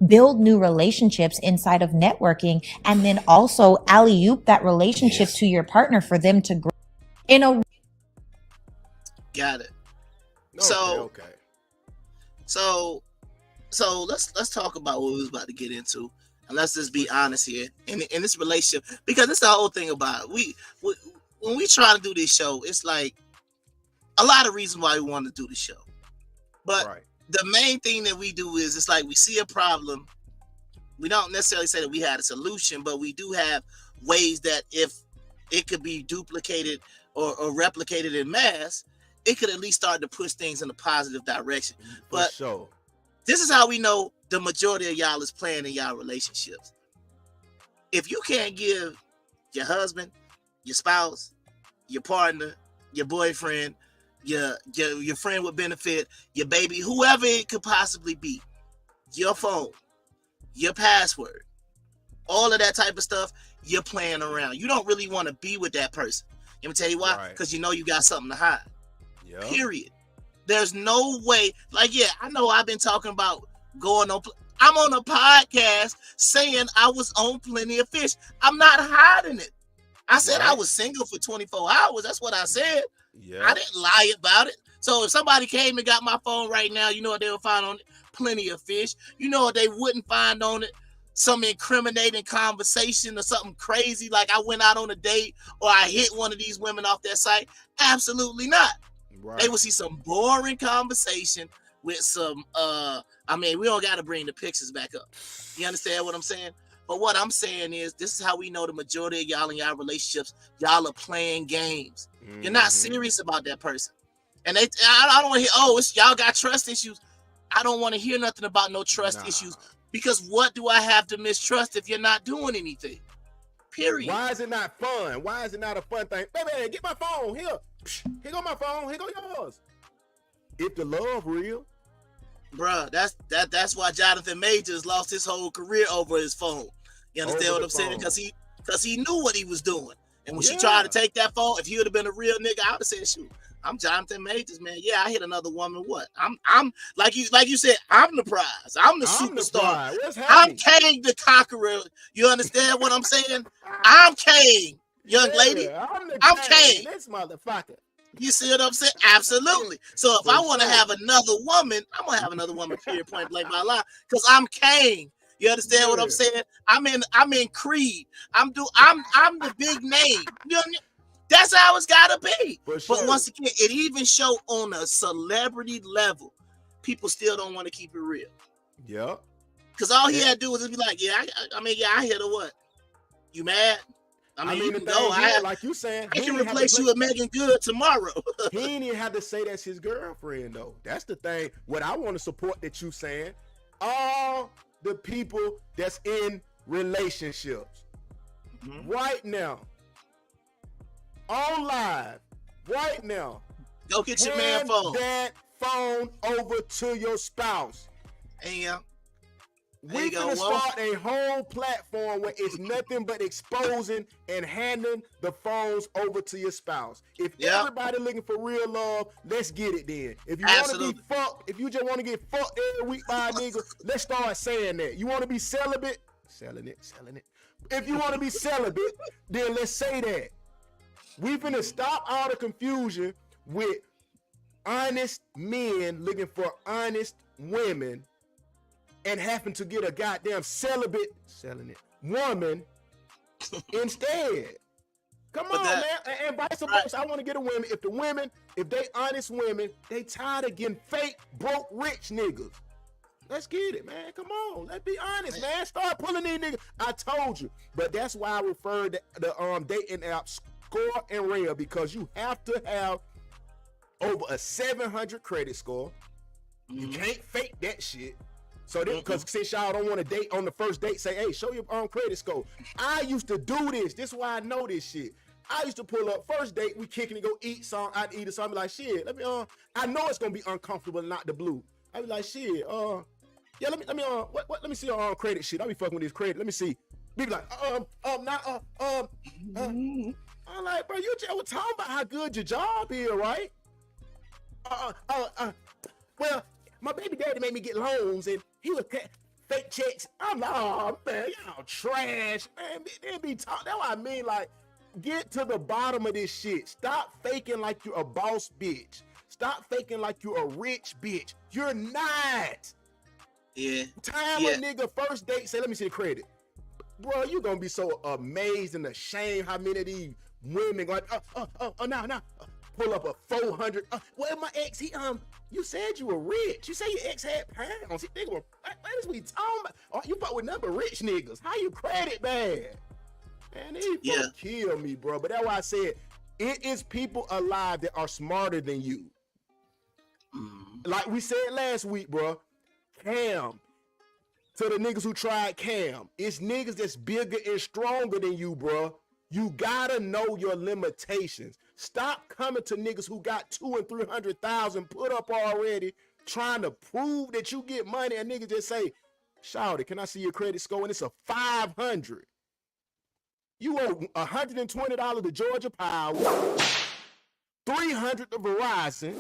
build new relationships inside of networking, and then also alley-oop that relationship to your partner for them to grow in a. Got it. So let's talk about what we was about to get into. And let's just be honest here in this relationship, because that's the whole thing about it. We when we try to do this show, it's like a lot of reasons why we want to do the show. But the main thing that we do is it's like we see a problem. We don't necessarily say that we had a solution, but we do have ways that if it could be duplicated or replicated in mass, it could at least start to push things in a positive direction. But this is how we know the majority of y'all is playing in y'all relationships. If you can't give your husband, your spouse, your partner, your boyfriend, your friend with benefit, your baby, whoever it could possibly be, your phone, your password, all of that type of stuff, you're playing around. You don't really want to be with that person. Let me tell you why. Because you know you got something to hide. Period. There's no way. Like, yeah, I know I've been talking about going on. I'm on a podcast saying I was on Plenty of Fish. I'm not hiding it. I said I was single for 24 hours. That's what I said. I didn't lie about it. So if somebody came and got my phone right now, you know what they would find on it? Plenty of Fish. You know what they wouldn't find on it? Some incriminating conversation or something crazy like I went out on a date or I hit one of these women off that site. Absolutely not. They will see some boring conversation with some I mean, we don't got to bring the pictures back up. You understand what I'm saying? But what I'm saying is this is how we know the majority of y'all in y'all relationships, y'all are playing games. You're not serious about that person. And I don't want to hear, it's y'all got trust issues. I don't want to hear nothing about no trust issues, because what do I have to mistrust if you're not doing anything? Period. Why is it not fun? Why is it not a fun thing? Baby, get my phone. Here go my phone. Here go yours. If the love real. Bruh, that's why Jonathan Majors lost his whole career over his phone. You understand what I'm saying? Because he knew what he was doing. And when she tried to take that phone, if he would have been a real nigga, I would have said, shoot, I'm Jonathan Majors, man. Yeah, I hit another woman. What? I'm like you said, I'm the prize. I'm the superstar. I'm Kane the Conqueror. You understand what I'm saying? I'm Kane, young lady. I'm Kane. This motherfucker. You see what I'm saying? Absolutely. So if I want to have another woman, I'm gonna have another woman. Period. Point blank. My line. Because I'm Kane. You understand what I'm saying? I'm in Creed. I'm the big name. You know, that's how it's gotta be. But once again, it even show on a celebrity level, people still don't want to keep it real. Yeah. Because all he had to do was just be like, I hit her. What? You mad? I mean, you can go. Like you saying, I can replace you with Megan Good tomorrow. He ain't even have to say that's his girlfriend though. That's the thing. What I want to support that you saying, all the people that's in relationships right now, on live, right now, go get your man phone. That phone over to your spouse. And we gonna start a whole platform where it's nothing but exposing and handing the phones over to your spouse. If everybody looking for real love, let's get it then. If you want to be fucked, if you just want to get fucked every week by a nigga, let's start saying that. You want to be celibate? Selling it. If you want to be celibate, then let's say that. We finna stop all the confusion with honest men looking for honest women and happen to get a goddamn celibate woman instead. Come on, man. And vice versa. I want to get a woman. If they honest women, they tired of getting fake, broke, rich niggas. Let's get it, man. Come on. Let's be honest, man. Start pulling these niggas. I told you. But that's why I referred to the dating app Score and Rail, because you have to have over a 700 credit score. You can't fake that shit. So because since y'all don't want to date on the first date, say, hey, show your own credit score. I used to do this. This is why I know this shit. I used to pull up first date, we kicking and go eat some. I'd eat something like shit. Let me I know it's gonna be uncomfortable, not the blue. I'd be like, shit, let me see your credit shit. I'll be fucking with this credit. Let me see. Be like, I'm like, bro, you just was talking about how good your job is, right? Well, my baby daddy made me get loans and he would fake checks. I'm like, oh man, y'all trash, man. They be talking. That's what I mean. Like, get to the bottom of this shit. Stop faking like you're a boss bitch. Stop faking like you're a rich bitch. You're not. Yeah. Time a nigga first date, say, let me see the credit. bro, you gonna be so amazed and ashamed how many of these women going, now, pull up a 400. Well, my ex, you said you were rich. You say your ex had pounds. He think, what is we talking about? Oh, you fuck with number rich niggas. How you credit bad? Man, these folks kill me, bro. But that's why I said, it is people alive that are smarter than you. Like we said last week, bro, Cam, to the niggas who tried Cam, it's niggas that's bigger and stronger than you, bro. You gotta know your limitations. Stop coming to niggas who got 200,000 and 300,000 put up already, trying to prove that you get money, and niggas just say, "Shawty, can I see your credit score?" And it's a 500. You owe $120 to Georgia Power, $300 to Verizon,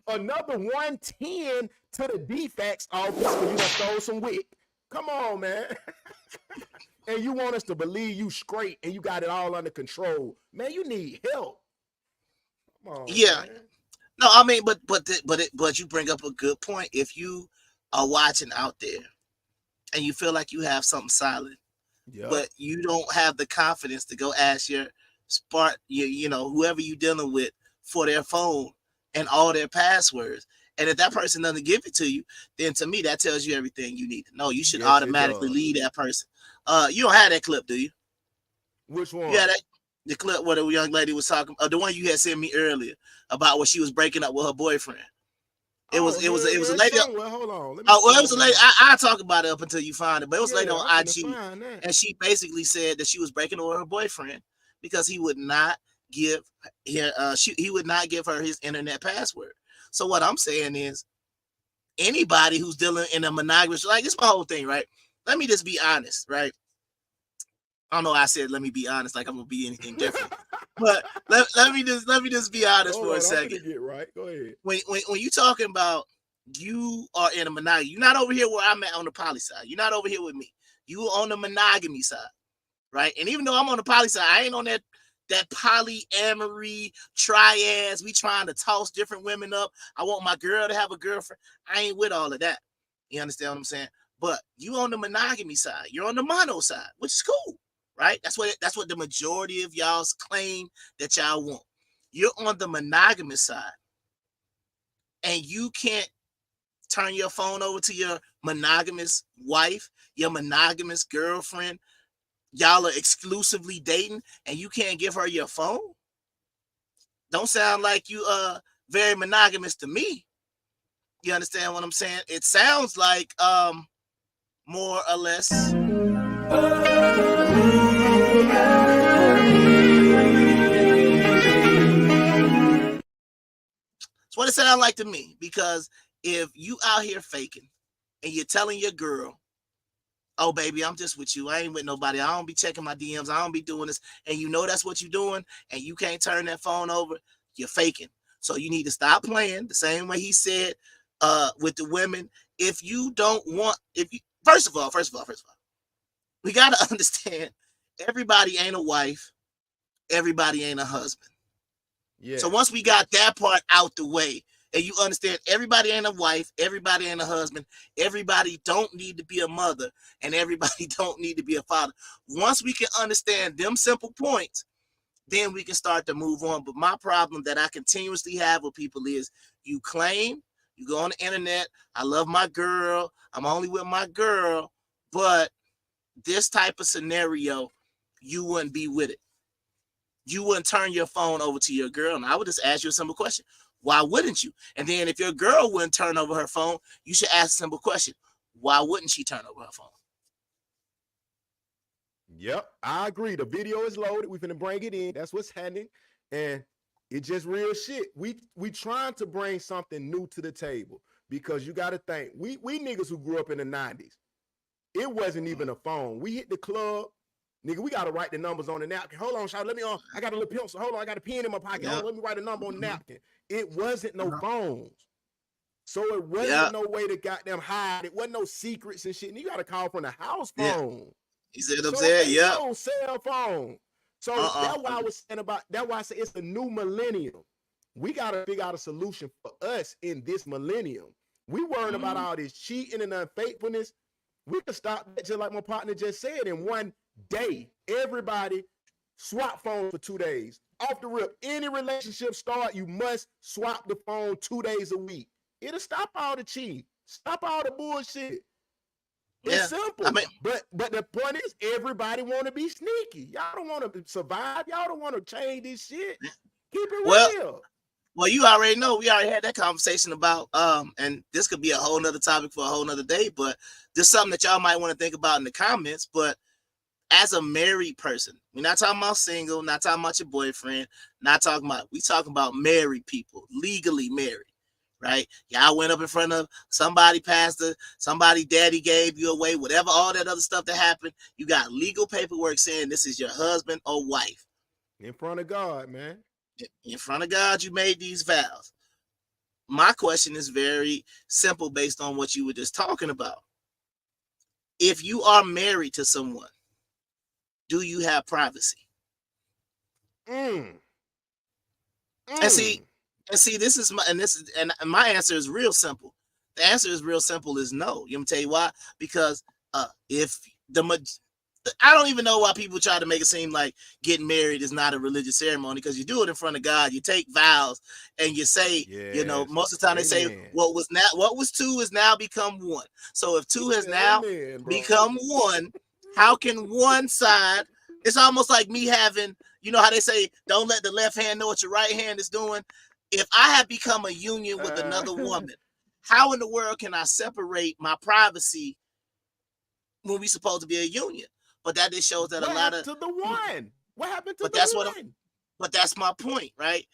another $110 to the defects office because you done stole some wick. Come on, man. And you want us to believe you straight and you got it all under control. Man, you need help. Come on, man. No, I mean, but you bring up a good point. If you are watching out there and you feel like you have something solid, but you don't have the confidence to go ask your whoever you dealing with for their phone and all their passwords. And if that person doesn't give it to you, then to me, that tells you everything you need to know. You should automatically leave that person. You don't have that clip, do you? Which one? Yeah, the clip where the young lady was talking, the one you had sent me earlier about when she was breaking up with her boyfriend. It was a lady. Well, hold on. It was a lady. I'll talk about it up until you find it. But it was a lady on IG, and she basically said that she was breaking up with her boyfriend because he would not give her his internet password. So what I'm saying is, anybody who's dealing in a monogamous, like, this is my whole thing, right? Let me just be honest, right? I don't know. I said let me be honest, like I'm gonna be anything different. But let me just be honest for a second. Get right. Go ahead. When you talking about you are in a monogamy, you're not over here where I'm at on the poly side. You're not over here with me. You on the monogamy side, right? And even though I'm on the poly side, I ain't on that polyamory triads. We trying to toss different women up. I want my girl to have a girlfriend. I ain't with all of that. You understand what I'm saying? But you on the monogamy side. You're on the mono side, which is cool, right? That's what the majority of y'all's claim that y'all want. You're on the monogamous side, and you can't turn your phone over to your monogamous wife, your monogamous girlfriend. Y'all are exclusively dating, and you can't give her your phone. Don't sound like you very monogamous to me. You understand what I'm saying? It sounds like more or less. That's what it sounds like to me, because if you out here faking and you're telling your girl, "Oh, baby, I'm just with you. I ain't with nobody. I don't be checking my DMs. I don't be doing this," and you know that's what you're doing, and you can't turn that phone over, you're faking. So you need to stop playing the same way he said with the women. If you don't want, first of all, we got to understand, everybody ain't a wife. Everybody ain't a husband. Yeah. So once we got that part out the way, and you understand everybody ain't a wife, everybody ain't a husband, everybody don't need to be a mother, and everybody don't need to be a father. Once we can understand them simple points, then we can start to move on. But my problem that I continuously have with people is, you claim, you go on the internet, I love my girl, I'm only with my girl, but this type of scenario, you wouldn't be with it. You wouldn't turn your phone over to your girl. And I would just ask you a simple question. Why wouldn't you? And then if your girl wouldn't turn over her phone, you should ask a simple question. Why wouldn't she turn over her phone? Yep, I agree. The video is loaded. We're finna bring it in. That's what's happening. And it's just real shit. We trying to bring something new to the table, because you got to think, we niggas who grew up in the 90s, it wasn't even a phone. We hit the club, nigga, we got to write the numbers on the napkin. Hold on, shout, let me on. I got a little pencil. Hold on, I got a pen in my pocket. Hold on, let me write a number on the napkin. It wasn't no phones. So it wasn't no way to goddamn hide. It wasn't no secrets and shit. And you got to call from the house phone. You see what I'm saying? Yeah. No cell phone. So that's why I was saying about, that's why I say it's a new millennium. We got to figure out a solution for us in this millennium. We worrying about all this cheating and unfaithfulness. We can stop that just like my partner just said. In one day, everybody swap phones for 2 days. Off the rip, any relationship start, you must swap the phone 2 days a week. It'll stop all the cheating. Stop all the bullshit. It's simple. I mean, but the point is, everybody want to be sneaky. Y'all don't want to survive. Y'all don't want to change this shit. Keep it real. Well, you already know. We already had that conversation about, and this could be a whole nother topic for a whole nother day, but this is something that y'all might want to think about in the comments. But as a married person, we're not talking about single, not talking about your boyfriend, we talking about married people, legally married, right? Y'all went up in front of somebody, pastor, somebody, daddy gave you away, whatever, all that other stuff that happened. You got legal paperwork saying this is your husband or wife. In front of God, man. In front of God, you made these vows. My question is very simple based on what you were just talking about. If you are married to someone, do you have privacy? And see, this is my answer is real simple. The answer is real simple is no. You want me to tell you why? Because I don't even know why people try to make it seem like getting married is not a religious ceremony, because you do it in front of God. You take vows and you say, most of the time they say what was two is now become one. So if two has now become one, how can one side? It's almost like me having, you know how they say, don't let the left hand know what your right hand is doing. If I have become a union with another woman, how in the world can I separate my privacy when we supposed to be a union? But that just shows that what a lot of to the one. What happened to but the that's one? But that's my point, right?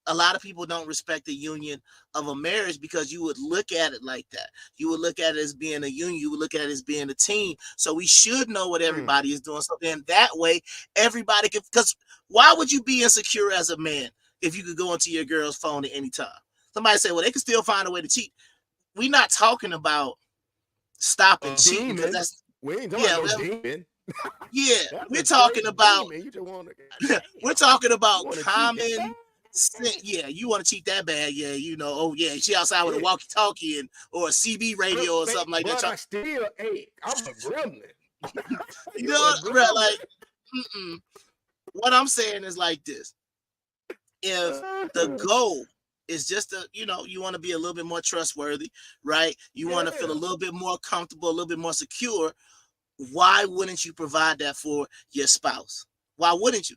A lot of people don't respect the union of a marriage because you would look at it like that. You would look at it as being a union. You would look at it as being a team. So we should know what everybody is doing. So then that way, everybody can, because why would you be insecure as a man if you could go into your girl's phone at any time? Somebody say, well, they can still find a way to cheat. We're not talking about stopping cheating, because that's we ain't talking about no demon. Yeah, we're talking about we're talking about common sense. Yeah, you want to cheat that bad? Yeah, she outside with a walkie-talkie or a CB radio or something like that. I still ain't. I'm a gremlin. What I'm saying is like this: if the goal is just you want to be a little bit more trustworthy, right? You want to feel a little bit more comfortable, a little bit more secure. Why wouldn't you provide that for your spouse? Why wouldn't you?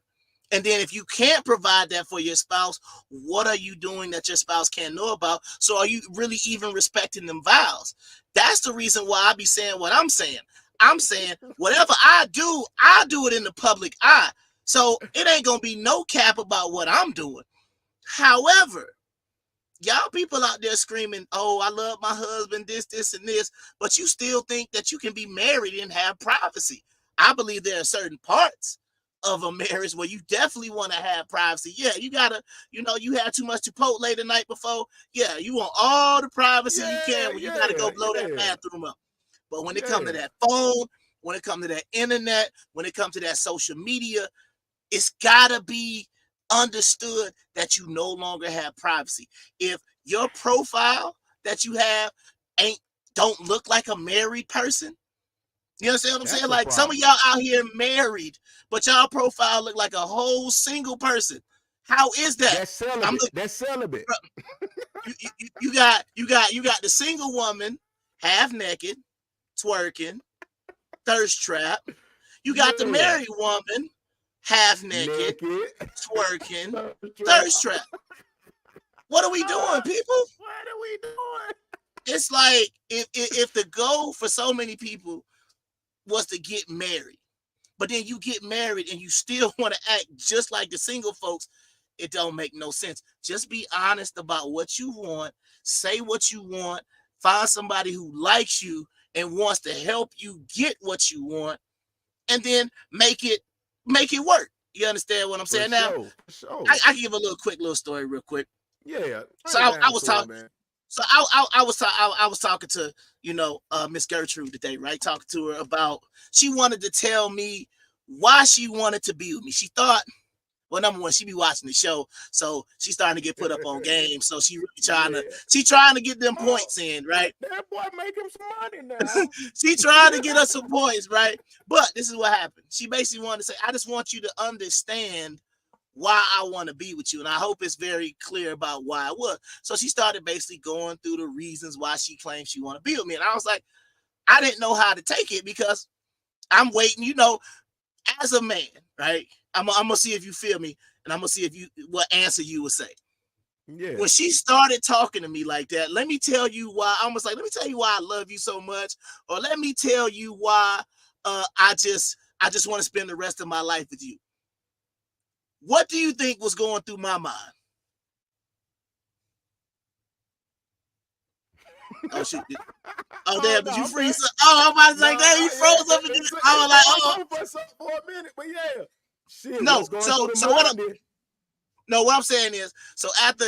And then if you can't provide that for your spouse, what are you doing that your spouse can't know about? So are you really even respecting them vows? That's the reason why I be saying what I'm saying. I'm saying whatever I do it in the public eye. So it ain't going to be no cap about what I'm doing. However, y'all people out there screaming, oh, I love my husband, this, and this, but you still think that you can be married and have privacy. I believe there are certain parts of a marriage where you definitely want to have privacy. Yeah, you gotta, you had too much Chipotle the night before. Yeah, you want all the privacy you can when you gotta go blow that bathroom up. But when it comes to that phone, when it comes to that internet, when it comes to that social media, it's gotta be understood that you no longer have privacy. If your profile that you have don't look like a married person, you understand what I'm saying? Like some of y'all out here married, but y'all profile look like a whole single person. How is that? That's celibate. You got the single woman half naked, twerking, thirst trap. You got the married woman half naked, twerking, thirst trap. What are we doing, people? What are we doing? It's like if the goal for so many people was to get married, but then you get married and you still want to act just like the single folks, it don't make no sense. Just be honest about what you want, say what you want, find somebody who likes you and wants to help you get what you want, and then make it work. You understand what I'm saying? Now, I can give a quick story real quick. Yeah. So I was talking. So I was talking to Miss Gertrude today, right? Talking to her about, she wanted to tell me why she wanted to be with me. She thought, Well, number one, she be watching the show, so she's starting to get put up on game. So she really trying to get them points in, right? That boy make him some money now. She trying to get us some points, right? But this is what happened. She basically wanted to say, I just want you to understand why I want to be with you. And I hope it's very clear about why I was. So she started basically going through the reasons why she claims she want to be with me. And I was like, I didn't know how to take it because I'm waiting, you know, as a man, right? I'm gonna see if you feel me, and I'm gonna see if you what answer you would say. Yeah. When she started talking to me like that, let me tell you why. I was like, let me tell you why I love you so much, or let me tell you why I just want to spend the rest of my life with you. What do you think was going through my mind? Oh shit! Oh damn! Did you freeze? Oh, I'm about to say, damn, you froze up again. I was like, oh, for a minute, but yeah. Shit, no, what I'm saying is, so after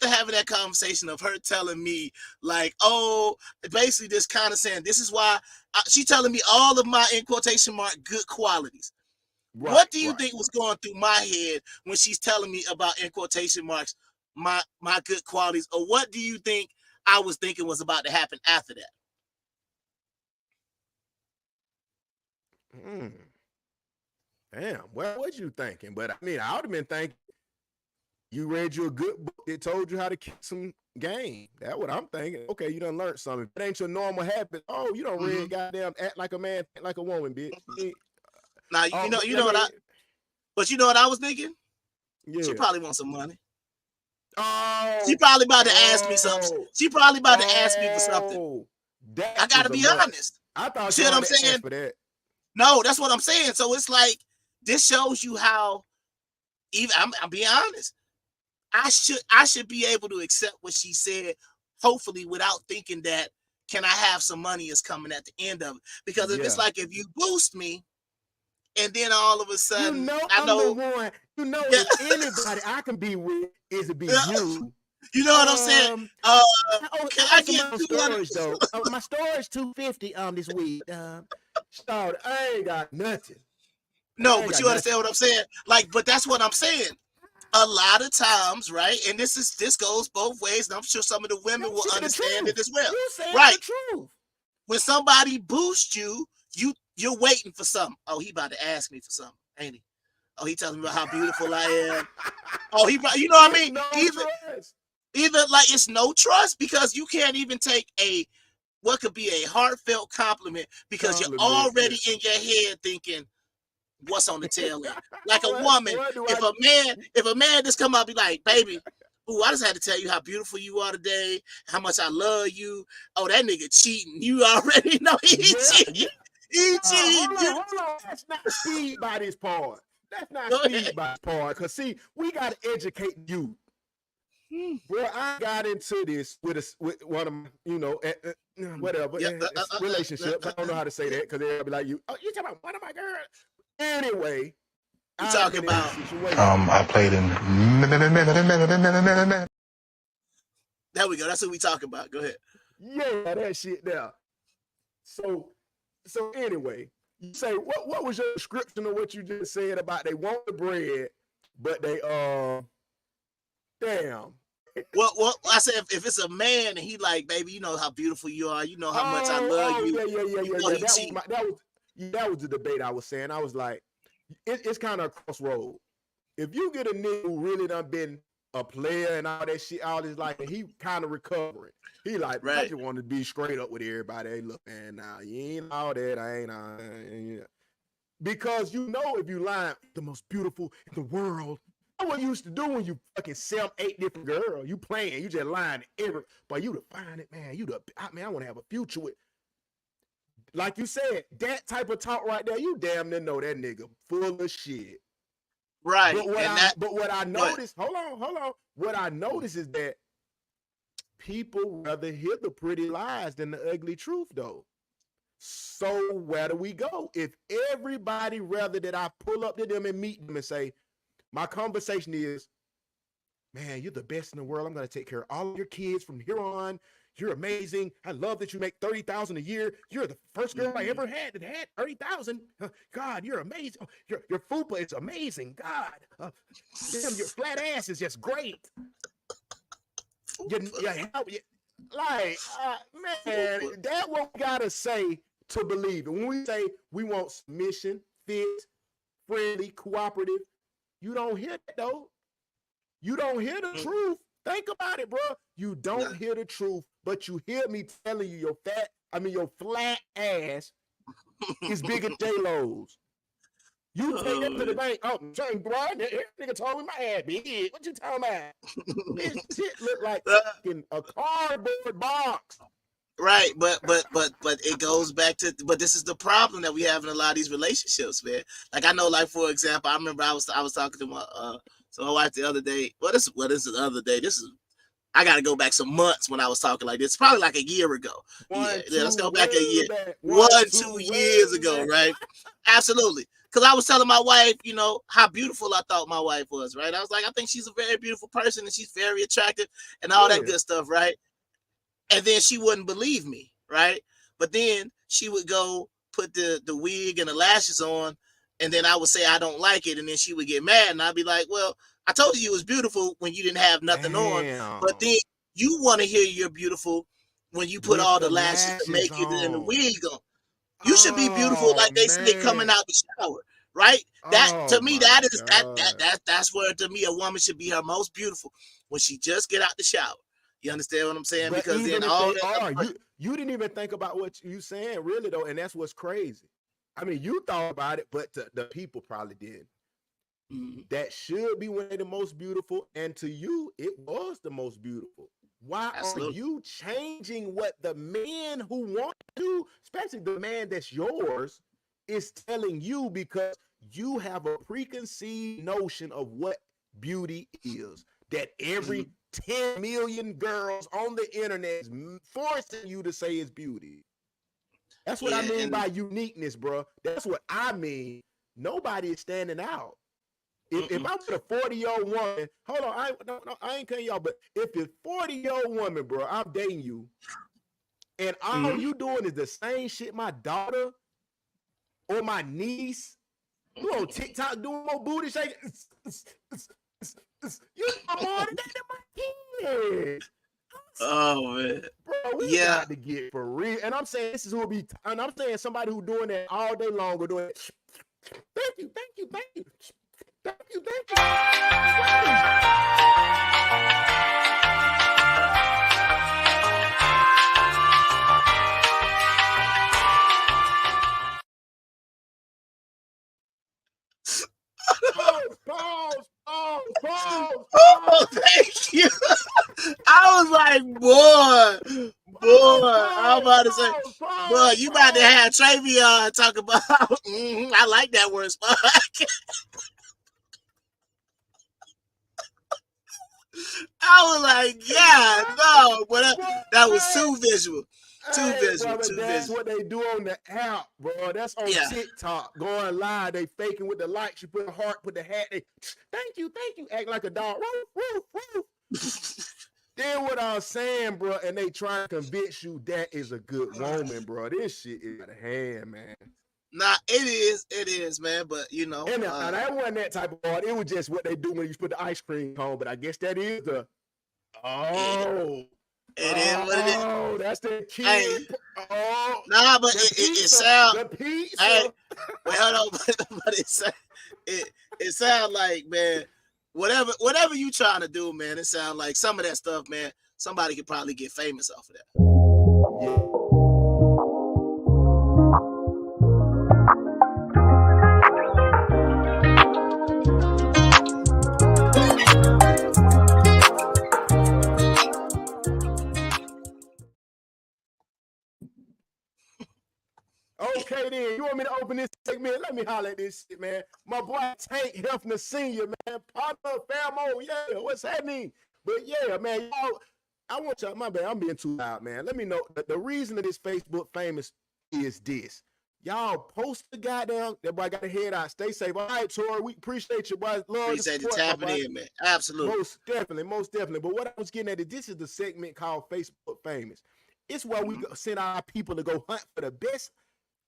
having that conversation of her telling me like, oh, basically this kind of saying, this is why she telling me all of my, in quotation mark, good qualities. Right, what do you think was going through my head when she's telling me about, in quotation marks, my good qualities, or what do you think I was thinking was about to happen after that? Damn, what was you thinking? But I mean, I would have been thinking you read you a good book that told you how to keep some game. That's what I'm thinking. Okay, you done learned something. If it ain't your normal habit, oh, you don't read goddamn act like a man, act like a woman, bitch. Now you know what I was thinking? Yeah. She probably wants some money. Oh, she probably about to ask me something. She probably about to ask me for something. I gotta be honest. I thought see what I'm saying? For that. No, that's what I'm saying. So it's like, this shows you how, even I'm being honest. I should be able to accept what she said, hopefully without thinking that, can I have some money is coming at the end of it? Because if it's like, if you boost me, and then all of a sudden, I'm the one. If anybody I can be with is to be you. You know what I'm saying? Can I get storage though? My storage $250 this week. Sorry, I ain't got nothing. No, but you understand what I'm saying? Like, but that's what I'm saying. A lot of times, right? And this goes both ways, and I'm sure some of the women will understand it as well. Right? When somebody boosts you, you're waiting for something. Oh, he about to ask me for something, ain't he? Oh, he telling me about how beautiful I am. Oh, you know what I mean? Either like, it's no trust, because you can't even take what could be a heartfelt compliment, because you're already in your head thinking, what's on the tail end? Like a woman, if a man just come up and be like, baby, ooh, I just had to tell you how beautiful you are today, how much I love you. Oh, that nigga cheating. You already know he's cheating. He cheating. Hold on. That's not speed by this part. That's not speed by this part. Because see, we got to educate you. Bro, I got into this with one of my, whatever, relationships. I don't know how to say that, because they'll be like, you talking about one of my girls. Anyway, you talking about? I played in. There we go. That's what we talking about. Go ahead. Yeah, that shit there. So anyway, you say what was your description of what you just said about they want the bread, but they damn. Well, I said if it's a man and he like, baby, you know how beautiful you are, you know how much I love you. Yeah. That was the debate I was saying. I was like, it's kind of a crossroad. If you get a nigga who really done been a player and all that shit, all his life, and he kind of recovering, he like, I just want to be straight up with everybody. Hey, look, man, nah, you ain't all that. I ain't. Because you know, if you lying, the most beautiful in the world. That's what you used to do when you fucking 7-8 different girls. You playing, you just lying to but you to find it, man. I want to have a future with. Like you said, that type of talk right there, you damn near know that nigga full of shit. Right. But what I noticed, hold on. What I noticed is that people rather hear the pretty lies than the ugly truth, though. So where do we go? If everybody rather that I pull up to them and meet them and say, my conversation is, man, you're the best in the world. I'm going to take care of all of your kids from here on. you're amazing. I love that you make $30,000 a year. You're the first girl I ever had that had 30,000. God, you're amazing. Oh, your food plate is amazing. God, damn, your flat ass is just great. Man, that's what we gotta say to believe it. When we say we want submission, fit, friendly, cooperative, you don't hear that though. You don't hear the truth. Think about it, bro. You don't hear the truth, but you hear me telling you your flat ass is bigger than J-Lo's. You take that to the bank. Oh, bro, nigga told me my ass big. What you talking about? This shit look like a cardboard box. Right, but it goes back to, but this is the problem that we have in a lot of these relationships, man. Like I know, like for example, I remember I was talking to my wife the other day. This is the other day. I got to go back some months when I was talking like this. Probably like a year ago. Let's go back a year. 2 years ago, right? Absolutely. Because I was telling my wife, you know, how beautiful I thought my wife was, right? I was like, I think she's a very beautiful person and she's very attractive and all that good stuff, right? And then she wouldn't believe me, right? But then she would go put the wig and the lashes on, and then I would say I don't like it, and then she would get mad, and I'd be like, well, I told you it was beautiful when you didn't have nothing on, but then you want to hear you're beautiful when you put all the lashes, the makeup, and the wig on. You should be beautiful like they say coming out the shower, right? That to me, that's where to me a woman should be her most beautiful when she just get out the shower. You understand what I'm saying? But because then you didn't even think about what you saying, really though, and that's what's crazy. I mean, you thought about it, but the people probably did. That should be one of the most beautiful, and to you, it was the most beautiful. Why are you changing what the man who want to, especially the man that's yours, is telling you because you have a preconceived notion of what beauty is? That every 10 million girls on the internet is forcing you to say is beauty. That's what I mean by uniqueness, bro. That's what I mean. Nobody is standing out. If I'm with a 40-year-old woman, hold on, I ain't cutting y'all, but if it's 40-year-old woman, bro, I'm dating you, and all you doing is the same shit my daughter or my niece, you on TikTok doing more booty shaking, you know more than that in my kids. Oh man, bro, we got to get for real. And I'm saying this is who will be, and I'm saying somebody who doing that all day long or doing it. Thank you. Pause. Oh, thank you. I was like, boy, I'm about to say, boy, you about to have Travion talk about. I like that word, Spot. I was like, yeah, no, but that was too visual. That's what they do on the app, bro. That's on TikTok. Going live, they faking with the likes. You put a heart, put the hat. They, thank you. Act like a dog. Then what I'm saying, bro, and they try to convince you that is a good woman, bro. This shit is out of hand, man. Nah, it is, man. But you know, and that wasn't that type of art. It was just what they do when you put the ice cream on. But I guess that is the It is what it is. Oh, that's the key. Hey, nah, but it sounds. Hey, wait, hold on, but it sounds like, man, whatever you trying to do, man. It sounds like some of that stuff, man. Somebody could probably get famous off of that. Yeah. Okay, then. You want me to open this segment? Let me holler at this shit, man. My boy Tank Hefner Sr., man. Partner, famo, yeah. What's happening? But yeah, man, y'all, I want y'all, my bad, I'm being too loud, man. Let me know. The reason of this Facebook famous is this. Y'all post the goddamn. That boy got a head out. Stay safe. All right, Tori. We appreciate you, boy. Love Appreciate the support, you tapping in, man. Absolutely. Most definitely. But what I was getting at is this is the segment called Facebook Famous. It's where we send our people to go hunt for the best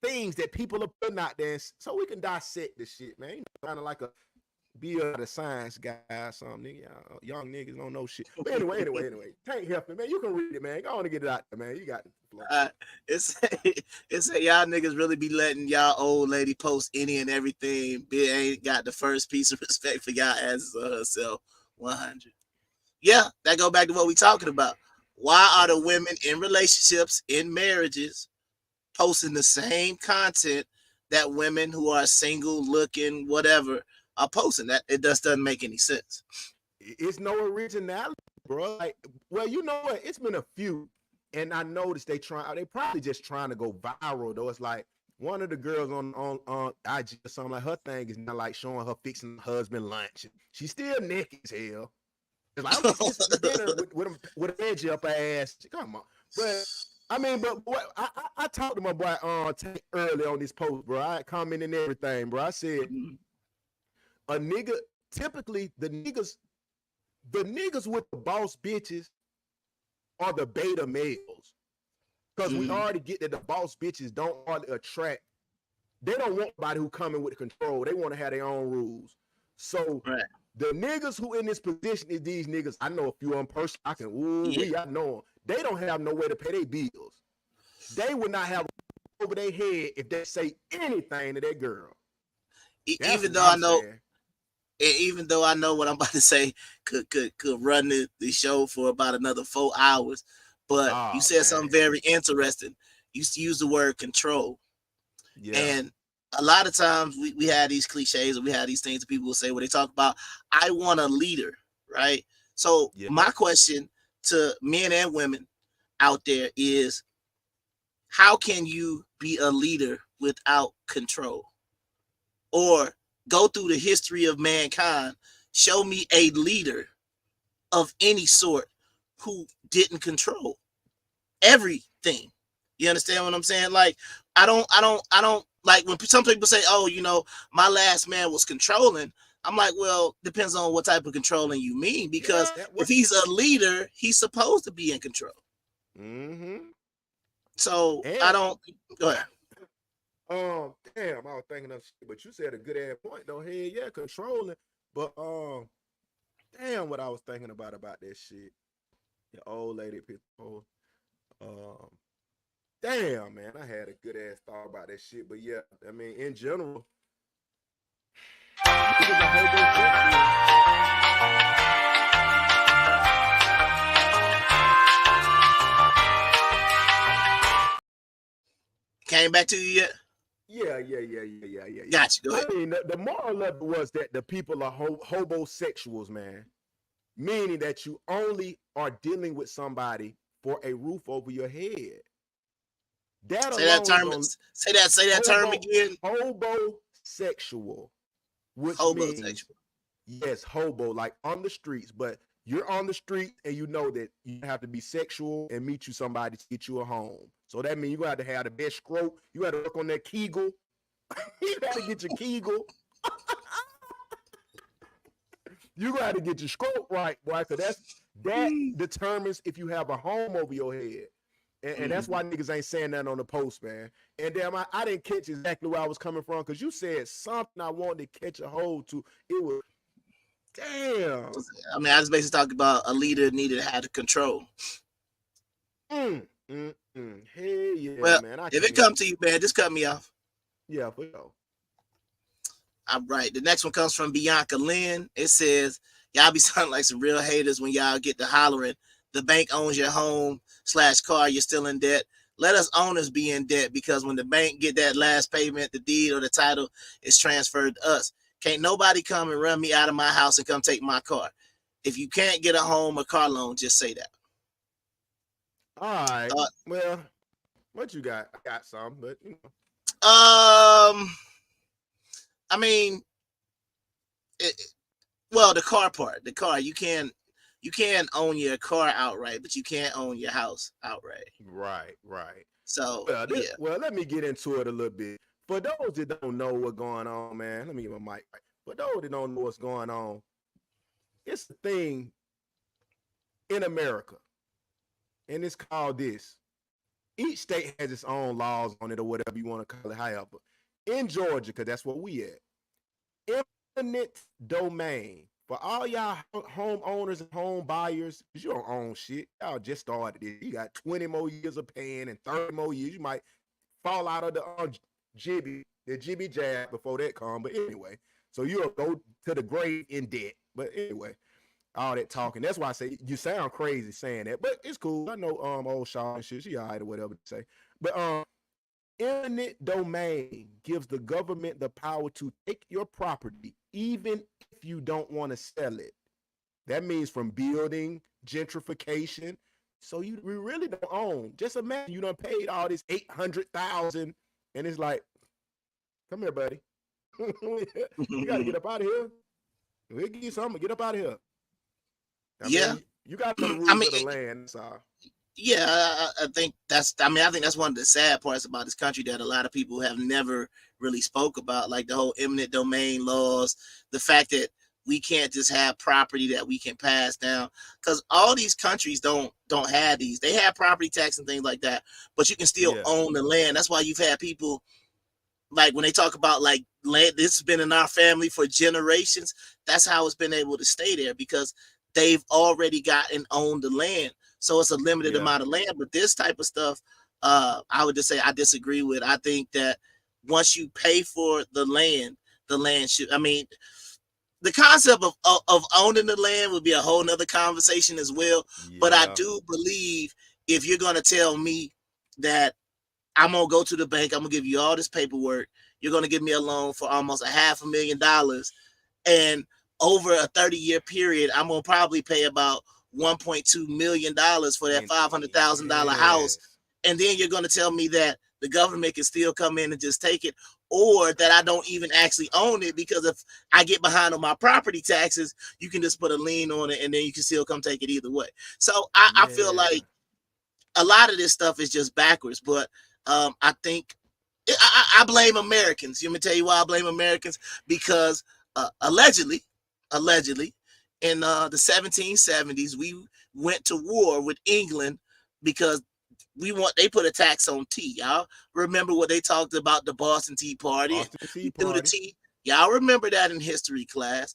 things that people are putting out there, so we can dissect this shit, man. You know, kind of like be a science guy or something. Young niggas don't know shit. But anyway. Tank Hefner, man, you can read it, man. Go on and get it out there, man. You got the flow. It's y'all niggas really be letting y'all old lady post any and everything. Bitch ain't got the first piece of respect for y'all asses of herself. 100. Yeah, that go back to what we talking about. Why are the women in relationships, in marriages, posting the same content that women who are single, looking, whatever, are posting? That it just doesn't make any sense. It's no originality, bro. Like, well, you know what? It's been a few, and I noticed they probably just trying to go viral though. It's like one of the girls on IG or something, like her thing is not like showing her fixing her husband lunch. She's still naked as hell. It's like I'm just dinner with a veggie up her ass. Come on, but I mean, but what I talked to my boy Tank early on this post, bro. I commented everything, bro. I said a nigga, typically the niggas with the boss bitches are the beta males. Because we already get that the boss bitches don't hardly attract. They don't want somebody who coming with control. They want to have their own rules. So the niggas who in this position is these niggas. I know a few on person. I can I know them. They don't have no way to pay their bills. They would not have over their head if they say anything to that girl. Even though I know what I'm about to say could run the show for about another 4 hours, but you said something very interesting. You used the word control. Yeah. And a lot of times we have these cliches, or we have these things that people will say when they talk about, I want a leader, right? So my question to men and women out there is, how can you be a leader without control? Or go through the history of mankind, show me a leader of any sort who didn't control everything. You understand what I'm saying? Like, I don't like when some people say, oh, you know, my last man was controlling. I'm like, well, depends on what type of controlling you mean, because if he's a leader, he's supposed to be in control. So I don't go ahead. Damn, I was thinking of shit, but you said a good ass point though. Hey, yeah, controlling. But damn, what I was thinking about that shit. The old lady people. Damn, man, I had a good ass thought about that shit. But yeah, I mean, in general, came back to you yet? Yeah. Gotcha. Go ahead. I mean, the moral of it was that the people are hobosexuals, man. Meaning that you only are dealing with somebody for a roof over your head. Say that term again. Hobosexual. Which means, yes, hobo, like on the streets, but you're on the street and you know that you have to be sexual and meet you somebody to get you a home. So that means you got to have the best stroke. You got to work on that Kegel. You got to get your Kegel. You got to get your stroke right, boy, because that determines if you have a home over your head. And that's why niggas ain't saying that on the post, man. And damn, I didn't catch exactly where I was coming from, because you said something I wanted to catch a hold to. It was, damn. I mean, I just basically talked about a leader needed to have control. Hey, yeah, well, man. If it comes to you, man, just cut me off. Yeah, for sure. All right. The next one comes from Bianca Lynn. It says, y'all be sounding like some real haters when y'all get to hollering. The bank owns your home / car. You're still in debt. Let us owners be in debt, because when the bank get that last payment, the deed or the title is transferred to us. Can't nobody come and run me out of my house and come take my car. If you can't get a home or car loan, just say that. All right. Well, what you got? I got some, but you know. I mean, well, the car part. The car, you you can't own your car outright, but you can't own your house outright. Right. So Well, let me get into it a little bit. For those that don't know what's going on, man, let me get my mic right. For those that don't know what's going on, it's a thing in America, and it's called this. Each state has its own laws on it, or whatever you want to call it. However, in Georgia, because that's what we at, eminent domain. For all y'all homeowners and home buyers, because you don't own shit. Y'all just started it. You got 20 more years of paying and 30 more years. You might fall out of the jibby jab before that come. But anyway, so you'll go to the grave in debt. But anyway, all that talking. That's why I say you sound crazy saying that, but it's cool. I know old Shaw and shit. She all right or whatever to say. But eminent domain gives the government the power to take your property, even if you don't want to sell it. That means from building, gentrification. So we really don't own. Just imagine you done paid all this $800,000, and it's like, come here, buddy. You got to get up out of here. We'll give you something. Get up out of here. I mean, you got the rules of the land. So. Yeah, I think that's one of the sad parts about this country that a lot of people have never really spoke about, like the whole eminent domain laws, the fact that we can't just have property that we can pass down, because all these countries don't have these. They have property tax and things like that, but you can still own the land. That's why you've had people, like when they talk about like land, this has been in our family for generations. That's how it's been able to stay there, because they've already got and owned the land. So it's a limited amount of land. But this type of stuff, I would just say I disagree with. I think that once you pay for the land should, I mean, the concept of owning the land would be a whole nother conversation as well. Yeah. But I do believe if you're going to tell me that I'm going to go to the bank, I'm going to give you all this paperwork, you're going to give me a loan for almost $500,000, and over a 30-year period, I'm going to probably pay about $1.2 million for that $500,000 house. And then you're going to tell me that the government can still come in and just take it, or that I don't even actually own it, because if I get behind on my property taxes, you can just put a lien on it and then you can still come take it either way. So I feel like a lot of this stuff is just backwards, but I think I blame Americans. You want me to tell you why I blame Americans? Because allegedly in the 1770s, we went to war with England because they put a tax on tea. Y'all remember what they talked about, the Boston Tea Party? Through the tea. Y'all remember that in history class.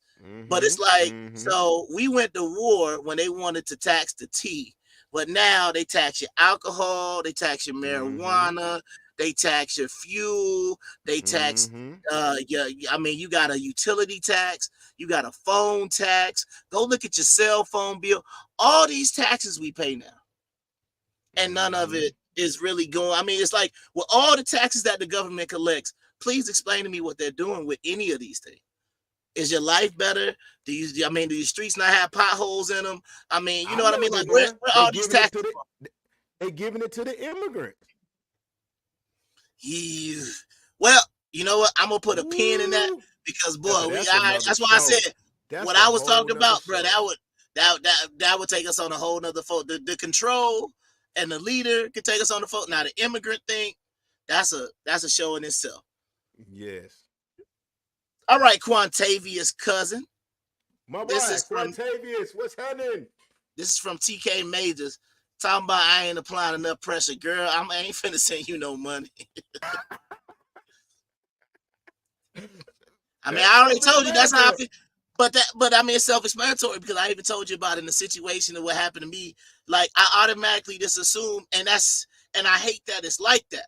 But it's like, so we went to war when they wanted to tax the tea, but now they tax your alcohol, they tax your marijuana, they tax your fuel, they tax you got a utility tax, you got a phone tax. Go look at your cell phone bill. All these taxes we pay now, and none of it is really going. I mean, it's like with all the taxes that the government collects, please explain to me what they're doing with any of these things. Is your life better? Do your streets not have potholes in them? I mean, you know what I mean? Like, where all these taxes? They giving it to the immigrants. Yeah. Well, you know what? I'm gonna put a pin in that, because boy, that's why I said what I was talking about, bro. That would take us on a whole nother phone. The control and the leader could take us on the phone. Now the immigrant thing, that's a show in itself. Yes. All right, Quantavious cousin. My boy, Quantavious, what's happening? This is from TK Majors. Talking about I ain't applying enough pressure. Girl, I ain't finna send you no money. I mean, I already told you that's how I feel. But I mean, it's self-explanatory, because I even told you about in the situation of what happened to me. Like, I automatically just assume, and I hate that it's like that.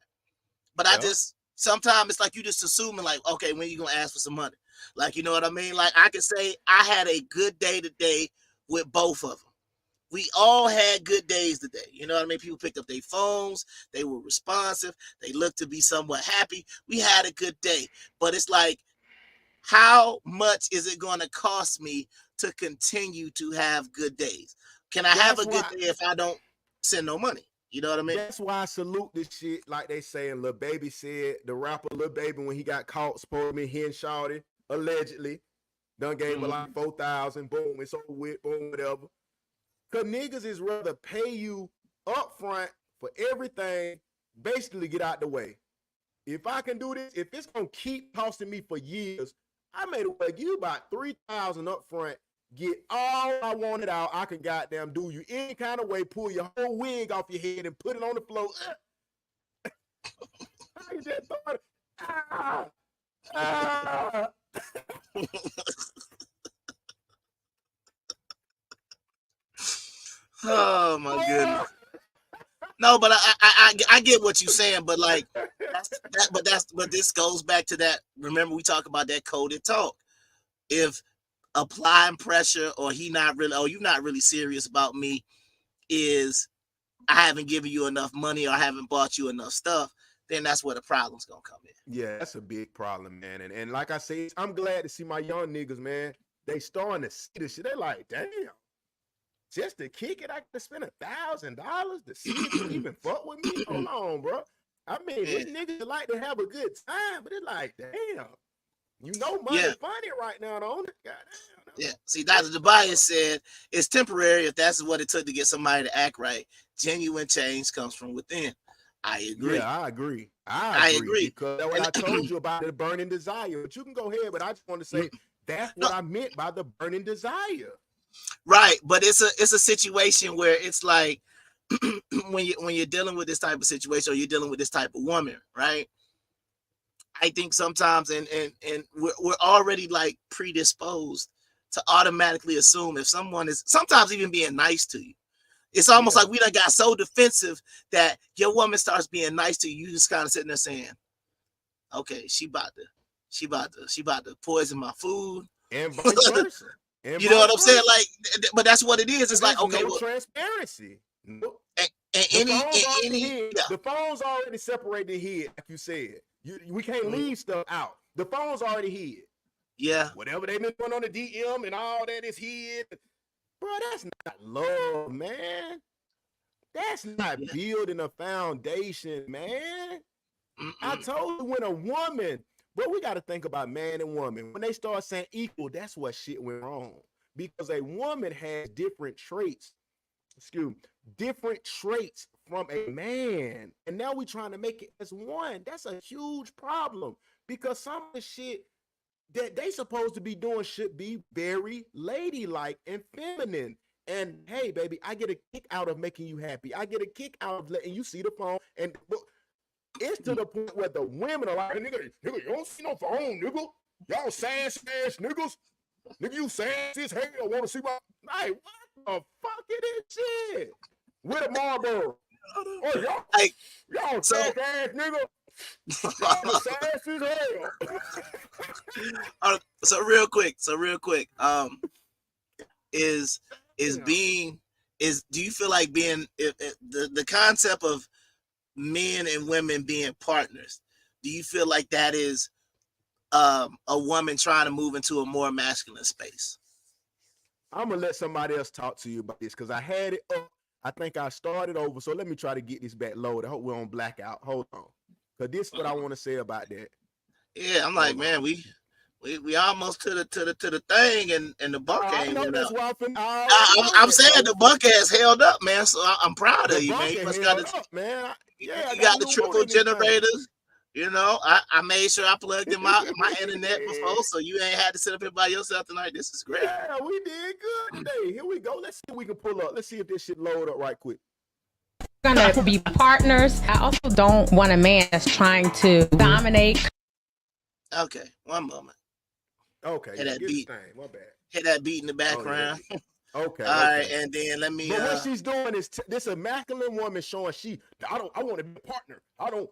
But I just, sometimes it's like you just assuming, like, okay, when you gonna ask for some money? Like, you know what I mean? Like, I could say I had a good day today with both of them. We all had good days today. You know what I mean? People picked up their phones. They were responsive. They looked to be somewhat happy. We had a good day. But it's like, how much is it going to cost me to continue to have good days? Can I have a good day if I don't send no money? You know what I mean? That's why I salute this shit. Like they saying, Lil Baby said, the rapper Lil Baby, when he got caught, supposed to be hitting shawty, allegedly, done gave her like 4,000. Boom, it's over with. Boom, whatever. Because niggas is rather pay you up front for everything, basically get out the way. If I can do this, if it's going to keep costing me for years, I may well give you about $3,000 up front, get all I wanted out. I can goddamn do you any kind of way, pull your whole wig off your head and put it on the floor. I just thought, Oh my goodness. No, but I get what you're saying, but like but this goes back to that. Remember, we talk about that coded talk. If applying pressure or you're not really serious about me is I haven't given you enough money or I haven't bought you enough stuff, then that's where the problem's gonna come in. Yeah, that's a big problem, man. And like I say, I'm glad to see my young niggas, man. They starting to see this shit. They like, damn. Just to kick it, I could spend $1,000 to see if you even fuck with me. Hold on, bro. I mean, these niggas like to have a good time, but it's like, damn, you know, money funny right now, don't it? Goddamn. Yeah. See, Dr. Tobias said it's temporary if that's what it took to get somebody to act right. Genuine change comes from within. I agree. Yeah, I agree. I agree. Because that's what I told you about the burning desire. But you can go ahead, but I just want to say that's what I meant by the burning desire. Right, but it's a situation where it's like when you're dealing with this type of situation or you're dealing with this type of woman, right? I think sometimes and we're already like predisposed to automatically assume if someone is sometimes even being nice to you. It's almost like we done got so defensive that your woman starts being nice to you. You just kind of sitting there saying, okay, she about to poison my food. And vice versa. You know what I'm saying? Like, but that's what it is. It's like, okay, no transparency. No. The phone's already separated here, like you said. We can't leave stuff out. The phone's already hid. Yeah. Whatever they've been doing on the DM and all that is hid. Bro, that's not love, man. That's not building a foundation, man. I told you when a woman, but we got to think about man and woman. When they start saying equal, that's what shit went wrong. Because a woman has different traits, different traits from a man. And now we're trying to make it as one. That's a huge problem. Because some of the shit that they supposed to be doing should be very ladylike and feminine. And hey, baby, I get a kick out of making you happy. I get a kick out of letting you see the phone. And it's to the point where the women are like, nigga, you don't see no phone, nigga. Y'all sass ass niggas. Nigga, you sass as hell. Want to see my... Like, what the fuck is this shit? With a Marlboro. Oh, y'all sass ass nigga. Y'all sass as hell. So real quick, do you feel like being the concept of men and women being partners, do you feel like that is a woman trying to move into a more masculine space? I'm gonna let somebody else talk to you about this because I had it up. I think I started over, so let me try to get this back loaded. I hope we're on blackout. Hold on, because this is what I want to say about that. Yeah, I'm like, man, we almost to the thing, and the bunk ain't. I'm saying the bunk has held up, man. So I'm proud of you, man. You must got man. Yeah, you got the triple generators. You know, I made sure I plugged in my internet before, so you ain't had to sit up here by yourself tonight. This is great. Yeah, we did good today. Here we go. Let's see if we can pull up. Let's see if this shit load up right quick. Gonna be partners. I also don't want a man that's trying to dominate. Okay, one moment. Okay, hit that beat. My bad. Hit that beat in the background. Oh, yeah. Okay. All right, and then let me. But what she's doing is this a masculine woman showing I want to be a partner. I want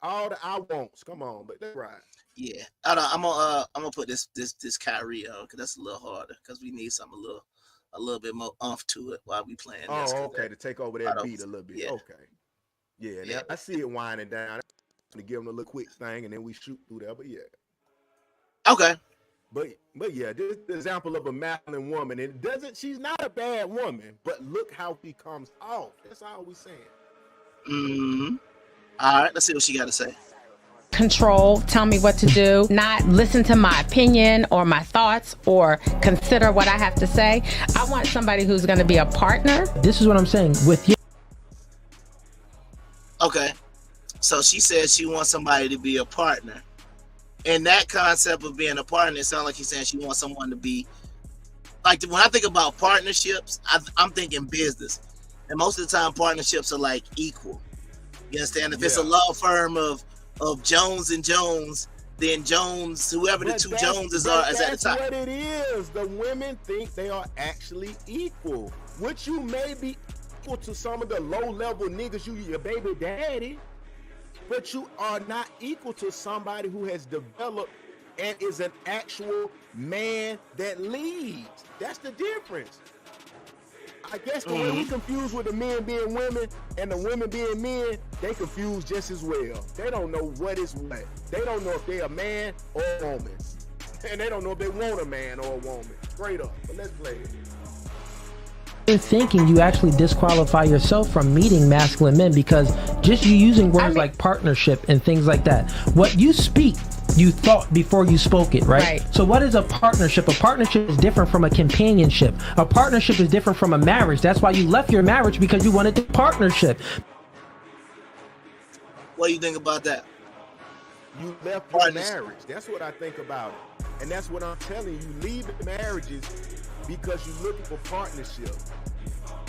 all the I wants. Come on, but that's right. Yeah, I'm gonna put this Kyrie on because that's a little harder because we need something a little bit more oomph to it while we playing. Oh, okay, to take over that beat a little bit. Yeah. Okay. Yeah, now I see it winding down. To give them a little quick thing and then we shoot through there. But yeah. Okay. But yeah, this is the example of a masculine woman. She's not a bad woman, but look how she comes off. That's all we saying. All right, let's see what she got to say. control, tell me what to do, not listen to my opinion or my thoughts or consider what I have to say. I want somebody who's going to be a partner. This is what I'm saying with you. Okay. So she says she wants somebody to be a partner. And that concept of being a partner, it sounds like she's saying she wants someone to be, like, when I think about partnerships, I'm thinking business. And most of the time, partnerships are like equal. You understand? If it's a law firm of Jones and Jones, then Jones, whoever the two Joneses are, is at the top. That's what it is. The women think they are actually equal. Which you may be equal to some of the low-level niggas, your baby daddy, but you are not equal to somebody who has developed and is an actual man that leads. That's the difference. I guess the way we confused with the men being women and the women being men, they confused just as well. They don't know what is what. They don't know if they're a man or a woman. And they don't know if they want a man or a woman. Straight up. But let's play it. In thinking, you actually disqualify yourself from meeting masculine men because just you using words like partnership and things like that. What you speak, you thought before you spoke it, right? So what is a partnership? A partnership is different from a companionship. A partnership is different from a marriage. That's why you left your marriage, because you wanted the partnership. What do you think about that? You left your marriage. That's what I think about it. And that's what I'm telling you. You leave the marriages because you're looking for partnership.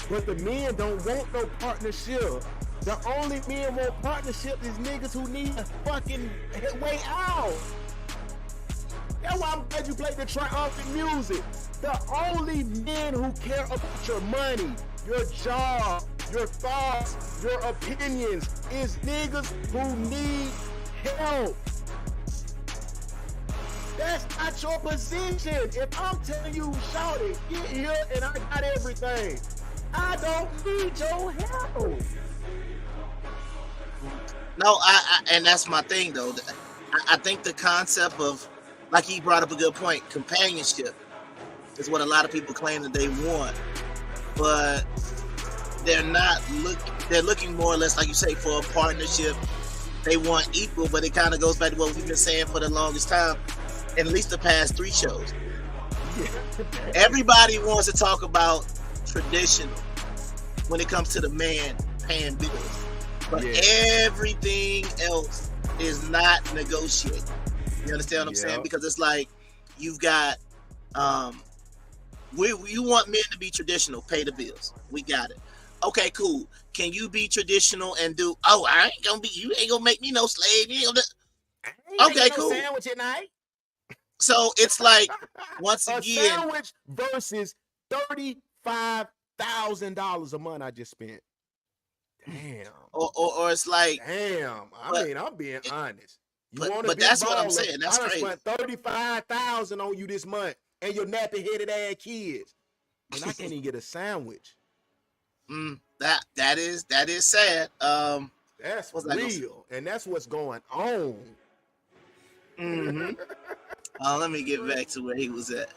But the men don't want no partnership. The only men want partnership is niggas who need a fucking way out. That's why I'm glad you played the triumphant music. The only men who care about your money, your job, your thoughts, your opinions is niggas who need help. That's not your position. If I'm telling you, shout it, get here and I got everything, I don't need your help. No, and that's my thing though. I think the concept of, like he brought up a good point, companionship is what a lot of people claim that they want, but they're not they're looking more or less, like you say, for a partnership. They want equal, but it kind of goes back to what we've been saying for the longest time, at least the past 3 shows. Everybody wants to talk about traditional when it comes to the man paying bills, but everything else is not negotiated. You understand what I'm saying? Because it's like you've got you want men to be traditional, pay the bills. We got it. Okay, cool. Can you be traditional and do? Oh, I ain't gonna be. You ain't gonna make me no slave. You ain't gonna okay, cool. Sandwich at night. So it's like once again, a sandwich versus $35,000 a month I just spent. Damn. Or it's like damn. I mean, I'm being honest. But that's what I'm saying. That's crazy. I spent $35,000 on you this month, and your nappy-headed ass kids, and I can't even get a sandwich. That is sad. That's real, and that's what's going on. Let me get back to where he was at.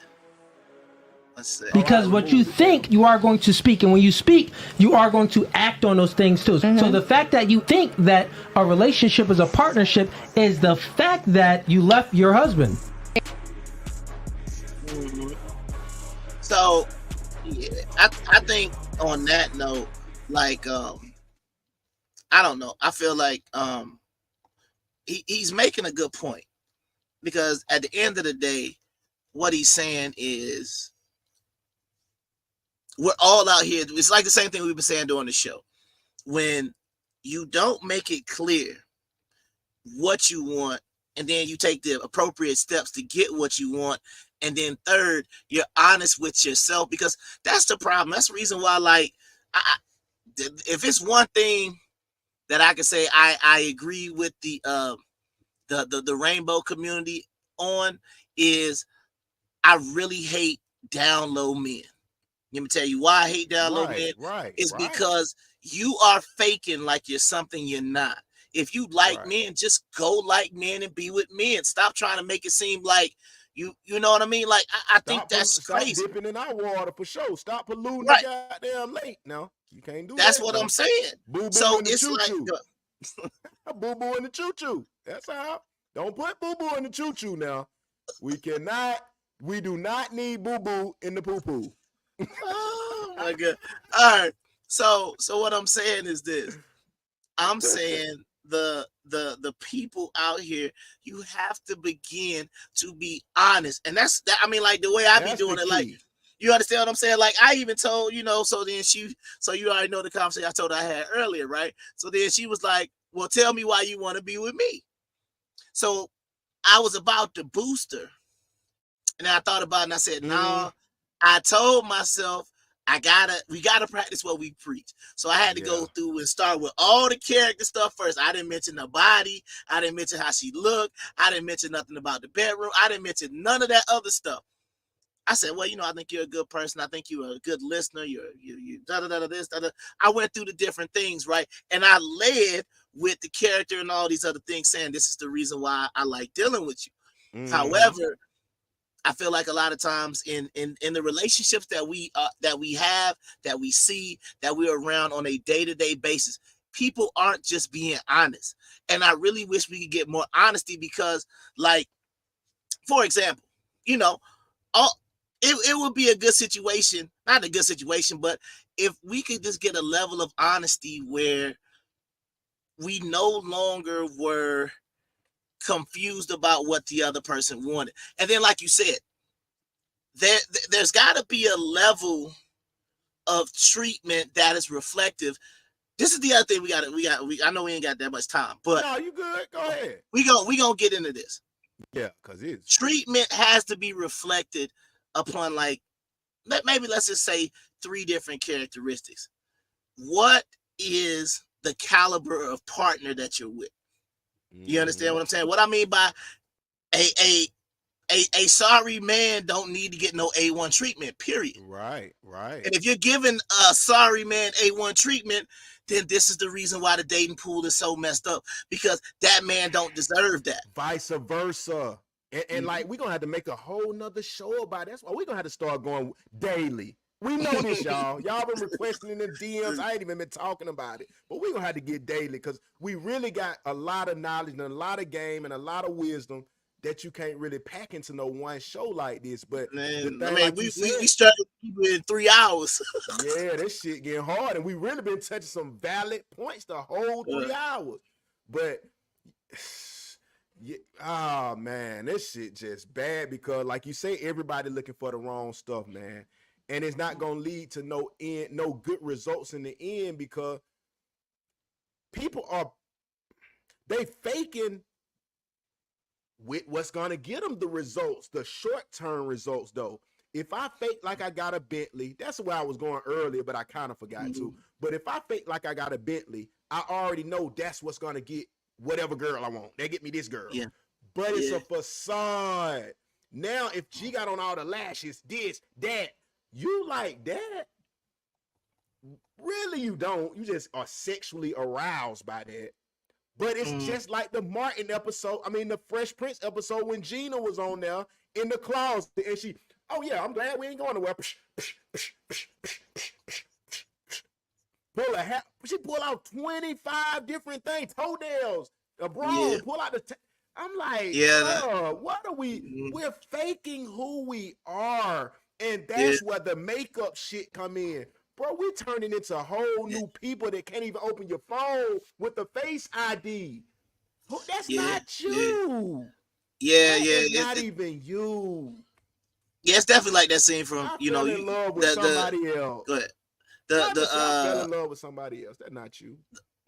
Let's see. Because what you think, you are going to speak, and when you speak, you are going to act on those things too. So the fact that you think that a relationship is a partnership is the fact that you left your husband. So yeah, I think on that note, like I don't know. I feel like he's making a good point, because at the end of the day, what he's saying is we're all out here. It's like the same thing we've been saying during the show. When you don't make it clear what you want, and then you take the appropriate steps to get what you want, and then third, you're honest with yourself, because that's the problem. That's the reason why, like, if it's one thing that I can say I agree with the rainbow community on, is I really hate down low men. Let me tell you why I hate down low men. It's because you are faking like you're something you're not. If you like men, just go like men and be with men. Stop trying to make it seem like you know what I mean? Like I think that's crazy. Stop dipping in our water for sure. Stop polluting the goddamn lake. No, you can't do that. That's what I'm saying. Boo-boo so in the it's choo-choo. like Boo-boo in the choo-choo. That's all. Don't put boo-boo in the choo-choo now. We do not need boo-boo in the poo-poo. Oh my God. All right. So what I'm saying is this. I'm saying the people out here, you have to begin to be honest. And that's that. I mean, like the way I be doing it, like, you understand what I'm saying? Like, I even told, so then so you already know the conversation I told her I had earlier, right? So then she was like, well, tell me why you want to be with me. So I was about to boost her. And I thought about it and I said, no, I told myself, we gotta practice what we preach. So I had to go through and start with all the character stuff first. I didn't mention the body. I didn't mention how she looked. I didn't mention nothing about the bedroom. I didn't mention none of that other stuff. I said, well, I think you're a good person. I think you're a good listener. You this, da. I went through the different things, right? And I led with the character and all these other things, saying this is the reason why I like dealing with you. However, I feel like a lot of times in the relationships that we have, that we see, that we're around on a day-to-day basis, people aren't just being honest. And I really wish we could get more honesty because, like, for example, it would be a good situation, not a good situation, but if we could just get a level of honesty where we no longer were confused about what the other person wanted. And then, like you said, there's got to be a level of treatment that is reflective. This is the other thing I know we ain't got that much time, but no, you good. Go ahead. We gonna get into this. Yeah, because it's treatment has to be reflected upon, like, maybe let's just say 3 different characteristics. What is the caliber of partner that you're with? You understand what I'm saying? What I mean by a sorry man don't need to get no A1 treatment, period. Right. And if you're giving a sorry man A1 treatment, then this is the reason why the dating pool is so messed up, because that man don't deserve that. Vice versa. And like, we're going to have to make a whole nother show about it. That's why we're going to have to start going daily. We know this, y'all. Y'all been requesting in the DMs. I ain't even been talking about it. But we're going to have to get daily because we really got a lot of knowledge and a lot of game and a lot of wisdom that you can't really pack into no one show like this. But man, like we started people in 3 hours. Yeah, this shit getting hard. And we really been touching some valid points the whole 3 hours. But yeah, man, this shit just bad because, like you say, everybody looking for the wrong stuff, man. And it's not gonna lead to no good results in the end because people they faking with what's gonna get them the results, the short-term results though. If I fake like I got a Bentley, that's where I was going earlier, but I kind of forgot to. But if I fake like I got a Bentley, I already know that's what's gonna get whatever girl I want. They get me this girl. Yeah. But it's a facade. Now, if she got on all the lashes, this, that, you like that? Really, you don't. You just are sexually aroused by that. But it's just like the Martin episode. I mean, the Fresh Prince episode when Gina was on there in the closet and she, oh yeah, I'm glad we ain't going nowhere. Pull a hat. She pull out 25 different things, toenails, a bra, pull out the. I'm like, what are we? We're faking who we are, and that's where the makeup shit come in. Bro, we're turning into whole new people that can't even open your phone with the Face ID. That's not you. It's not even you. Yeah, it's definitely like that scene from I fell in love with somebody else. Go ahead. I fell in love with somebody else. That's not you.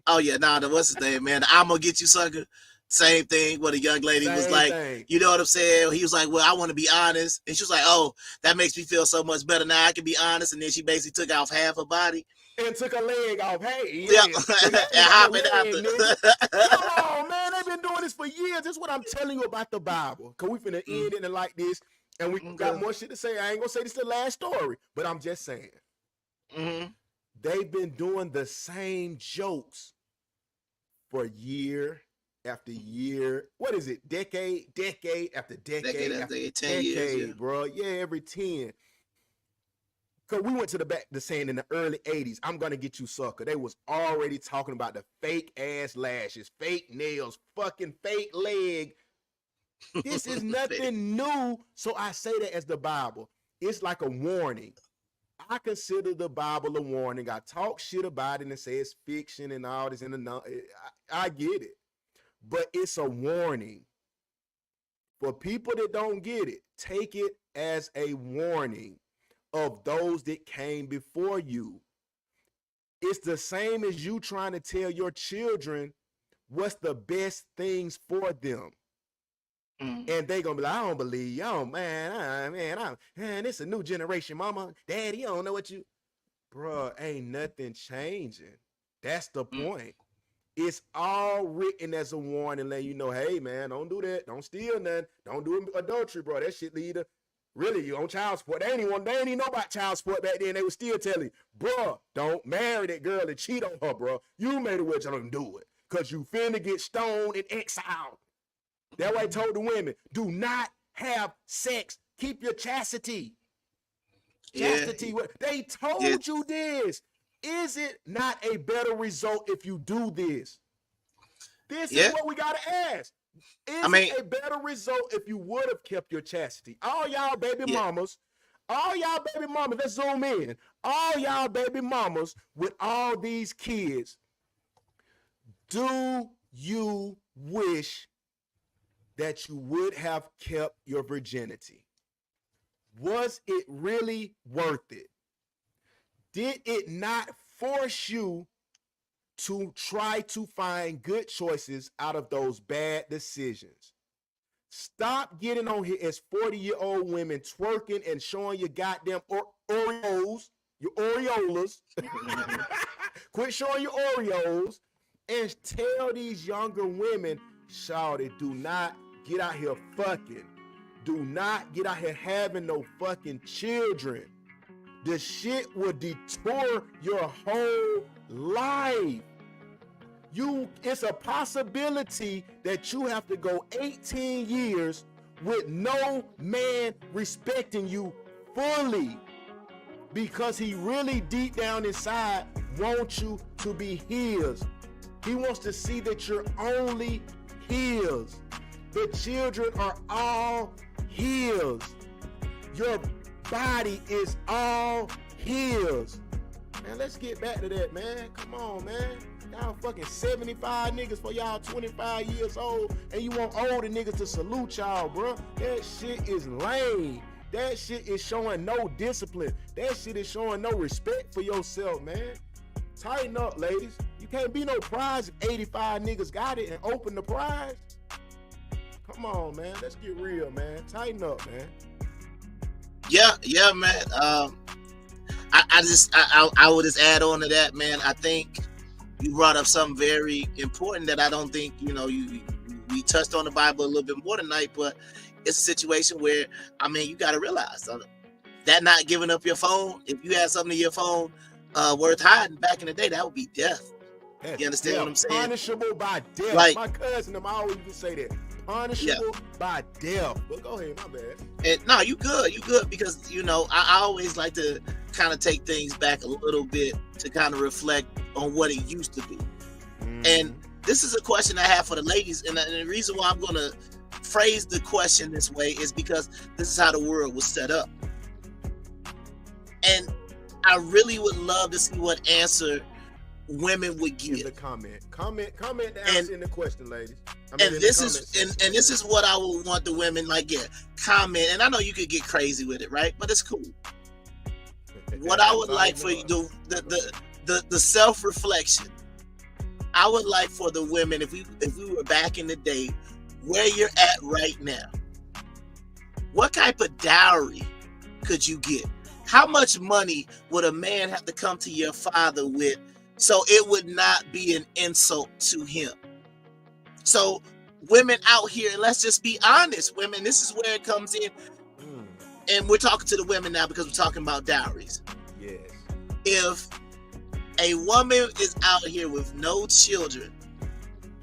Oh yeah, what's his name, man? I'm gonna get you, sucker. Same thing. What a young lady was like, you know what I'm saying? He was like, well, I want to be honest. And she was like, oh, that makes me feel so much better. Now I can be honest. And then she basically took off half her body. And took her leg off. Hey, and hopping out. Come on, man. They've been doing this for years. This is what I'm telling you about the Bible. Because we finna end it like this. And we got more shit to say. I ain't going to say this is the last story. But I'm just saying. They've been doing the same jokes for year after year. What is it? Decade after decade after 10 years, bro. Yeah, every 10. Because we went to the back to saying in the early 80s, I'm going to get you sucker. They was already talking about the fake ass lashes, fake nails, fucking fake leg. This is nothing new. So I say that as the Bible. It's like a warning. I consider the Bible a warning. I talk shit about it and say it's fiction and all this. I get it. But it's a warning. For people that don't get it, take it as a warning of those that came before you. It's the same as you trying to tell your children what's the best things for them. And they gonna be like, I don't believe y'all, man, it's a new generation, mama, daddy, you don't know what you, bruh, ain't nothing changing. That's the point. It's all written as a warning, letting you know, hey man, don't do that, don't steal nothing, don't do adultery, bro. That shit lead to really you on child support. They ain't even know about child support back then. They was still telling you, bro, don't marry that girl and cheat on her, bro. You made a witch, I don't do it. Cause you finna get stoned and exiled. That way I told the women, do not have sex. Keep your chastity. Chastity. Yeah. They told you this. Is it not a better result if you do this? This is what we got to ask. Is it a better result if you would have kept your chastity? All y'all baby mamas, let's zoom in. All y'all baby mamas with all these kids, do you wish that you would have kept your virginity? Was it really worth it? Did it not force you to try to find good choices out of those bad decisions? Stop getting on here as 40-year-old women twerking and showing your goddamn Oreos, your Oreolas. Quit showing your Oreos and tell these younger women, shawty, do not get out here fucking. Do not get out here having no fucking children. The shit will detour your whole life. It's a possibility that you have to go 18 years with no man respecting you fully because he really deep down inside wants you to be his. He wants to see that you're only his. The children are all his. Your body is all his. Man, let's get back to that, man. Come on, man. Y'all fucking 75 niggas for y'all 25 years old, and you want older niggas to salute y'all, bro. That shit is lame. That shit is showing no discipline. That shit is showing no respect for yourself, man. Tighten up, ladies. You can't be no prize if 85 niggas got it and open the prize. Come on, man. Let's get real, man. Tighten up, man. Yeah, man. I would just add on to that, man. I think you brought up something very important that I don't think, we touched on the Bible a little bit more tonight, but it's a situation where, you got to realize that not giving up your phone, if you had something in your phone worth hiding back in the day, that would be death. You understand what I'm saying? Punishable by death. Like, my cousin, I always used to say that. Punishable by death. But go ahead, my bad. And no, you good because I always like to kind of take things back a little bit to kind of reflect on what it used to be. And this is a question I have for the ladies, and the reason why I'm going to phrase the question this way is because this is how the world was set up. And I really would love to see what answer women would give. In the comment the answer in the question, ladies. This is what I would want the women comment. And I know you could get crazy with it, right? But it's cool. What I would like for you to the self-reflection. I would like for the women, if we were back in the day, where you're at right now, what type of dowry could you get? How much money would a man have to come to your father with so it would not be an insult to him? So women out here, and let's just be honest, women, this is where it comes in. And we're talking to the women now because we're talking about dowries. Yes. If a woman is out here with no children,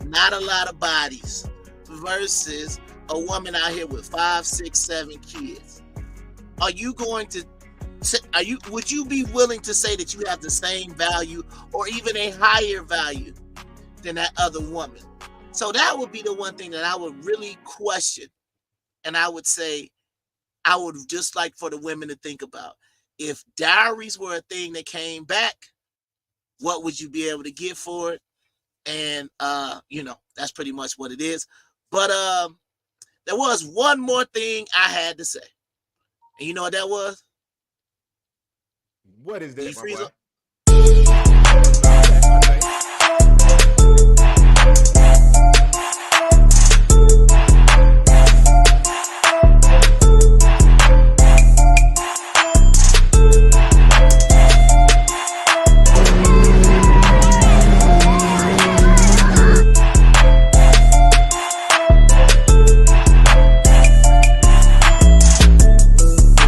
not a lot of bodies, versus a woman out here with 5, 6, 7 kids, are you going to would you be willing to say that you have the same value or even a higher value than that other woman? So that would be the one thing that I would really question. And I would say, I would just like for the women to think about, if dowries were a thing that came back, what would you be able to get for it? And, that's pretty much what it is. But there was one more thing I had to say. And you know what that was? What is that, my boy?